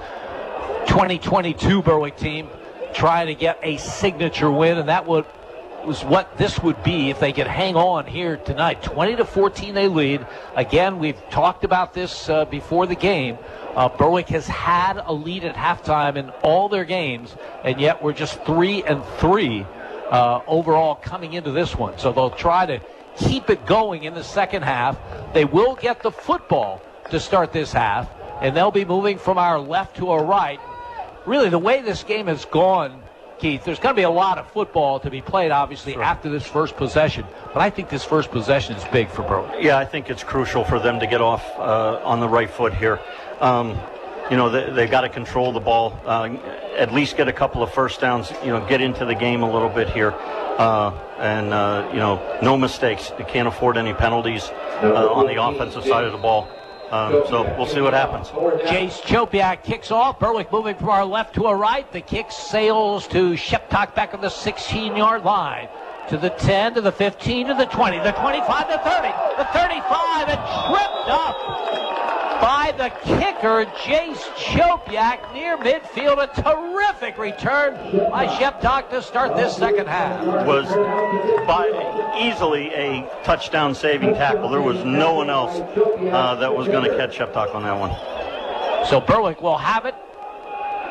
2022 Berwick team trying to get a signature win, and that was what this would be if they could hang on here tonight. 20-14 they lead. Again, we've talked about this before the game. Berwick has had a lead at halftime in all their games, and yet we're just 3-3 overall coming into this one. So they'll try to keep it going in the second half. They will get the football to start this half, and they'll be moving from our left to our right. Really, the way this game has gone, Keith, there's going to be a lot of football to be played, obviously, after this first possession. But I think this first possession is big for Berwick. Yeah, I think it's crucial for them to get off on the right foot here. They've got to control the ball, at least get a couple of first downs, get into the game a little bit here. No mistakes. They can't afford any penalties on the offensive side of the ball. So we'll see what happens. Jace Chopiak kicks off. Berwick moving from our left to our right. The kick sails to Sheptock back on the 16-yard line. To the 10, to the 15, to the 20, the 25, the 30, the 35, and tripped up by the kicker, Jace Chopiak, near midfield. A terrific return by Sheptock to start this second half. Was easily a touchdown-saving tackle. There was no one else that was going to catch Sheptock on that one. So Berwick will have it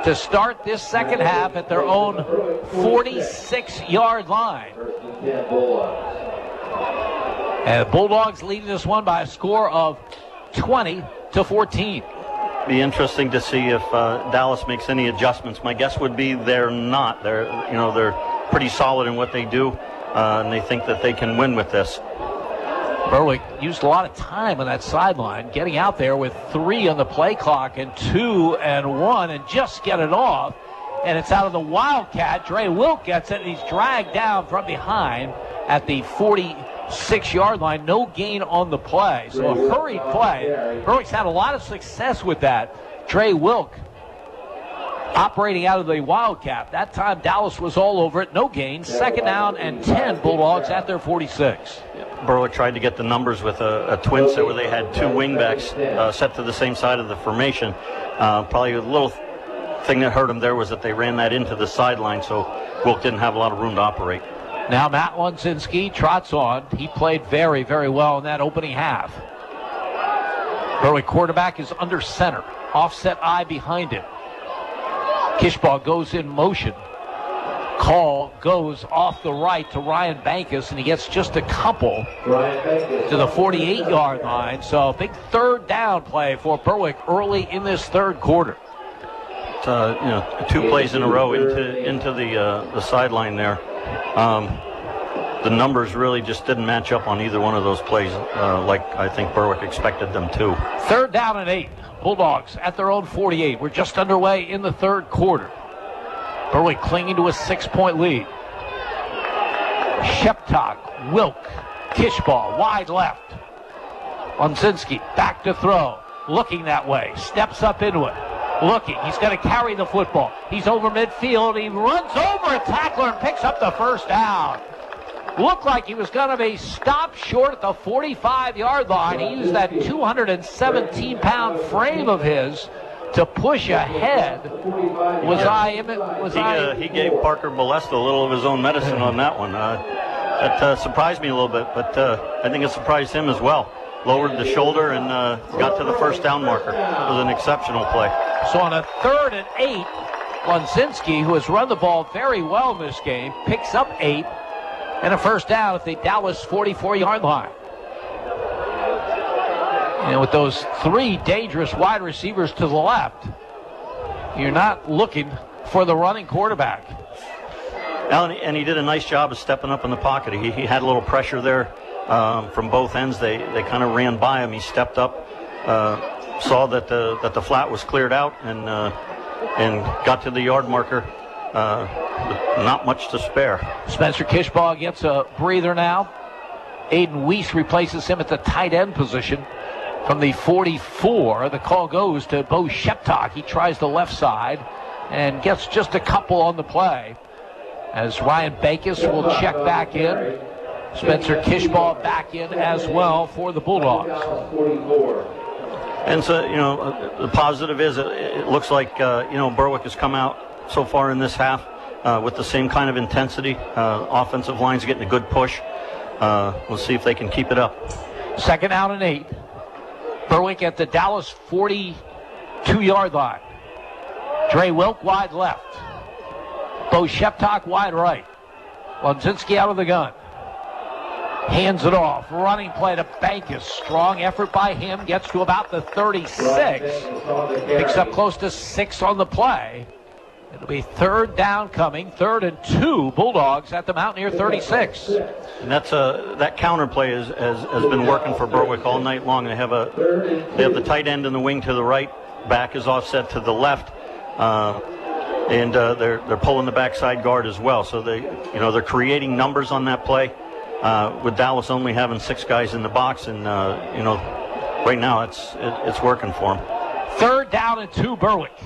to start this second half at their own 46-yard line. And the Bulldogs leading this one by a score of 20-14. Be interesting to see if Dallas makes any adjustments. My guess would be they're not. They're pretty solid in what they do, and they think that they can win with this. Berwick used a lot of time on that sideline, getting out there with 3 on the play clock and 2 and 1, and just get it off. And it's out of the Wildcat. Dre Wilk gets it, and he's dragged down from behind at the 46-yard line. No gain on the play. So a hurried play. Berwick's had a lot of success with that. Dre Wilk operating out of the Wildcat. That time Dallas was all over it. No gain. Second down and 10. Bulldogs at their 46. Berwick tried to get the numbers with a twin set where they had 2 wingbacks set to the same side of the formation. Probably a little thing that hurt them there was that they ran that into the sideline, so Wilk didn't have a lot of room to operate. Now Matt Lonsinski trots on. He played very, very well in that opening half. Berwick quarterback is under center. Offset eye behind him. Kishbaugh goes in motion. Call goes off the right to Ryan Bankus, and he gets just a couple to the 48-yard line. So big third down play for Berwick early in this third quarter. 2 plays in a row into the sideline there. The numbers really just didn't match up on either one of those plays like I think Berwick expected them to. Third down and 8. Bulldogs at their own 48. We're just underway in the third quarter. Berwick clinging to a 6-point lead. Sheptock, Wilk, Kishbaugh, wide left. Lonsinski back to throw. Looking that way. Steps up into it. Looking. He's going to carry the football. He's over midfield. He runs over a tackler and picks up the first down. Looked like he was going to be stopped short at the 45-yard line. He used that 217-pound frame of his to push ahead. He gave Parker Ballester a little of his own medicine on that one. That surprised me a little bit, but I think it surprised him as well. Lowered the shoulder and got to the first down marker. It was an exceptional play. So on a 3rd and 8, Lonsinski, who has run the ball very well in this game, picks up 8 and a first down at the Dallas 44-yard line. And with those 3 dangerous wide receivers to the left, you're not looking for the running quarterback. And he did a nice job of stepping up in the pocket. He had a little pressure there from both ends. They kind of ran by him. He stepped up, saw that the flat was cleared out, and got to the yard marker. Not much to spare. Spencer Kishbaugh gets a breather now. Aiden Weiss replaces him at the tight end position. From the 44, the call goes to Bo Sheptock. He tries the left side. and gets just a couple on the play. As Ryan Bakis will check back in. Spencer Kishbaugh back in as well for the Bulldogs. And so, the positive is it looks like, Berwick has come out so far in this half with the same kind of intensity. Offensive line's getting a good push. We'll see if they can keep it up. 2nd down and 8. Berwick at the Dallas 42-yard line. Dre Wilk wide left. Bo Sheptock wide right. Lonzinski out of the gun. Hands it off. Running play to Bankus. Strong effort by him. Gets to about the 36. Picks up close to 6 on the play. It'll be 3rd down coming. 3rd and 2. Bulldogs at the Mountaineer 36. And that's that counter play has been working for Berwick all night long. They have the tight end in the wing to the right. Back is offset to the left. And they're pulling the backside guard as well. So they're creating numbers on that play. With Dallas only having 6 guys in the box, and right now it's working for them. 3rd down and 2, Berwick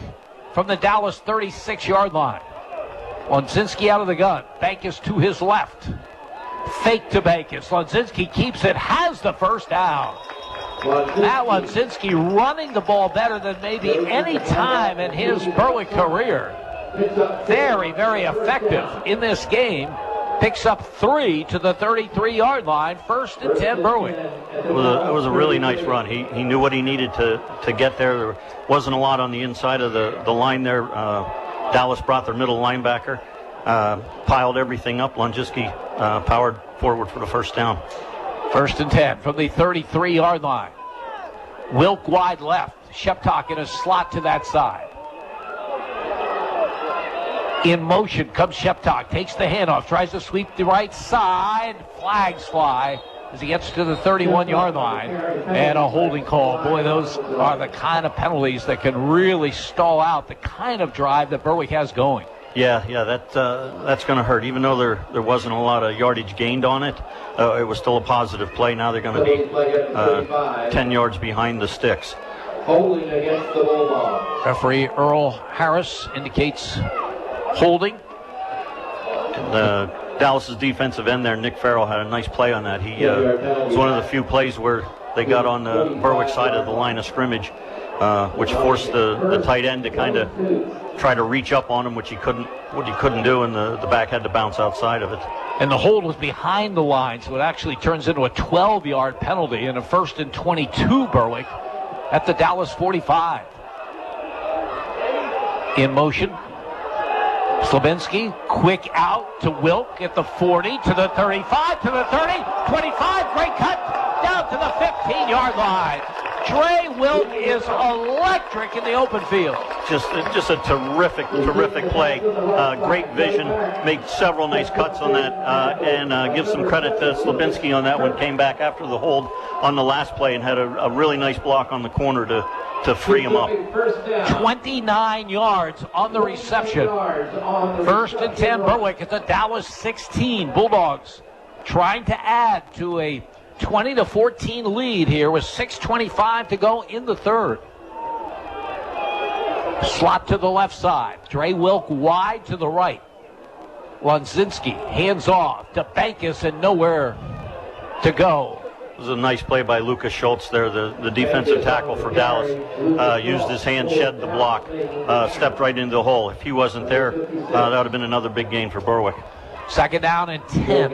from the Dallas 36-yard line. Lonzinski out of the gun. Bankus to his left. Fake to Bankus. Lonzinski keeps it, has the 1st down. Matt Lonzinski running the ball better than maybe any time in his Berwick career. Very, very effective in this game. Picks up 3 to the 33-yard line. 1st and 10, Berwick. It was a really nice run. He knew what he needed to get there. There wasn't a lot on the inside of the line there. Dallas brought their middle linebacker, piled everything up. Lonzinski powered forward for the 1st down. 1st and 10 from the 33-yard line. Wilk wide left. Sheptock in a slot to that side. In motion comes Sheptock. Takes the handoff. Tries to sweep the right side. Flags fly as he gets to the 31-yard line. And a holding call. Boy, those are the kind of penalties that can really stall out the kind of drive that Berwick has going. Yeah, that's going to hurt. Even though there wasn't a lot of yardage gained on it, it was still a positive play. Now they're going to be 10 yards behind the sticks. Holding against the Bulldogs. Referee Earl Harris indicates holding. And Dallas's defensive end there, Nick Farrell, had a nice play on that. He was one of the few plays where they got on the Berwick side of the line of scrimmage, which forced the tight end to kind of try to reach up on him, which he couldn't do, and the back had to bounce outside of it. And the hold was behind the line, so it actually turns into a 12-yard penalty and a 1st and 22, Berwick at the Dallas 45. In motion, Slabinski, quick out to Wilk at the 40, to the 35, to the 30, 25, great cut, down to the 15-yard line. Dre Wilk is electric in the open field. Just a terrific play. Great vision. Made several nice cuts on that, and give some credit to Slabinski on that one. Came back after the hold on the last play and had a really nice block on the corner to free him up. 29 yards on the reception. 1st and 10, Berwick at the Dallas 16. Bulldogs trying to add to a 20-14 lead here with 6:25 to go in the 3rd. Slot to the left side. Dre Wilk wide to the right. Lonzinski hands off to Bankus and nowhere to go. It was a nice play by Lucas Schultz there, the defensive tackle for Dallas. Used his hand, shed the block, stepped right into the hole. If he wasn't there, that would have been another big gain for Berwick. 2nd down and 10.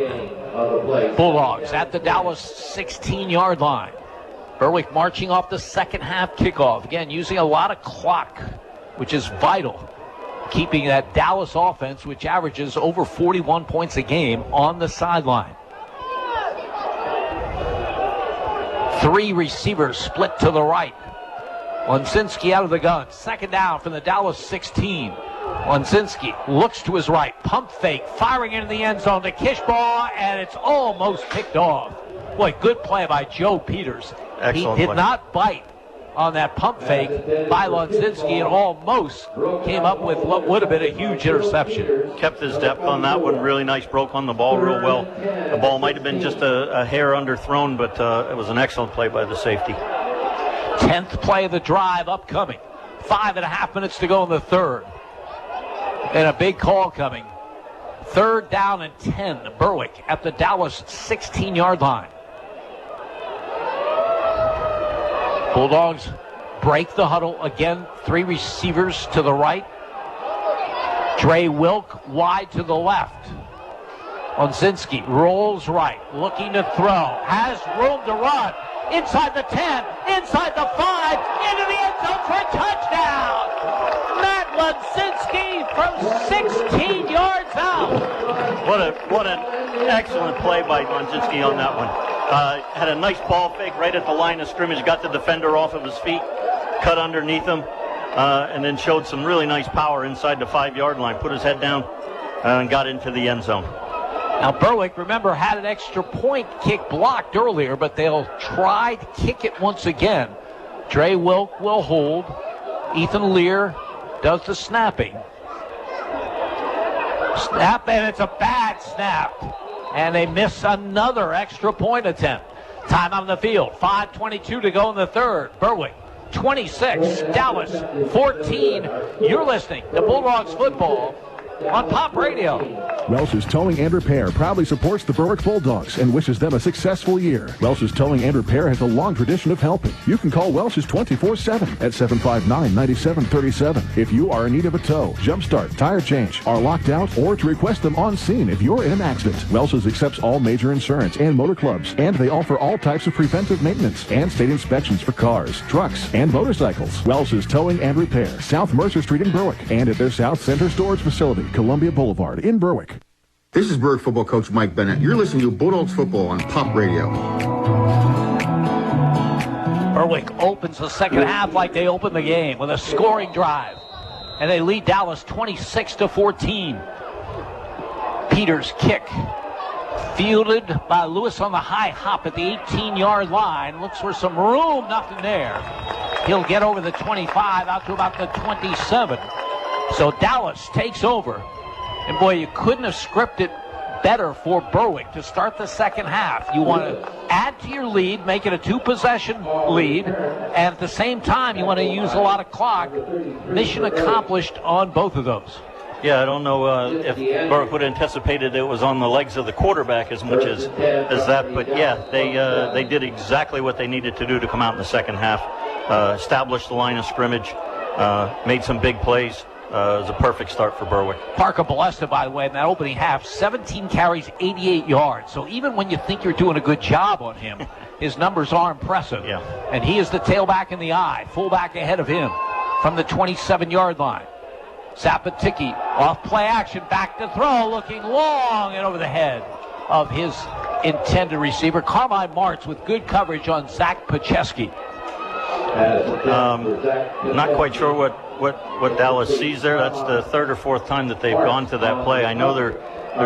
Bulldogs at the Dallas 16-yard line. Berwick marching off the second half kickoff. Again, using a lot of clock, which is vital. Keeping that Dallas offense, which averages over 41 points a game, on the sideline. 3 receivers split to the right. Lonzinski out of the gun. 2nd down from the Dallas 16. Lonzinski looks to his right. Pump fake. Firing into the end zone to Kishbaugh, and it's almost picked off. Boy, good play by Joe Peters. Excellent He did play. not bite on that pump fake by Lonzinski and almost came up with what would have been a huge interception. Kept his depth on that one. Really nice. Broke on the ball real well. The ball might have been just a hair underthrown, but it was an excellent play by the safety. 10th play of the drive upcoming. 5.5 minutes to go in the 3rd. And a big call coming. 3rd down and 10. Berwick at the Dallas 16-yard line. Bulldogs break the huddle again. 3 receivers to the right. Wilk wide to the left. Onzinski rolls right, looking to throw. Has room to run. Inside the 10, inside the 5, into the end zone for a touchdown. Matt Onzinski from 16 yards out. What an excellent play by Onzinski on that one. Had a nice ball fake right at the line of scrimmage, got the defender off of his feet, cut underneath him, and then showed some really nice power inside the 5-yard line, put his head down, and got into the end zone. Now, Berwick, remember, had an extra point kick blocked earlier, but they'll try to kick it once again. Wilk will hold. Ethan Lear does the snapping. Snap, and it's a bad snap. And they miss another extra point attempt. Time on the field. 5:22 to go in the 3rd. Berwick 26, Dallas 14. You're listening to Bulldogs football on Pop Radio. Welch's Towing and Repair proudly supports the Berwick Bulldogs and wishes them a successful year. Welch's Towing and Repair has a long tradition of helping. You can call Welch's 24/7 at 759-9737 if you are in need of a tow, jump start, tire change, are locked out, or to request them on scene if you're in an accident. Welch's accepts all major insurance and motor clubs, and they offer all types of preventive maintenance and state inspections for cars, trucks, and motorcycles. Welch's Towing and Repair, South Mercer Street in Berwick, and at their South Center Storage Facility, Columbia Boulevard in Berwick. This is Berwick football coach Mike Bennett. You're listening to Bulldogs football on Pop Radio. Berwick opens the second half like they opened the game with a scoring drive. And they lead Dallas 26-14. Peters kick. Fielded by Lewis on the high hop at the 18-yard line. Looks for some room, nothing there. He'll get over the 25 out to about the 27. So Dallas takes over. And boy, you couldn't have scripted better for Berwick to start the second half. You want to add to your lead, make it a 2-possession lead, and at the same time you want to use a lot of clock. Mission accomplished on both of those. Yeah, I don't know if Berwick would have anticipated it was on the legs of the quarterback as much as that, but yeah, they did exactly what they needed to do to come out in the second half. Established the line of scrimmage, made some big plays. It was a perfect start for Berwick. Parker Ballester, by the way, in that opening half, 17 carries, 88 yards. So even when you think you're doing a good job on him, his numbers are impressive. Yeah. And he is the tailback in the eye, fullback ahead of him from the 27-yard line. Zapatiki off play action, back to throw, looking long and over the head of his intended receiver. Carmine Martz with good coverage on Zach Pacheski. Not quite sure what Dallas sees there. That's the 3rd or 4th time that they've gone to that play. I know they're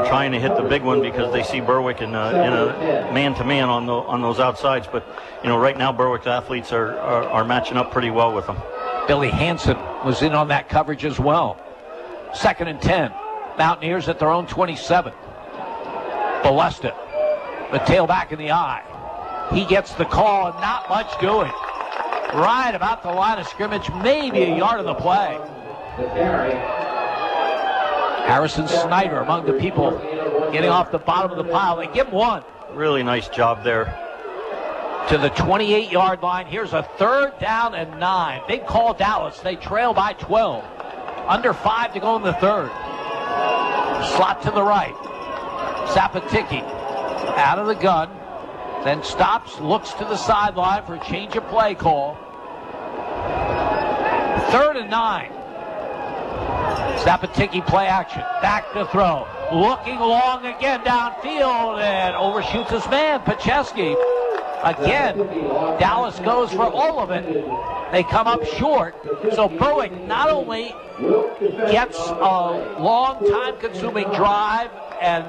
trying to hit the big one because they see Berwick in a man-to-man on those outsides. But right now Berwick's athletes are matching up pretty well with them. Billy Hansen was in on that coverage as well. 2nd and 10. Mountaineers at their own 27. Ballester, the tailback in the eye. He gets the call and not much doing. Right about the line of scrimmage, maybe a yard of the play. Harrison Snyder among the people getting off the bottom of the pile. They give him one. Really nice job there. To the 28-yard line. Here's a 3rd down and 9. Big call, Dallas. They trail by 12. Under 5 to go in the 3rd. Slot to the right. Zapatiki out of the gun. Then stops, looks to the sideline for a change of play call. 3rd and 9. Zapatiki play action. Back to throw. Looking long again downfield and overshoots his man, Pacheski. Again, Dallas goes for all of it. They come up short. So Berwick not only gets a long time-consuming drive and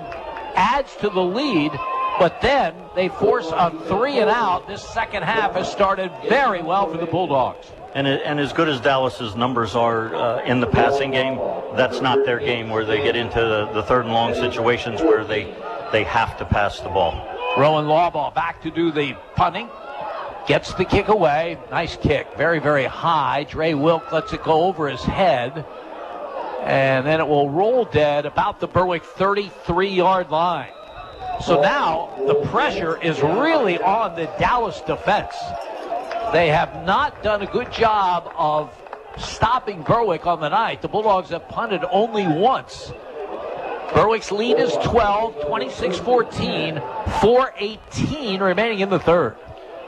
adds to the lead, but then they force a 3-and-out. This second half has started very well for the Bulldogs. And as good as Dallas's numbers are in the passing game, that's not their game where they get into the 3rd and long situations where they have to pass the ball. Rowan Lawball back to do the punting. Gets the kick away. Nice kick. Very, very high. Wilk lets it go over his head. And then it will roll dead about the Berwick 33-yard line. So now the pressure is really on the Dallas defense. They have not done a good job of stopping Berwick on the night. The Bulldogs have punted only once. Berwick's lead is 12, 26-14, 4:18 remaining in the third.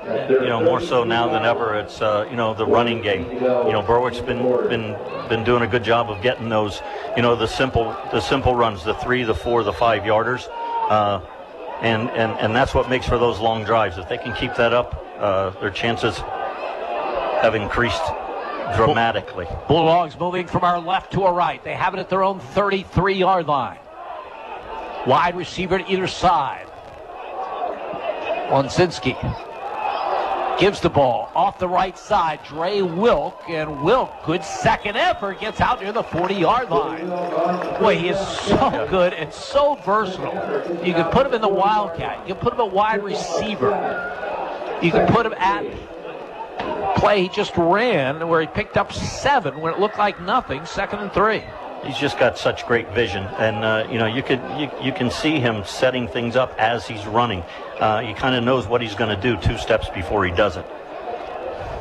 More so now than ever, it's the running game. Berwick's been doing a good job of getting those, the simple runs, the 3, the 4, the 5 yarders, and that's what makes for those long drives. If they can keep that up, their chances have increased dramatically. Bulldogs moving from our left to our right. They have it at their own 33-yard line. Wide receiver to either side. Lonzinski gives the ball off the right side. Wilk, and Wilk, good second effort, gets out near the 40-yard line. Boy, he is so good and so versatile. You can put him in the Wildcat. You can put him at wide receiver. You can put him at play he just ran where he picked up 7 when it looked like nothing, 2nd and 3. He's just got such great vision, and you can see him setting things up as he's running. He kind of knows what he's going to do 2 steps before he does it.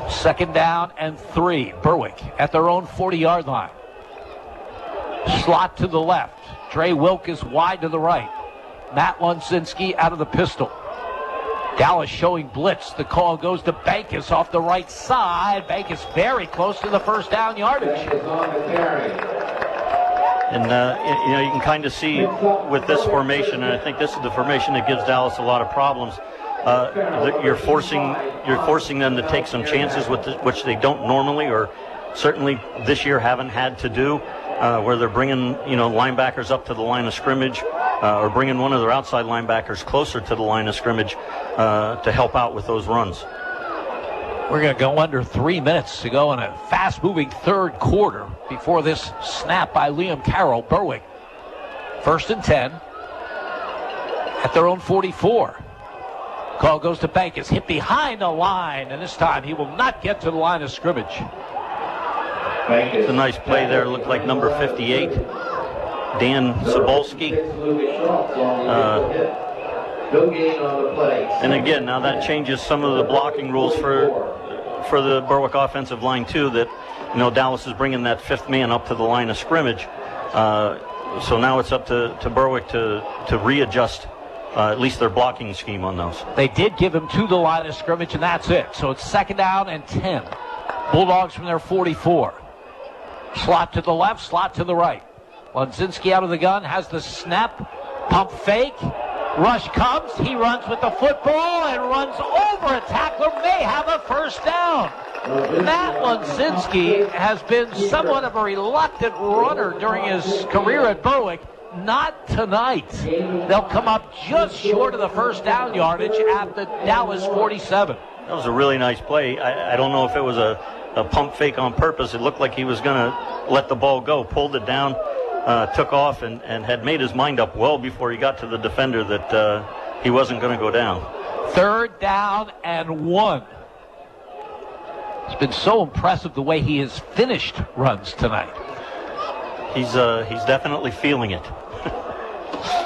2nd down and 3. Berwick at their own 40-yard line. Slot to the left. Wilk is wide to the right. Matt Lonzinski out of the pistol. Dallas showing blitz. The call goes to Bankus off the right side. Bankus very close to the first down yardage. And, you can kind of see with this formation, and I think this is the formation that gives Dallas a lot of problems. You're forcing them to take some chances which they don't normally, or certainly this year haven't had to do, where they're bringing, linebackers up to the line of scrimmage, or bringing one of their outside linebackers closer to the line of scrimmage to help out with those runs. We're going to go under 3 minutes to go in a fast-moving third quarter before this snap by Liam Carroll. Berwick, 1st and 10 at their own 44. Call goes to Bankus, hit behind the line, and this time he will not get to the line of scrimmage. It's a nice play there. Looked like number 58, Dan Sobolski. And again, now that changes some of the blocking rules for the Berwick offensive line too. That Dallas is bringing that 5th man up to the line of scrimmage. So now it's up to Berwick to readjust at least their blocking scheme on those. They did give him to the line of scrimmage, and that's it. So it's 2nd down and 10. Bulldogs from their 44. Slot to the left, slot to the right. Lonzinski out of the gun, has the snap, pump fake. Rush comes, he runs with the football and runs over a tackler, may have a first down. Matt Lonzinski has been somewhat of a reluctant runner during his career at Berwick. Not tonight. They'll come up just short of the first down yardage at the Dallas 47. That was a really nice play. I don't know if it was a pump fake on purpose. It looked like he was going to let the ball go, pulled it down, took off, and had made his mind up well before he got to the defender that he wasn't going to go down. 3rd down and 1. It's been so impressive the way he has finished runs tonight. He's definitely feeling it.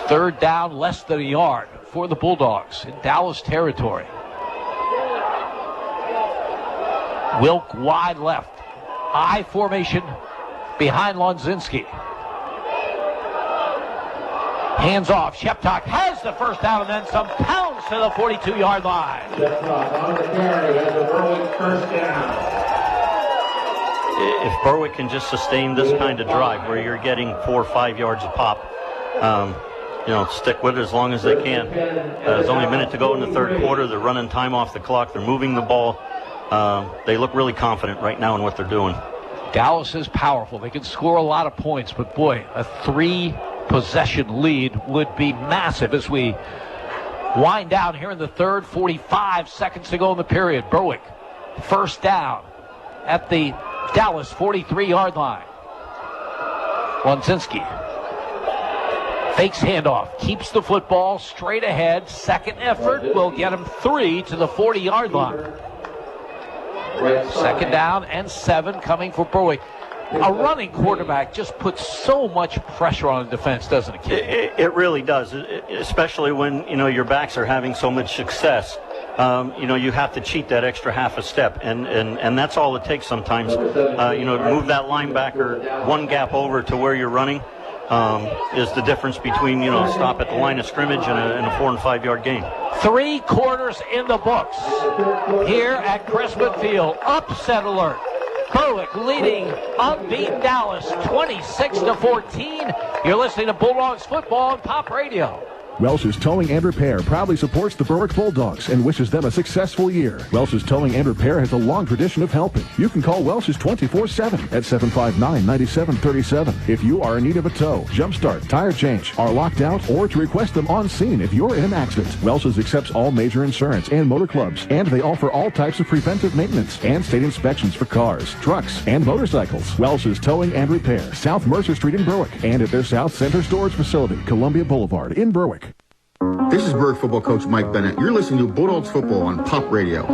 3rd down, less than a yard for the Bulldogs in Dallas territory. Wilk wide left. I formation behind Lonzinski. Hands off. Sheptock has the first down and then some, pounds to the 42-yard line. On the carry has a Berwick first down. If Berwick can just sustain this kind of drive where you're getting 4 or 5 yards a pop, stick with it as long as they can. There's only a minute to go in the third quarter. They're running time off the clock. They're moving the ball. They look really confident right now in what they're doing. Dallas is powerful. They can score a lot of points, but boy, a 3-possession lead would be massive as we wind down here in the third. 45 seconds to go in the period. Berwick, first down at the Dallas 43-yard line. Lonzinski fakes handoff, keeps the football straight ahead. Second effort will get him 3 to the 40-yard line. 2nd down and 7 coming for Berwick. A running quarterback just puts so much pressure on the defense, doesn't it, Kid? It really does, especially when, your backs are having so much success. You have to cheat that extra half a step, and that's all it takes sometimes. To move that linebacker one gap over to where you're running is the difference between, stop at the line of scrimmage and a 4 and 5 yard gain. 3 quarters in the books here at Crispin Field. Upset alert. Berwick leading unbeaten Dallas 26-14. You're listening to Bulldogs football on Pop Radio. Welch's Towing and Repair proudly supports the Berwick Bulldogs and wishes them a successful year. Welch's Towing and Repair has a long tradition of helping. You can call Welch's 24/7 at 759-9737. If you are in need of a tow, jumpstart, tire change, are locked out, or to request them on scene if you're in an accident. Welch's accepts all major insurance and motor clubs, and they offer all types of preventive maintenance and state inspections for cars, trucks, and motorcycles. Welch's Towing and Repair, South Mercer Street in Berwick, and at their South Center Storage Facility, Columbia Boulevard in Berwick. This is Berwick football coach Mike Bennett. You're listening to Bulldogs football on Pop Radio.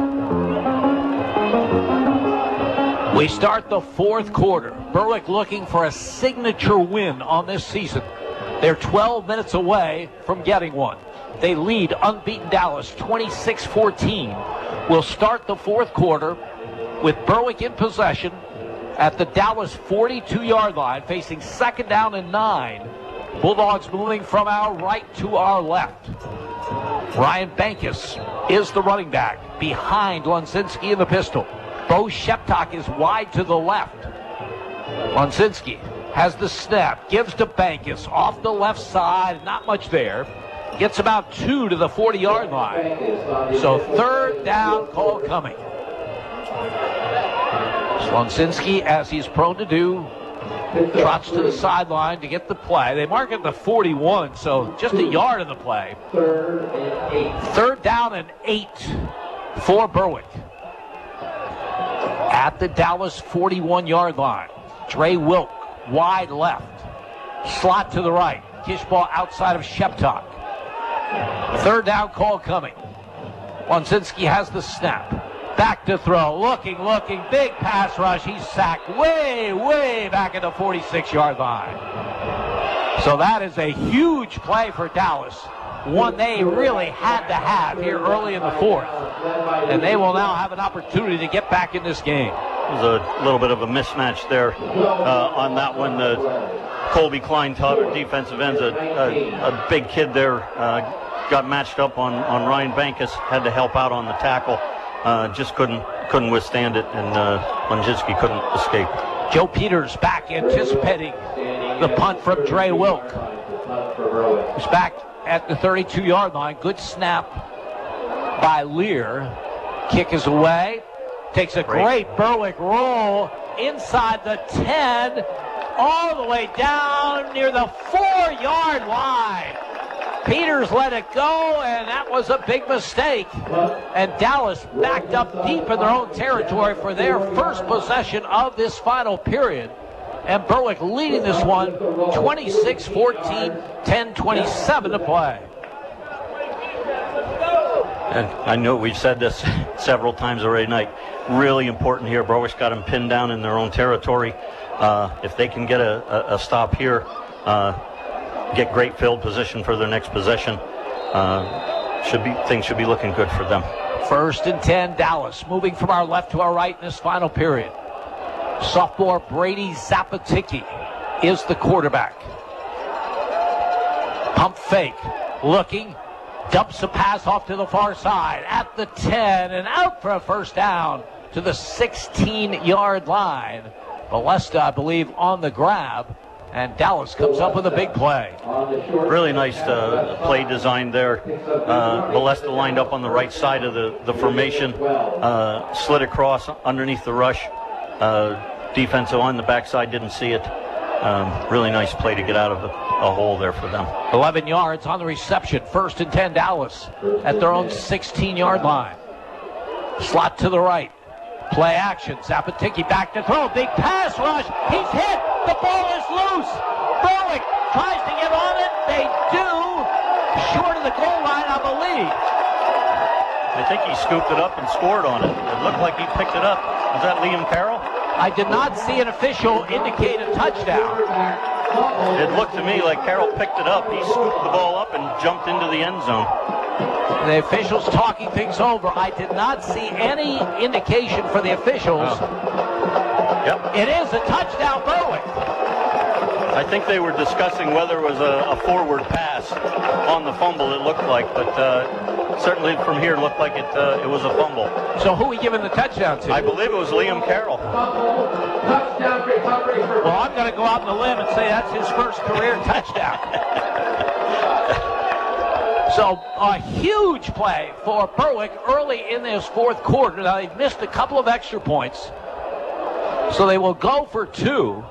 We start the 4th quarter. Berwick looking for a signature win on this season. They're 12 minutes away from getting one. They lead unbeaten Dallas 26-14. We'll start the 4th quarter with Berwick in possession at the Dallas 42-yard line, facing 2nd down and 9. Bulldogs moving from our right to our left. Ryan Bankus is the running back behind Lunsinski in the pistol. Bo Sheptok is wide to the left. Lunsinski has the snap, gives to Bankus off the left side, not much there. Gets about 2 to the 40-yard line. So 3rd down call coming. Lunsinski, as he's prone to do, trots to the sideline to get the play. They mark it the 41, so just a yard of the play. 3rd down and 8 for Berwick. At the Dallas 41-yard line. Dre Wilk, wide left. Slot to the right. Kish ball outside of Sheptok. 3rd down call coming. Lunsinski has the snap. Back to throw, looking, big pass rush. He's sacked way back at the 46-yard line. So that is a huge play for Dallas. One they really had to have here early in the 4th. And they will now have an opportunity to get back in this game. There's a little bit of a mismatch there on that one. Colby Klein, defensive ends, a big kid there, got matched up on Ryan Bankus, had to help out on the tackle. Just couldn't withstand it, and Lunsinski couldn't escape. Joe Peters back anticipating the punt from Dre Wilk. He's back at the 32-yard line. Good snap by Lear. Kick is away. Takes a great Berwick roll inside the 10, all the way down near the 4-yard line. Peters let it go, and that was a big mistake. And Dallas backed up deep in their own territory for their first possession of this final period. And Berwick leading this one 26-14, 10-27 to play. And I know we've said this several times already tonight. Really important here. Berwick's got them pinned down in their own territory. If they can get a stop here, get great field position for their next possession, things should be looking good for them. 1st and 10, Dallas moving from our left to our right in this final period. Sophomore Brady Zapaticki is the quarterback. Pump fake, looking, dumps a pass off to the far side at the 10 and out for a 1st down to the 16-yard line. Ballester, I believe, on the grab. And Dallas comes up with a big play. Really nice play design there. Ballester lined up on the right side of the formation, slid across underneath the rush. Defensive on the backside didn't see it. Really nice play to get out of a hole there for them. 11 yards on the reception. 1st and 10, Dallas at their own 16-yard line. Slot to the right. Play action. Zapaticki back to throw. Big pass rush. He's hit. The ball is loose. Berwick tries to get on it. They do. Short of the goal line, I believe. I think he scooped it up and scored on it. It looked like he picked it up. Was that Liam Farrell? I did not see an official indicate a touchdown. It looked to me like Carroll picked it up. He scooped the ball up and jumped into the end zone. The officials talking things over. I did not see any indication for the officials. Yep. It is a touchdown, Berwick. I think they were discussing whether it was a forward pass on the fumble, it looked like, but certainly from here it looked like it was a fumble. So who are we giving the touchdown to? I believe it was Liam Carroll. Well, I'm going to go out on a limb and say that's his first career touchdown. So a huge play for Berwick early in this fourth quarter. Now they've missed a couple of extra points, so they will go for 2.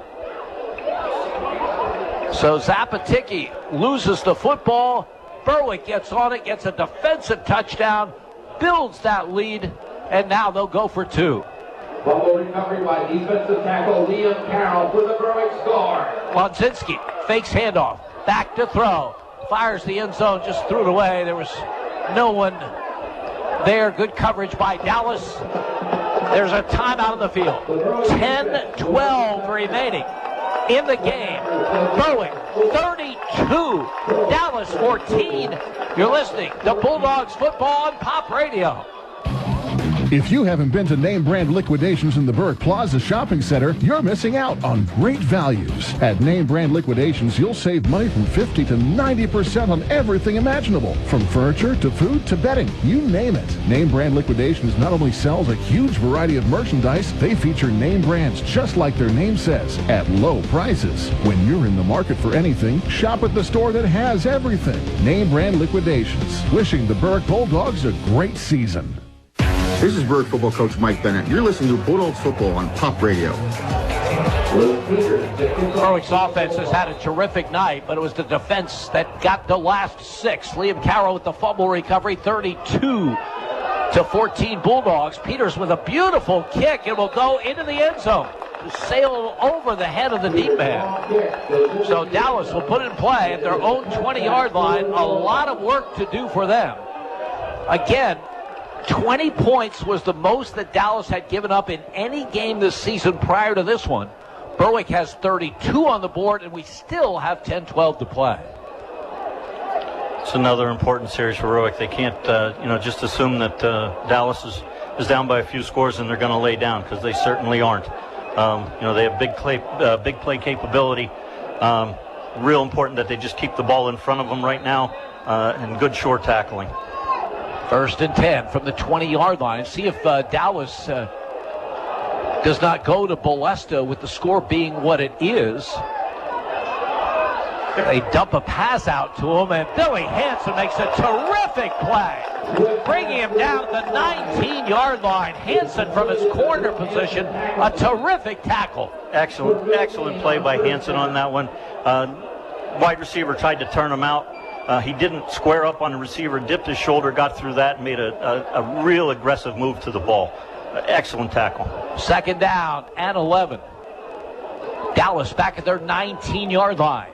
So Zapatiki loses the football. Berwick gets on it, gets a defensive touchdown, builds that lead, and now they'll go for 2. Fumble recovery by defensive tackle Liam Carroll for the Berwick score. Lonzinski fakes handoff, back to throw, fires the end zone, just threw it away. There was no one there. Good coverage by Dallas. There's a timeout on the field. 10-12 remaining in the game. Berwick 32, Dallas 14. You're listening to Bulldogs football on Pop Radio. If you haven't been to name brand liquidations in the Berwick Plaza Shopping Center, you're missing out on great values. At name brand liquidations, you'll save money from 50 to 90% on everything imaginable. From furniture to food to bedding, you name it. Name brand liquidations not only sells a huge variety of merchandise, they feature name brands just like their name says, at low prices. When you're in the market for anything, shop at the store that has everything. Name brand liquidations. Wishing the Berwick Bulldogs a great season. This is Berwick football coach Mike Bennett. You're listening to Bulldogs football on Pop Radio. Berwick's offense has had a terrific night, but it was the defense that got the last 6. Liam Carroll with the fumble recovery, 32-14 Bulldogs. Peters with a beautiful kick. It will go into the end zone to sail over the head of the deep man. So Dallas will put it in play at their own 20-yard line. A lot of work to do for them. Again, 20 points was the most that Dallas had given up in any game this season prior to this one. Berwick has 32 on the board, and we still have 10-12 to play. It's another important series for Berwick. They can't, just assume that Dallas is down by a few scores and they're going to lay down, because they certainly aren't. They have big play capability. Real important that they just keep the ball in front of them right now, and good short tackling. 1st and 10 from the 20-yard line. See if Dallas does not go to Ballester with the score being what it is. They dump a pass out to him, and Billy Hansen makes a terrific play, bringing him down the 19-yard line. Hansen from his corner position, a terrific tackle. Excellent play by Hansen on that one. Wide receiver tried to turn him out. He didn't square up on the receiver, dipped his shoulder, got through that, and made a real aggressive move to the ball. Excellent tackle. 2nd down and 11. Dallas back at their 19-yard line.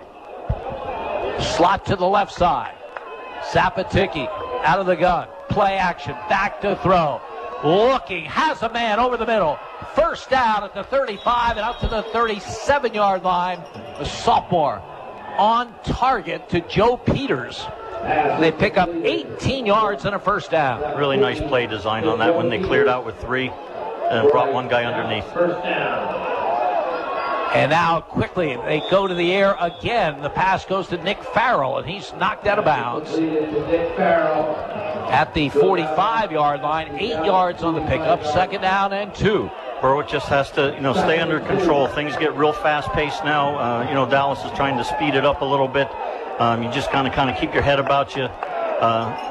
Slot to the left side. Zapatiki out of the gun. Play action, back to throw. Looking, has a man over the middle. 1st down at the 35 and up to the 37-yard line. The sophomore on target to Joe Peters. They pick up 18 yards and a 1st down. Really nice play design on that one. They cleared out with 3 and brought one guy underneath. 1st down. And now quickly they go to the air again. The pass goes to Nick Farrell, and he's knocked out of bounds at the 45-yard line. 8 yards on the pickup. 2nd down and 2. Berwick just has to, stay under control. Things get real fast-paced now. Dallas is trying to speed it up a little bit. You just kind of keep your head about you.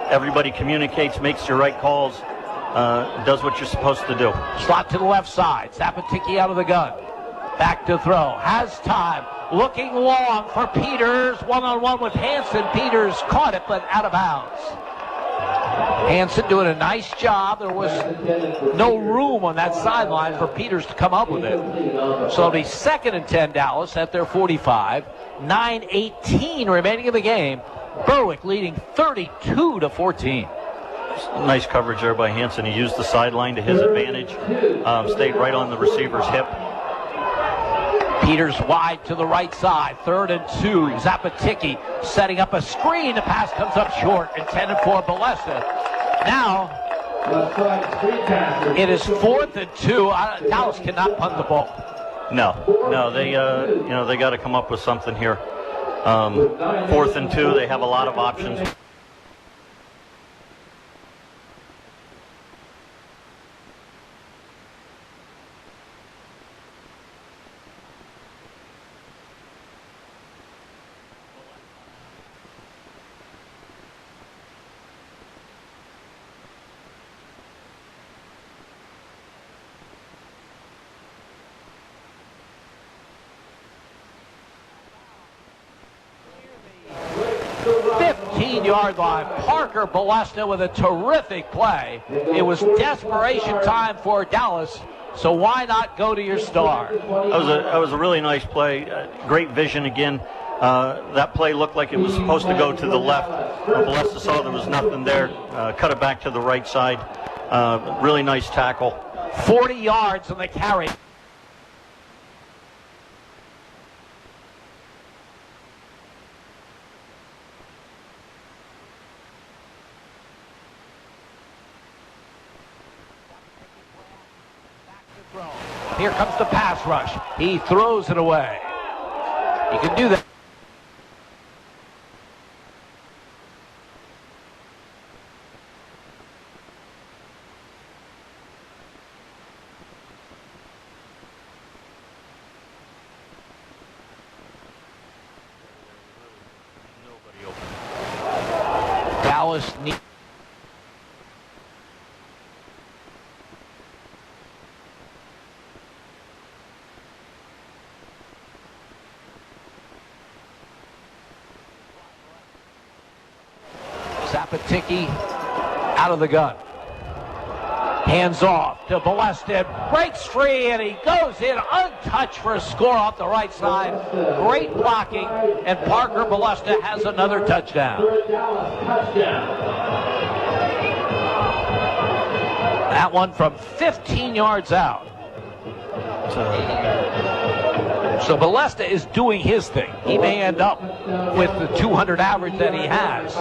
Everybody communicates, makes your right calls, does what you're supposed to do. Slot to the left side. Zapatiki out of the gun. Back to throw. Has time. Looking long for Peters. One-on-one with Hansen. Peters caught it, but out of bounds. Hansen doing a nice job. There was no room on that sideline for Peters to come up with it. So it'll be 2nd and 10 Dallas at their 45. 9:18 remaining in the game. Berwick leading 32-14. Nice coverage there by Hansen. He used the sideline to his advantage. Stayed right on the receiver's hip. Peters wide to the right side. 3rd and 2. Zapaticki setting up a screen. The pass comes up short, intended for Ballester. Now, it is 4th and 2. Dallas cannot punt the ball. No, they they got to come up with something here. 4th and 2. They have a lot of options. Yard line. Parker Ballester with a terrific play. It was desperation time for Dallas, so why not go to your star? That was a really nice play. Great vision again. That play looked like it was supposed to go to the left. Ballester saw there was nothing there. Cut it back to the right side. Really nice tackle. 40 yards on the carry. Here comes the pass rush. He throws it away. He can do that. Dallas needs. Zapaticki out of the gun. Hands off to Ballester. Breaks free and he goes in untouched for a score off the right side. Great blocking, and Parker Ballester has another touchdown. That one from 15 yards out. So Ballester is doing his thing. He may end up with the 200 average that he has.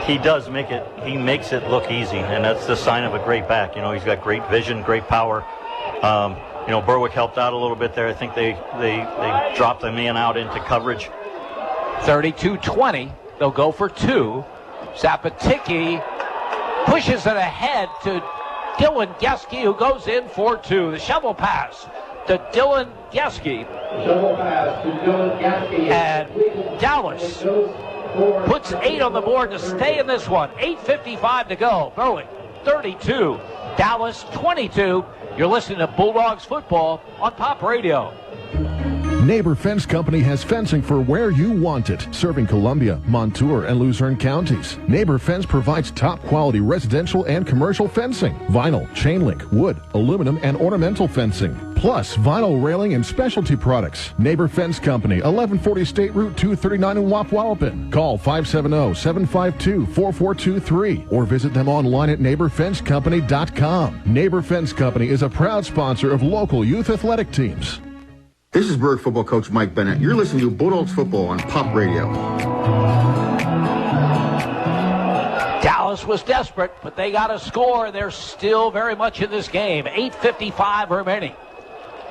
He does make it. He makes it look easy, and that's the sign of a great back. He's got great vision, great power. Berwick helped out a little bit there. I think they dropped the man out into coverage. 32-20. They'll go for 2. Zapaticki pushes it ahead to Dylan Geske, who goes in for 2. The shovel pass to Dylan Geske. And Dallas puts 8 on the board to stay in this one. 8:55 to go. Berwick 32, Dallas 22. You're listening to Bulldogs football on Pop Radio. Neighbor Fence Company has fencing for where you want it, serving Columbia, Montour, and Luzerne counties. Neighbor Fence provides top-quality residential and commercial fencing, vinyl, chain link, wood, aluminum, and ornamental fencing, plus vinyl railing and specialty products. Neighbor Fence Company, 1140 State Route 239 in Wapwallopen. Call 570-752-4423 or visit them online at neighborfencecompany.com. Neighbor Fence Company is a proud sponsor of local youth athletic teams. This is Berwick football coach Mike Bennett. You're listening to Bulldogs football on Pop Radio. Dallas was desperate, but they got a score. They're still very much in this game. 8:55 remaining.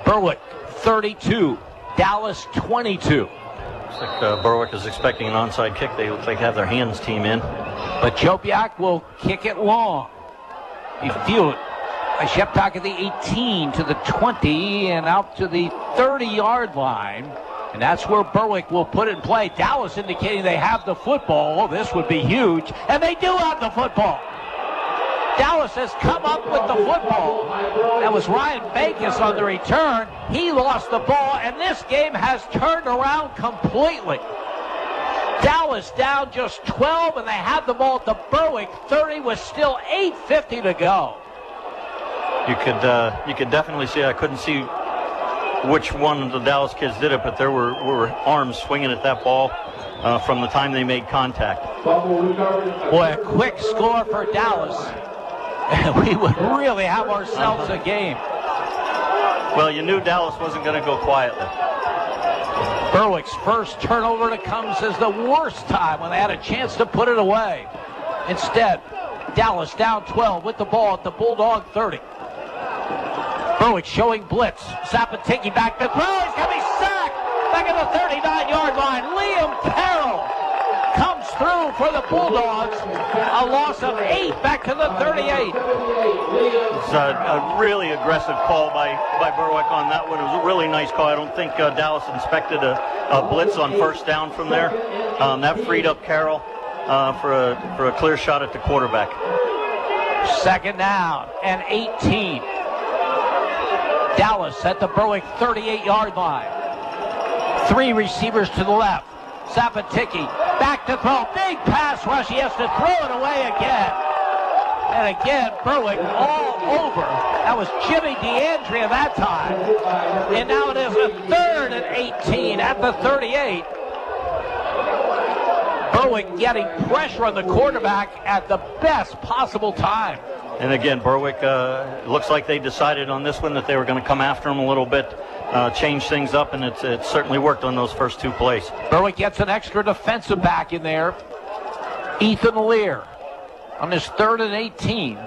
Berwick 32, Dallas 22. Looks like Berwick is expecting an onside kick. They look like they have their hands team in. But Jopiak will kick it long. You feel it. Sheptak at the 18 to the 20 and out to the 30-yard line. And that's where Berwick will put it in play. Dallas indicating they have the football. Oh, this would be huge. And they do have the football. Dallas has come up with the football. That was Ryan Backus on the return. He lost the ball, and this game has turned around completely. Dallas down just 12, and they have the ball at the Berwick 30 with still 8:50 to go. You could definitely see. I couldn't see which one of the Dallas kids did it, but there were arms swinging at that ball from the time they made contact. Boy, a quick score for Dallas. We would really have ourselves a game. Well, you knew Dallas wasn't going to go quietly. Berwick's first turnover that comes as the worst time when they had a chance to put it away. Instead, Dallas down 12 with the ball at the Bulldog 30. Berwick showing blitz. Zapatiki back to throw. He's going to be sacked. Back at the 39-yard line. Liam Carroll comes through for the Bulldogs. A loss of 8 back to the 38. It's a really aggressive call by Berwick on that one. It was a really nice call. I don't think Dallas inspected a blitz on first down from there. That freed up Carroll for a clear shot at the quarterback. Second down and 18. Dallas at the Berwick 38-yard line. 3 receivers to the left. Zapatiki back to throw. Big pass rush. He has to throw it away again. And again, Berwick all over. That was Jimmy DeAndrea that time. And now it is a 3rd and 18 at the 38. Berwick getting pressure on the quarterback at the best possible time. And again, Berwick, looks like they decided on this one that they were going to come after him a little bit, change things up, and it certainly worked on those first 2 plays. Berwick gets an extra defensive back in there. Ethan Lear on his 3rd and 18.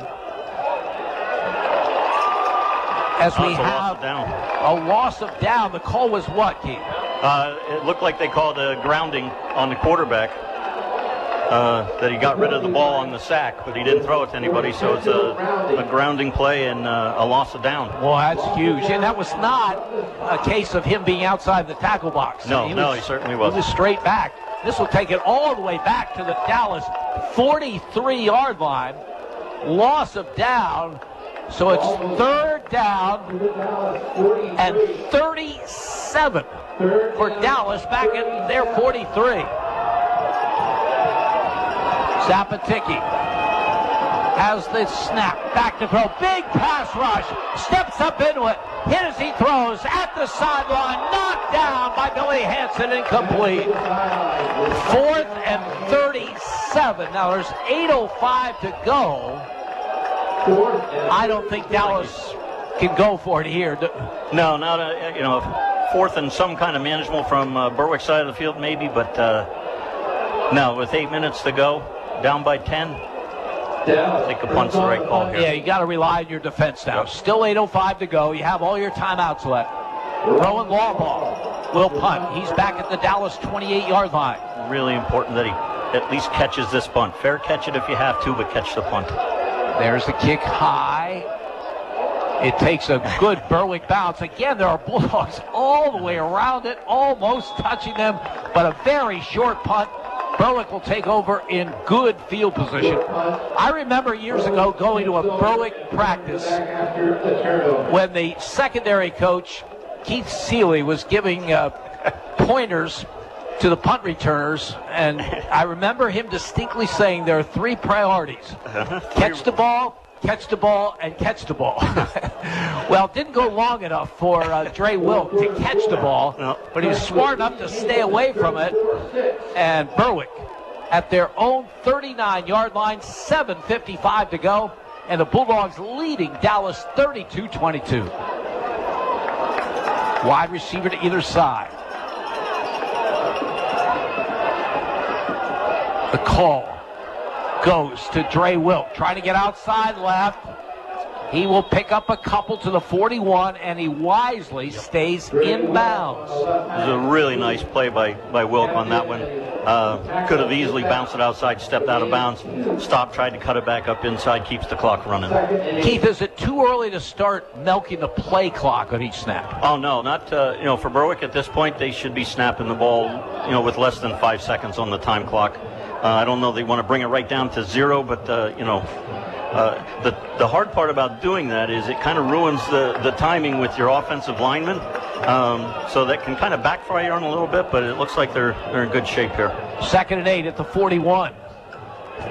As we have a loss of down. The call was what, Keith? It looked like they called a grounding on the quarterback. That he got rid of the ball on the sack, but he didn't throw it to anybody, so it's a grounding play and a loss of down. Well, that's huge, and that was not a case of him being outside the tackle box. No, he certainly wasn't. He was straight back. This will take it all the way back to the Dallas 43-yard line. Loss of down, so it's 3rd down and 37 for Dallas back at their 43. Zapatiki has the snap, back to throw, big pass rush, steps up into it, hit as he throws, at the sideline, knocked down by Billy Hansen, incomplete. 4th and 37. Now there's 8:05 to go. I don't think Dallas can go for it here. No, not 4th and some kind of manageable from Berwick's side of the field maybe, but no, with 8 minutes to go, down by 10. I think a punt's the right call here. Yeah, you got to rely on your defense now. Still 8:05 to go. You have all your timeouts left. Rowan Lawball will punt. He's back at the Dallas 28-yard line. Really important that he at least catches this punt. Fair catch it if you have to, but catch the punt. There's the kick high. It takes a good Berwick bounce. Again, there are Bulldogs all the way around it, almost touching them, but a very short punt. Berwick will take over in good field position. I remember years ago going to a Berwick practice when the secondary coach, Keith Seeley, was giving pointers to the punt returners, and I remember him distinctly saying there are 3 priorities. Catch the ball, and catch the ball. Well, it didn't go long enough for Dre Wilk to catch the ball, but he was smart enough to stay away from it. And Berwick at their own 39-yard line, 7:55 to go, and the Bulldogs leading Dallas 32-22. Wide receiver to either side. The call goes to Dre Wilk, trying to get outside left. He will pick up a couple to the 41, and he wisely stays inbounds. It was a really nice play by Wilk on that one. Could have easily bounced it outside, stepped out of bounds, stopped, tried to cut it back up inside, keeps the clock running. Keith, is it too early to start milking the play clock on each snap? Oh, no, not, for Berwick at this point, they should be snapping the ball, with less than 5 seconds on the time clock. I don't know if they want to bring it right down to 0, but, the hard part about doing that is it kind of ruins the timing with your offensive linemen. So that can kind of backfire on a little bit, but it looks like they're in good shape here. 2nd and 8 at the 41.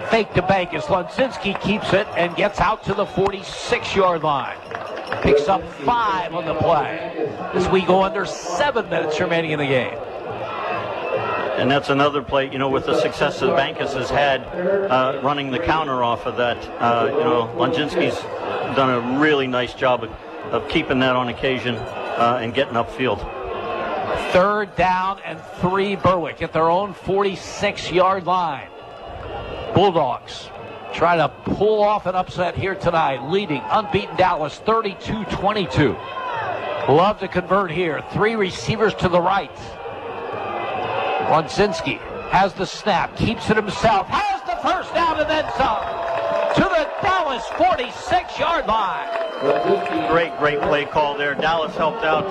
Fake to bank as Lunzinski keeps it and gets out to the 46-yard line. Picks up 5 on the play as we go under 7 minutes remaining in the game. And that's another play, with the success that Bankus has had running the counter off of that. Lunzinski's done a really nice job of of keeping that on occasion and getting upfield. 3rd down and 3, Berwick at their own 46-yard line. Bulldogs try to pull off an upset here tonight, leading unbeaten Dallas 32-22. Love to convert here. 3 receivers to the right. Lonzinski has the snap, keeps it himself, has the first down and then some to the Dallas 46-yard line. Great play call there. Dallas helped out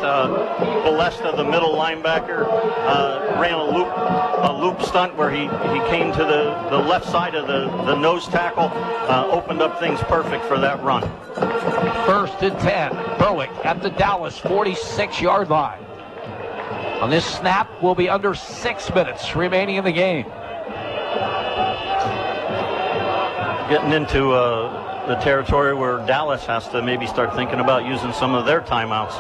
Ballester, the middle linebacker, ran a loop stunt where he came to the left side of the nose tackle, opened up things perfect for that run. 1st and 10, Berwick at the Dallas 46-yard line. On this snap, will be under 6 minutes remaining in the game. Getting into the territory where Dallas has to maybe start thinking about using some of their timeouts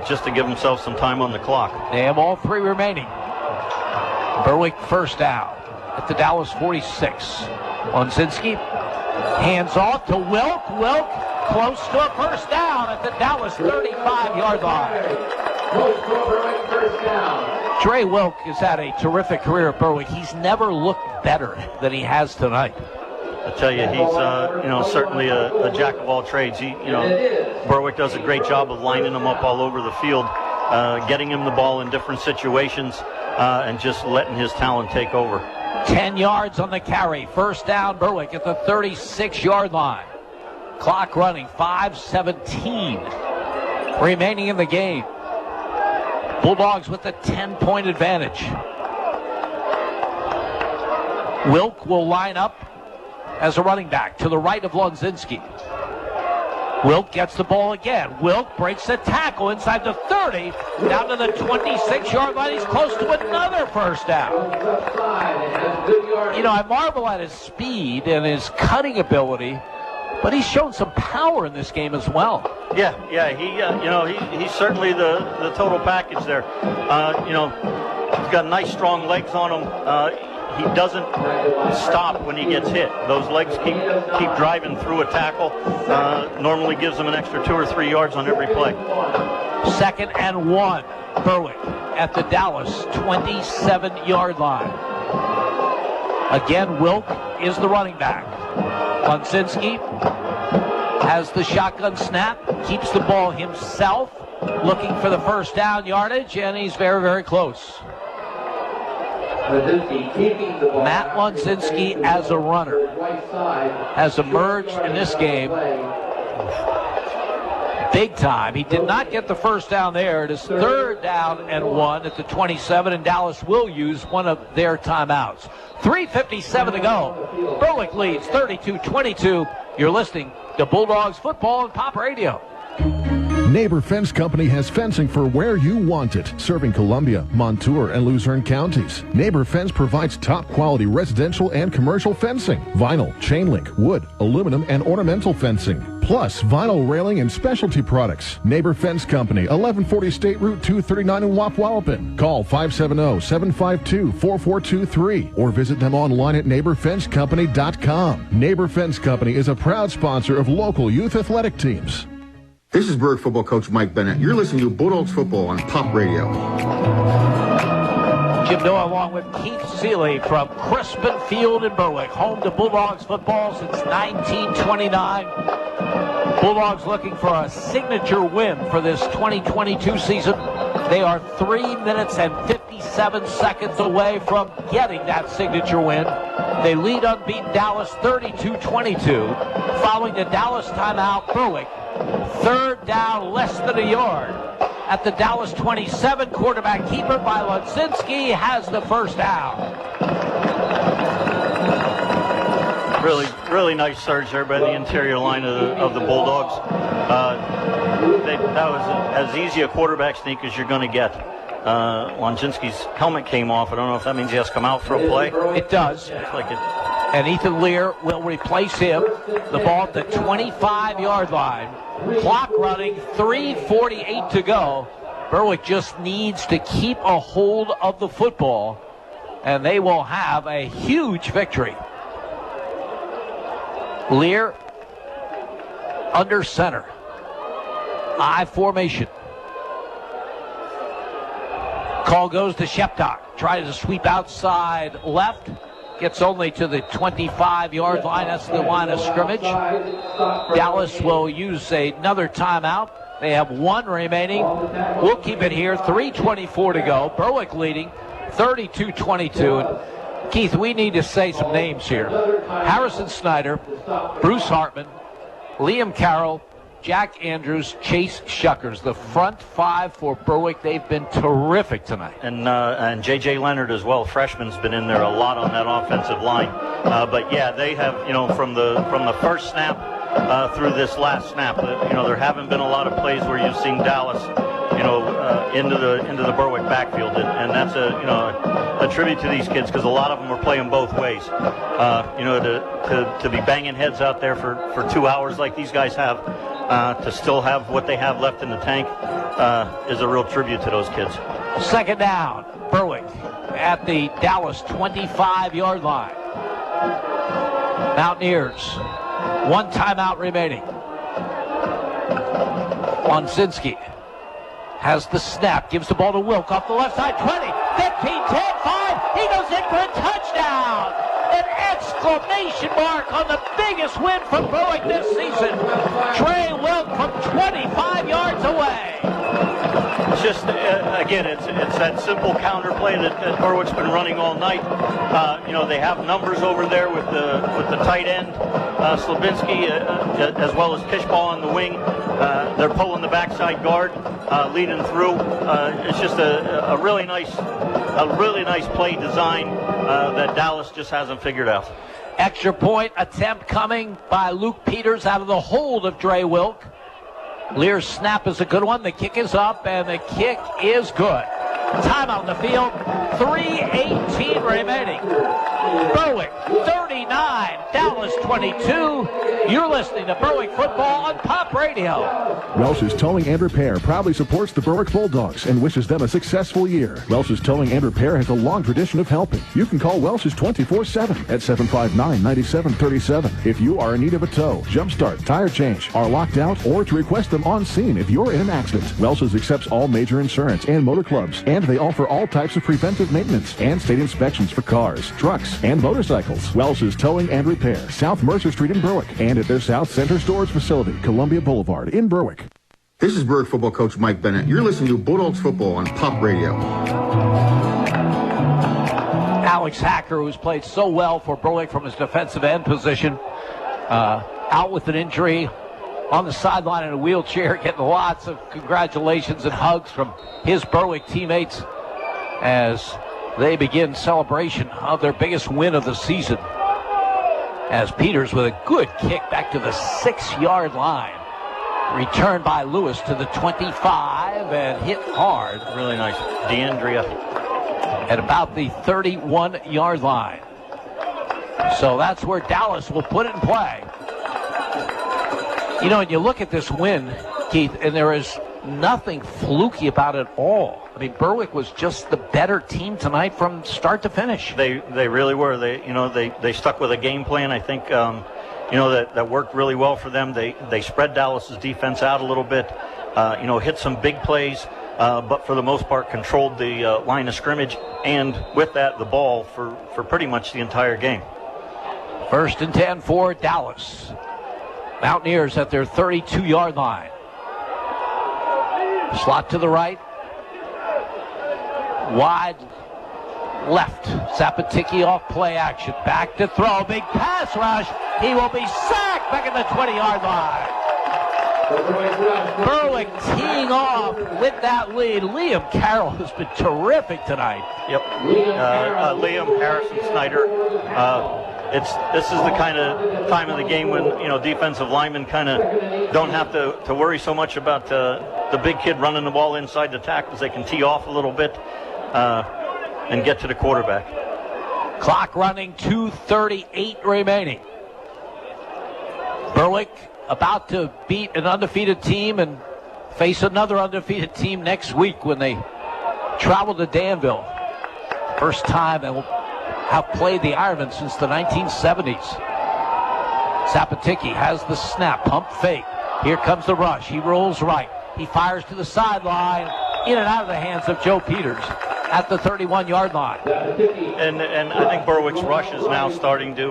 just to give themselves some time on the clock. They have all 3 remaining. Berwick 1st down at the Dallas 46. Lonzinski hands off to Wilk. Wilk close to a 1st down at the Dallas 35-yard line. Trey Wilk has had a terrific career at Berwick. He's never looked better than he has tonight. I tell you, he's certainly a jack of all trades. Berwick does a great job of lining him up all over the field, getting him the ball in different situations, and just letting his talent take over. 10 yards on the carry. 1st down, Berwick at the 36-yard line. Clock running, 5:17 remaining in the game. Bulldogs with a 10-point advantage. Wilk will line up as a running back to the right of Lonzinski. Wilk gets the ball again. Wilk breaks the tackle inside the 30, down to the 26-yard line. He's close to another 1st down. I marvel at his speed and his cutting ability, but he's shown some power in this game as well. Yeah, he's certainly the total package there. He's got nice, strong legs on him. He doesn't stop when he gets hit. Those legs keep driving through a tackle. Normally gives him an extra 2 or 3 yards on every play. 2nd and 1, Berwick at the Dallas 27-yard line. Again, Wilk is the running back. Lonzinski has the shotgun snap, keeps the ball himself, looking for the 1st down yardage, and he's very, very close. Matt Lonzinski, as a runner, has emerged in this game big time. He did not get the 1st down there. It is 3rd down and 1 at the 27, and Dallas will use one of their timeouts. 3:57 to go. Berwick leads 32-22. You're listening to Bulldogs football on Pop Radio. Neighbor Fence Company has fencing for where you want it, serving Columbia, Montour, and Luzerne counties. Neighbor Fence provides top-quality residential and commercial fencing, vinyl, chain link, wood, aluminum, and ornamental fencing, plus vinyl railing and specialty products. Neighbor Fence Company, 1140 State Route 239 in Wapwallopen. Call 570-752-4423 or visit them online at neighborfencecompany.com. Neighbor Fence Company is a proud sponsor of local youth athletic teams. This is Berwick football coach Mike Bennett. You're listening to Bulldogs football on Pop Radio. Jim Noah along with Keith Seeley from Crispin Field in Berwick, home to Bulldogs football since 1929. Bulldogs looking for a signature win for this 2022 season. They are 3 minutes and 57 seconds away from getting that signature win. They lead unbeaten Dallas 32-22. Following the Dallas timeout, Berwick 3rd down, less than a yard. At the Dallas 27, quarterback keeper by Lonzinski has the 1st down. Really nice surge there by the interior line of the Bulldogs. That was as easy a quarterback sneak as you're going to get. Lonzinski's helmet came off. I don't know if that means he has to come out for a play. It does. Looks like it. And Ethan Lear will replace him. The ball at the 25-yard line. Clock running, 3:48 to go. Berwick just needs to keep a hold of the football, and they will have a huge victory. Lear under center. I formation. Call goes to Sheptock. Tries to sweep outside left. Gets only to the 25-yard line. That's the line of scrimmage. Dallas will use another timeout. They have one remaining. We'll keep it here. 3:24 to go. Berwick leading 32-22. Keith, we need to say some names here. Harrison Snyder, Bruce Hartman, Liam Carroll, Jack Andrews, Chase Shuckers. The front five for Berwick, they've been terrific tonight. And J.J. Leonard as well, freshman's been in there a lot on that offensive line. But yeah, they have, from the first snap through this last snap, there haven't been a lot of plays where you've seen Dallas, into the Berwick backfield, and that's a tribute to these kids, because a lot of them are playing both ways. To be banging heads out there for 2 hours like these guys have, to still have what they have left in the tank, is a real tribute to those kids. Second down, Berwick at the Dallas 25-yard line. Mountaineers, one timeout remaining. Lonzinski has the snap, gives the ball to Wilk off the left side, 20, 15, 10, 5, he goes in for a touchdown! An exclamation mark on the biggest win from Berwick this season. Trey Wilk from 25 yards away. It's just, again, it's that simple counter play that Berwick's been running all night. They have numbers over there with the tight end, Slabinski, as well as Kishball on the wing. They're pulling the backside guard, leading through. It's just a really nice play design that Dallas just hasn't figured out. Extra point attempt coming by Luke Peters out of the hold of Dre Wilk. Lear's snap is a good one. The kick is up, and the kick is good. Timeout in the field. 3:18 remaining. Berwick 39, Dallas 22. You're listening to Berwick football on Pop Radio. Welsh's Towing and Repair proudly supports the Berwick Bulldogs and wishes them a successful year. Welsh's Towing and Repair has a long tradition of helping. You can call Welsh's 24/7 at 759-9737 if you are in need of a tow, jumpstart, tire change, are locked out, or to request them on scene if you're in an accident. Welsh's accepts all major insurance and motor clubs, and they offer all types of preventive maintenance and state inspections for cars, trucks, and motorcycles. Welsh's Towing and Repair, South Mercer Street in Berwick, and at their South Center Storage Facility, Columbia Boulevard in Berwick. This is Berwick football coach Mike Bennett. You're listening to Bulldogs football on Pop Radio. Alex Hacker, who's played so well for Berwick from his defensive end position, out with an injury, on the sideline in a wheelchair, getting lots of congratulations and hugs from his Berwick teammates as they begin celebration of their biggest win of the season. As Peters with a good kick back to the 6-yard line. Returned by Lewis to the 25 and hit hard. Really nice. DeAndrea. At about the 31-yard line. So that's where Dallas will put it in play. And you look at this win, Keith, and there is nothing fluky about it all. I mean, Berwick was just the better team tonight from start to finish. They really were. They stuck with a game plan. I think that worked really well for them. They spread Dallas's defense out a little bit. Hit some big plays, but for the most part controlled the line of scrimmage, and with that the ball for pretty much the entire game. 1st and 10 for Dallas. Mountaineers at their 32-yard line. Slot to the right. Wide left. Zapatiki off play action. Back to throw. Big pass rush. He will be sacked back at the 20-yard line. Berwick teeing off with that lead. Liam Carroll has been terrific tonight. Yep. Liam, Harrison, Snyder. This is the kind of time of the game when defensive linemen kind of don't have to worry so much about the big kid running the ball inside the tackles. They can tee off a little bit and get to the quarterback. Clock running, 2:38 remaining. Berwick about to beat an undefeated team and face another undefeated team next week when they travel to Danville. First time they will have played the Ironmen since the 1970s. Zapatiki has the snap, pump fake. Here comes the rush. He rolls right. He fires to the sideline, in and out of the hands of Joe Peters at the 31-yard line. And I think Berwick's rush is now starting to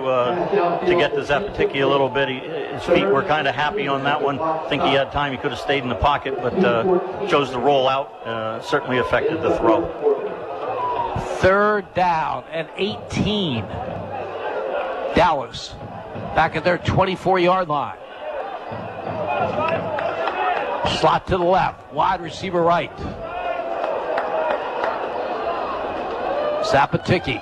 get to Zapaticki a little bit. His feet were kind of happy on that one. I think he had time. He could have stayed in the pocket, but chose to roll out. Certainly affected the throw. 3rd down and 18. Dallas back at their 24-yard line. Slot to the left, wide receiver right. Zapaticki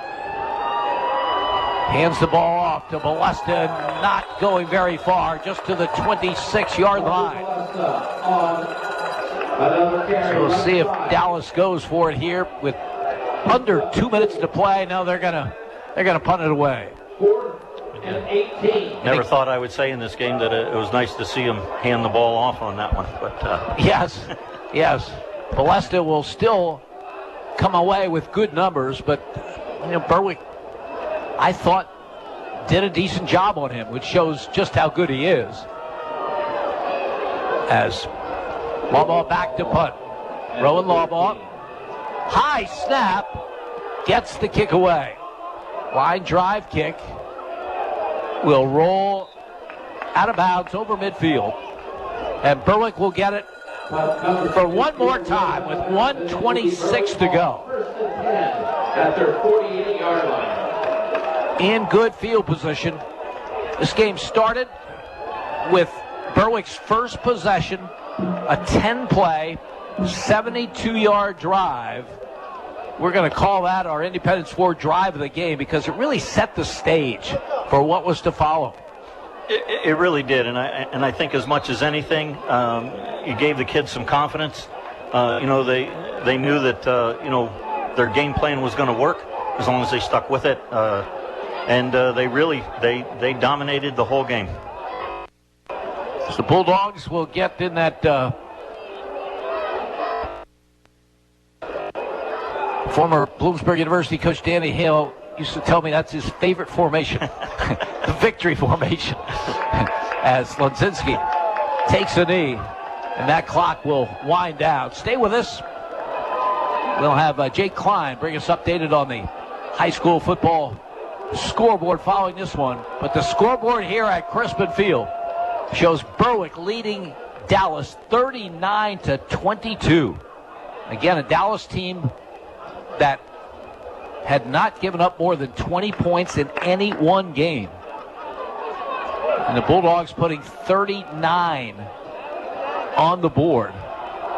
hands the ball off to Ballester, not going very far, just to the 26-yard line. So we'll see if Dallas goes for it here with under 2 minutes to play. No, they're gonna punt it away. Never thought I would say in this game that it was nice to see him hand the ball off on that one, but yes. Ballester will still come away with good numbers, but Berwick, I thought, did a decent job on him, which shows just how good he is. As Lawbaugh back to punt. Rowan Lawbaugh, high snap, gets the kick away. Line drive kick will roll out of bounds over midfield, and Berwick will get it for one more time with 1:26 to go. At their 48-yard line. In good field position. This game started with Berwick's first possession, a 10-play, 72-yard drive. We're going to call that our Independence 4 drive of the game because it really set the stage for what was to follow. It really did, and I think as much as anything, you gave the kids some confidence. They knew that their game plan was going to work as long as they stuck with it, and they dominated the whole game. So the Bulldogs will get in that. Former Bloomsburg University coach Danny Hale used to tell me that's his favorite formation, the victory formation, as Lonzinski takes a knee, and that clock will wind down. Stay with us. We'll have Jake Klein bring us updated on the high school football scoreboard following this one. But the scoreboard here at Crispin Field shows Berwick leading Dallas 39-22. Again, a Dallas team that had not given up more than 20 points in any one game. And the Bulldogs putting 39 on the board.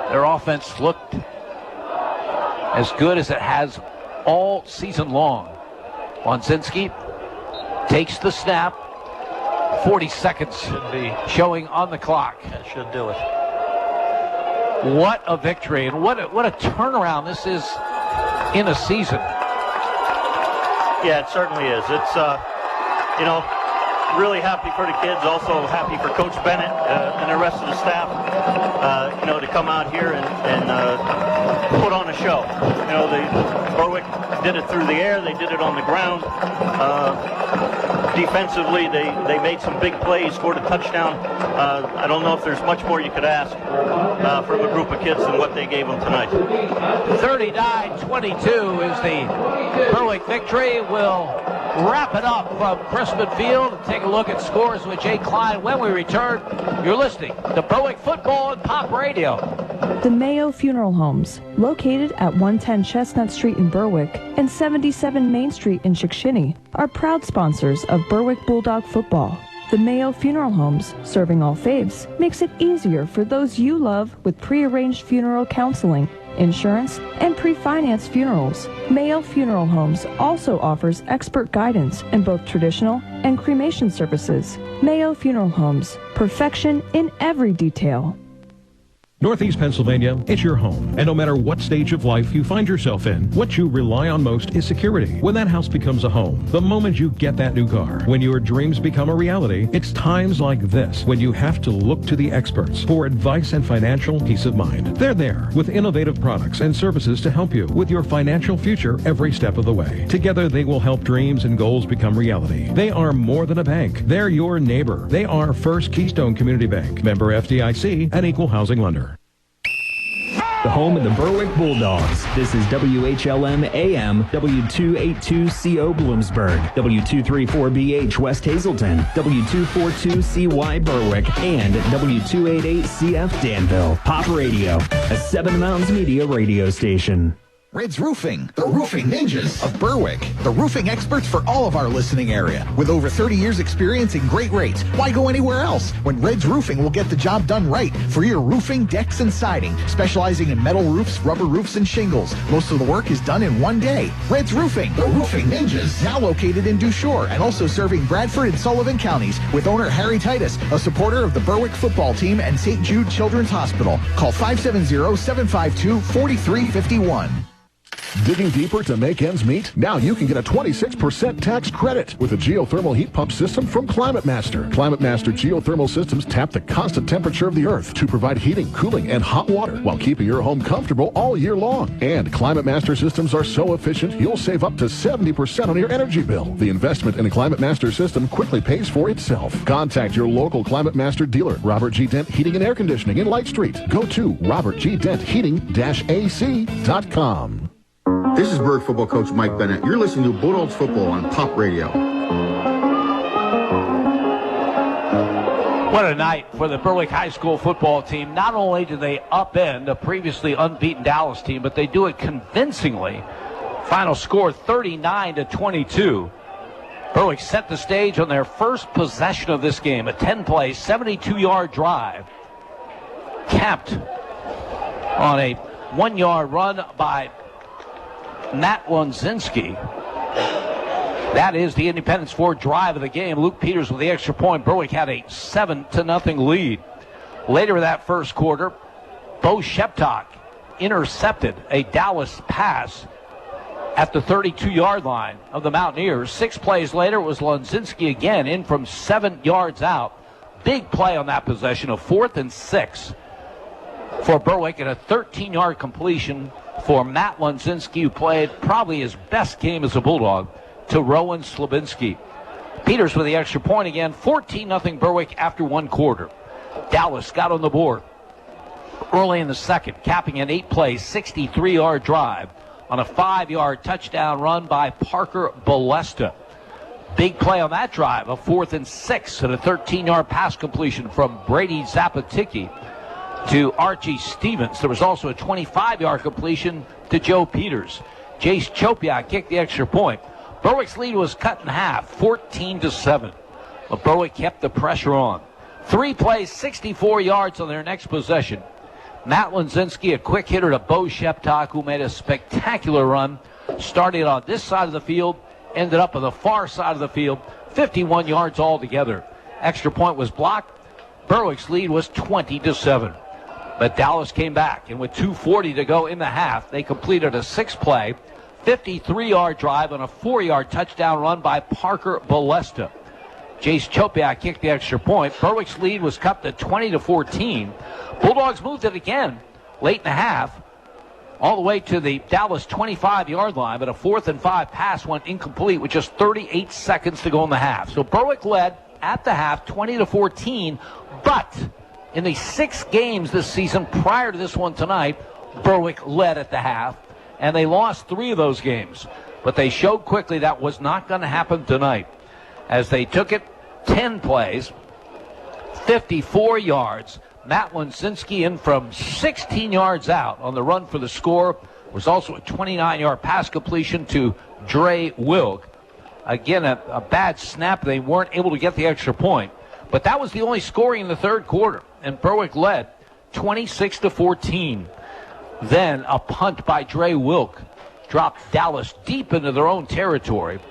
Their offense looked as good as it has all season long. Lonzinski takes the snap. 40 seconds should be showing on the clock. That should do it. What a victory, and what a turnaround this is in a season. Yeah, it certainly is. It's, really happy for the kids, also happy for Coach Bennett and the rest of the staff, to come out here and put on a show. Berwick did it through the air, they did it on the ground. Defensively, they made some big plays, scored a touchdown. I don't know if there's much more you could ask from a group of kids than what they gave them tonight. 39-22 is the Berwick victory. We'll wrap it up from Crispin Field and take a look at scores with Jay Klein. When we return, you're listening to Berwick Football and Pop Radio. The Mayo Funeral Homes, located at 110 Chestnut Street in Berwick and 77 Main Street in Chickashinny, are proud sponsors of Berwick Bulldog football. The Mayo Funeral Homes, serving all faiths, makes it easier for those you love with pre-arranged funeral counseling, insurance, and pre-financed funerals. Mayo Funeral Homes also offers expert guidance in both traditional and cremation services. Mayo Funeral Homes, perfection in every detail. Northeast Pennsylvania, it's your home. And no matter what stage of life you find yourself in, what you rely on most is security. When that house becomes a home, the moment you get that new car, when your dreams become a reality, it's times like this when you have to look to the experts for advice and financial peace of mind. They're there with innovative products and services to help you with your financial future every step of the way. Together, they will help dreams and goals become reality. They are more than a bank. They're your neighbor. They are First Keystone Community Bank, member FDIC, and equal housing lender. the home of the Berwick Bulldogs. This is WHLM AM, W282CO Bloomsburg, W234BH West Hazelton, W242CY Berwick, and W288CF Danville. Pop Radio, a Seven Mountains Media radio station. Red's Roofing, the roofing ninjas of Berwick. The roofing experts for all of our listening area. With over 30 years experience and great rates, why go anywhere else when Red's Roofing will get the job done right for your roofing, decks, and siding. Specializing in metal roofs, rubber roofs, and shingles. Most of the work is done in one day. Red's Roofing, the roofing ninjas. Now located in Dushore and also serving Bradford and Sullivan counties with owner Harry Titus, a supporter of the Berwick football team and St. Jude Children's Hospital. Call 570-752-4351. Digging deeper to make ends meet? Now you can get a 26% tax credit with a geothermal heat pump system from Climate Master. Climate Master geothermal systems tap the constant temperature of the earth to provide heating, cooling, and hot water while keeping your home comfortable all year long. And Climate Master systems are so efficient, you'll save up to 70% on your energy bill. The investment in a Climate Master system quickly pays for itself. Contact your local Climate Master dealer, Robert G. Dent Heating and Air Conditioning in Light Street. Go to robertgdentheating-ac.com. This is Berwick football coach Mike Bennett. You're listening to Bulldogs football on Pop Radio. What a night for the Berwick High School football team. Not only do they upend a previously unbeaten Dallas team, but they do it convincingly. Final score 39-22. Berwick set the stage on their first possession of this game, a 10-play, 72-yard drive, capped on a 1-yard run by Matt Lonzinski. That is the Independence Ford drive of the game. Luke Peters with the extra point. Berwick had a 7-0 lead. Later in that first quarter, Bo Sheptock intercepted a Dallas pass at the 32-yard line of the Mountaineers. 6 plays later, it was Lonzinski again in from 7 yards out. Big play on that possession, a 4th and 6 for Berwick, and a 13-yard completion for Matt Lonzinski, who played probably his best game as a Bulldog, to Rowan Slabinski. Peters with the extra point again, 14-0 Berwick after 1 quarter. Dallas got on the board early in the second, capping an 8-play, 63-yard drive on a 5-yard touchdown run by Parker Ballester. Big play on that drive, a 4th and 6 and a 13-yard pass completion from Brady Zapaticki to Archie Stevens. There was also a 25-yard completion to Joe Peters. Jace Chopiak kicked the extra point. Berwick's lead was cut in half, 14-7. But Berwick kept the pressure on. 3 plays, 64 yards on their next possession. Matt Lonzinski, a quick hitter to Bo Sheptock, who made a spectacular run. Started on this side of the field, ended up on the far side of the field, 51 yards altogether. Extra point was blocked. Berwick's lead was 20-7. But Dallas came back, and with 2:40 to go in the half, they completed a 6-play, 53-yard drive on a 4-yard touchdown run by Parker Ballester. Jace Chopiak kicked the extra point. Berwick's lead was cut to 20-14. Bulldogs moved it again late in the half, all the way to the Dallas 25-yard line, but a 4th and 5 pass went incomplete with just 38 seconds to go in the half. So Berwick led at the half 20-14, but in the 6 games this season prior to this one tonight, Berwick led at the half, and they lost 3 of those games. But they showed quickly that was not going to happen tonight, as they took it 10 plays, 54 yards. Matt Lonzinski in from 16 yards out on the run for the score. Was also a 29-yard pass completion to Dre Wilk. Again, a bad snap. They weren't able to get the extra point. But that was the only scoring in the third quarter, and Berwick led 26-14. Then a punt by Dre Wilk dropped Dallas deep into their own territory,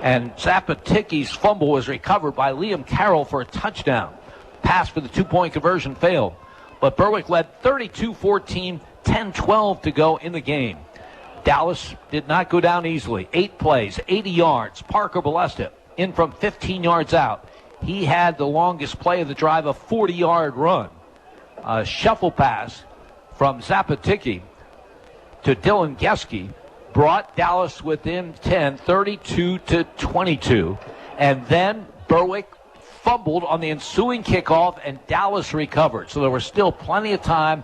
and Zapaticki's fumble was recovered by Liam Carroll for a touchdown. Pass for the 2-point conversion failed, but Berwick led 32-14, 10-12 to go in the game. Dallas did not go down easily. 8 plays, 80 yards. Parker Ballester in from 15 yards out. He had the longest play of the drive, a 40-yard run. A shuffle pass from Zapaticki to Dylan Geske brought Dallas within 10, 32-22. And then Berwick fumbled on the ensuing kickoff, and Dallas recovered. So there was still plenty of time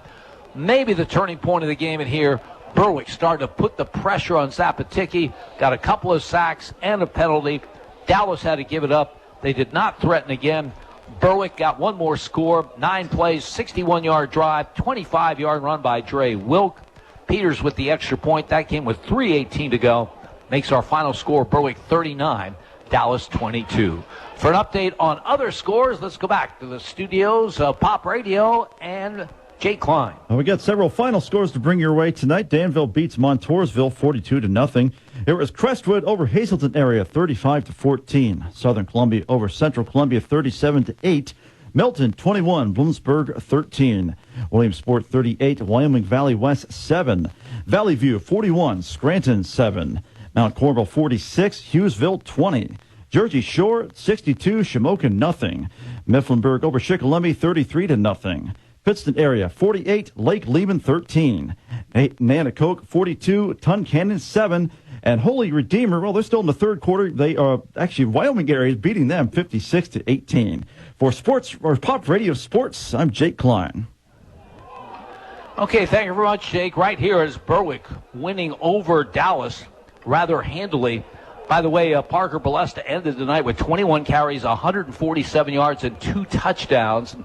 maybe the turning point of the game in here. Berwick started to put the pressure on Zapatiki, got a couple of sacks and a penalty. Dallas had to give it up. They did not threaten again. Berwick got one more score, 9 plays, 61-yard drive, 25-yard run by Dre Wilk. Peters with the extra point. That came with 3:18 to go. Makes our final score Berwick 39, Dallas 22. For an update on other scores, let's go back to the studios of Pop Radio and Jake Klein. We got several final scores to bring your way tonight. Danville beats Montoursville 42-0. It was Crestwood over Hazleton area 35-14. Southern Columbia over Central Columbia 37-8. Milton 21, Bloomsburg 13. Williamsport 38, Wyoming Valley West 7. Valley View 41, Scranton 7. Mount Cornwall 46, Hughesville 20. Jersey Shore 62, Shamokin 0. Mifflinburg over Shikellamy 33-0. Pittston area 48, Lake Lehman 13. Nanacoke 42, Tuncannon 7. And Holy Redeemer, well, they're still in the third quarter. They are actually Wyoming area is beating them 56-18. For sports or Pop Radio Sports, I'm Jake Klein. Okay, thank you very much, Jake. Right here is Berwick winning over Dallas rather handily. By the way, Parker Ballester ended the night with 21 carries, 147 yards, and 2 touchdowns.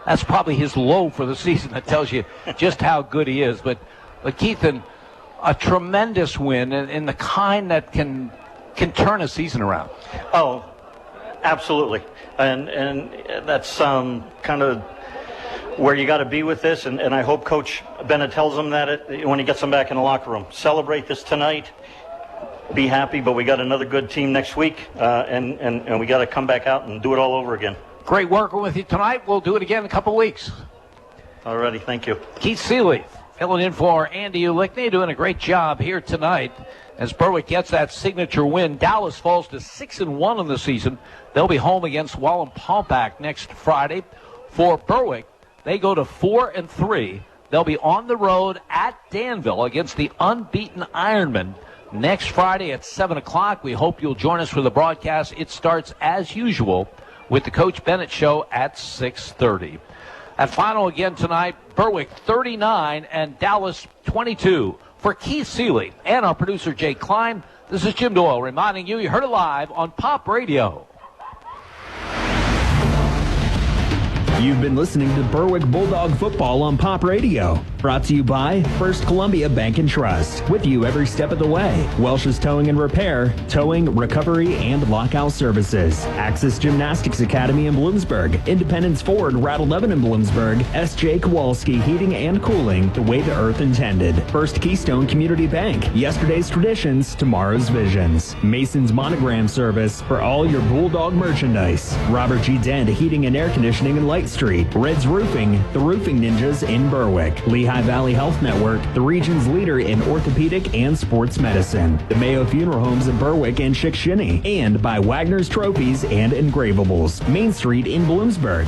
That's probably his low for the season. That tells you just how good he is. But Keithan, a tremendous win, and the kind that can turn a season around. Oh, absolutely. And that's kind of where you got to be with this. And I hope Coach Bennett tells them that when he gets them back in the locker room. Celebrate this tonight. Be happy, but we got another good team next week, and we got to come back out and do it all over again. Great working with you tonight. We'll do it again in a couple of weeks. All righty, thank you. Keith Seeley filling in for Andy Ulickney, doing a great job here tonight as Berwick gets that signature win. Dallas falls to 6-1 in the season. They'll be home against Wallenpaupack next Friday. For Berwick, they go to 4-3. They'll be on the road at Danville against the unbeaten Ironmen next Friday at 7 o'clock. We hope you'll join us for the broadcast. It starts as usual with the Coach Bennett Show at 6:30. At final again tonight, Berwick 39 and Dallas 22. For Keith Seeley and our producer Jake Klein, this is Jim Doyle reminding you heard it live on Pop Radio. You've been listening to Berwick Bulldog Football on Pop Radio. Brought to you by First Columbia Bank and Trust. With you every step of the way. Welsh's Towing and Repair, towing, recovery, and lockout services. Axis Gymnastics Academy in Bloomsburg. Independence Ford, Route 11 in Bloomsburg. S.J. Kowalski Heating and Cooling, the way the earth intended. First Keystone Community Bank. Yesterday's traditions, tomorrow's visions. Mason's Monogram Service for all your Bulldog merchandise. Robert G. Dent Heating and Air Conditioning in Light Street. Red's Roofing, the Roofing Ninjas in Berwick. Lehigh Valley Health Network, the region's leader in orthopedic and sports medicine. The Mayo Funeral Homes in Berwick and Chickasha. And by Wagner's Trophies and Engravables. Main Street in Bloomsburg.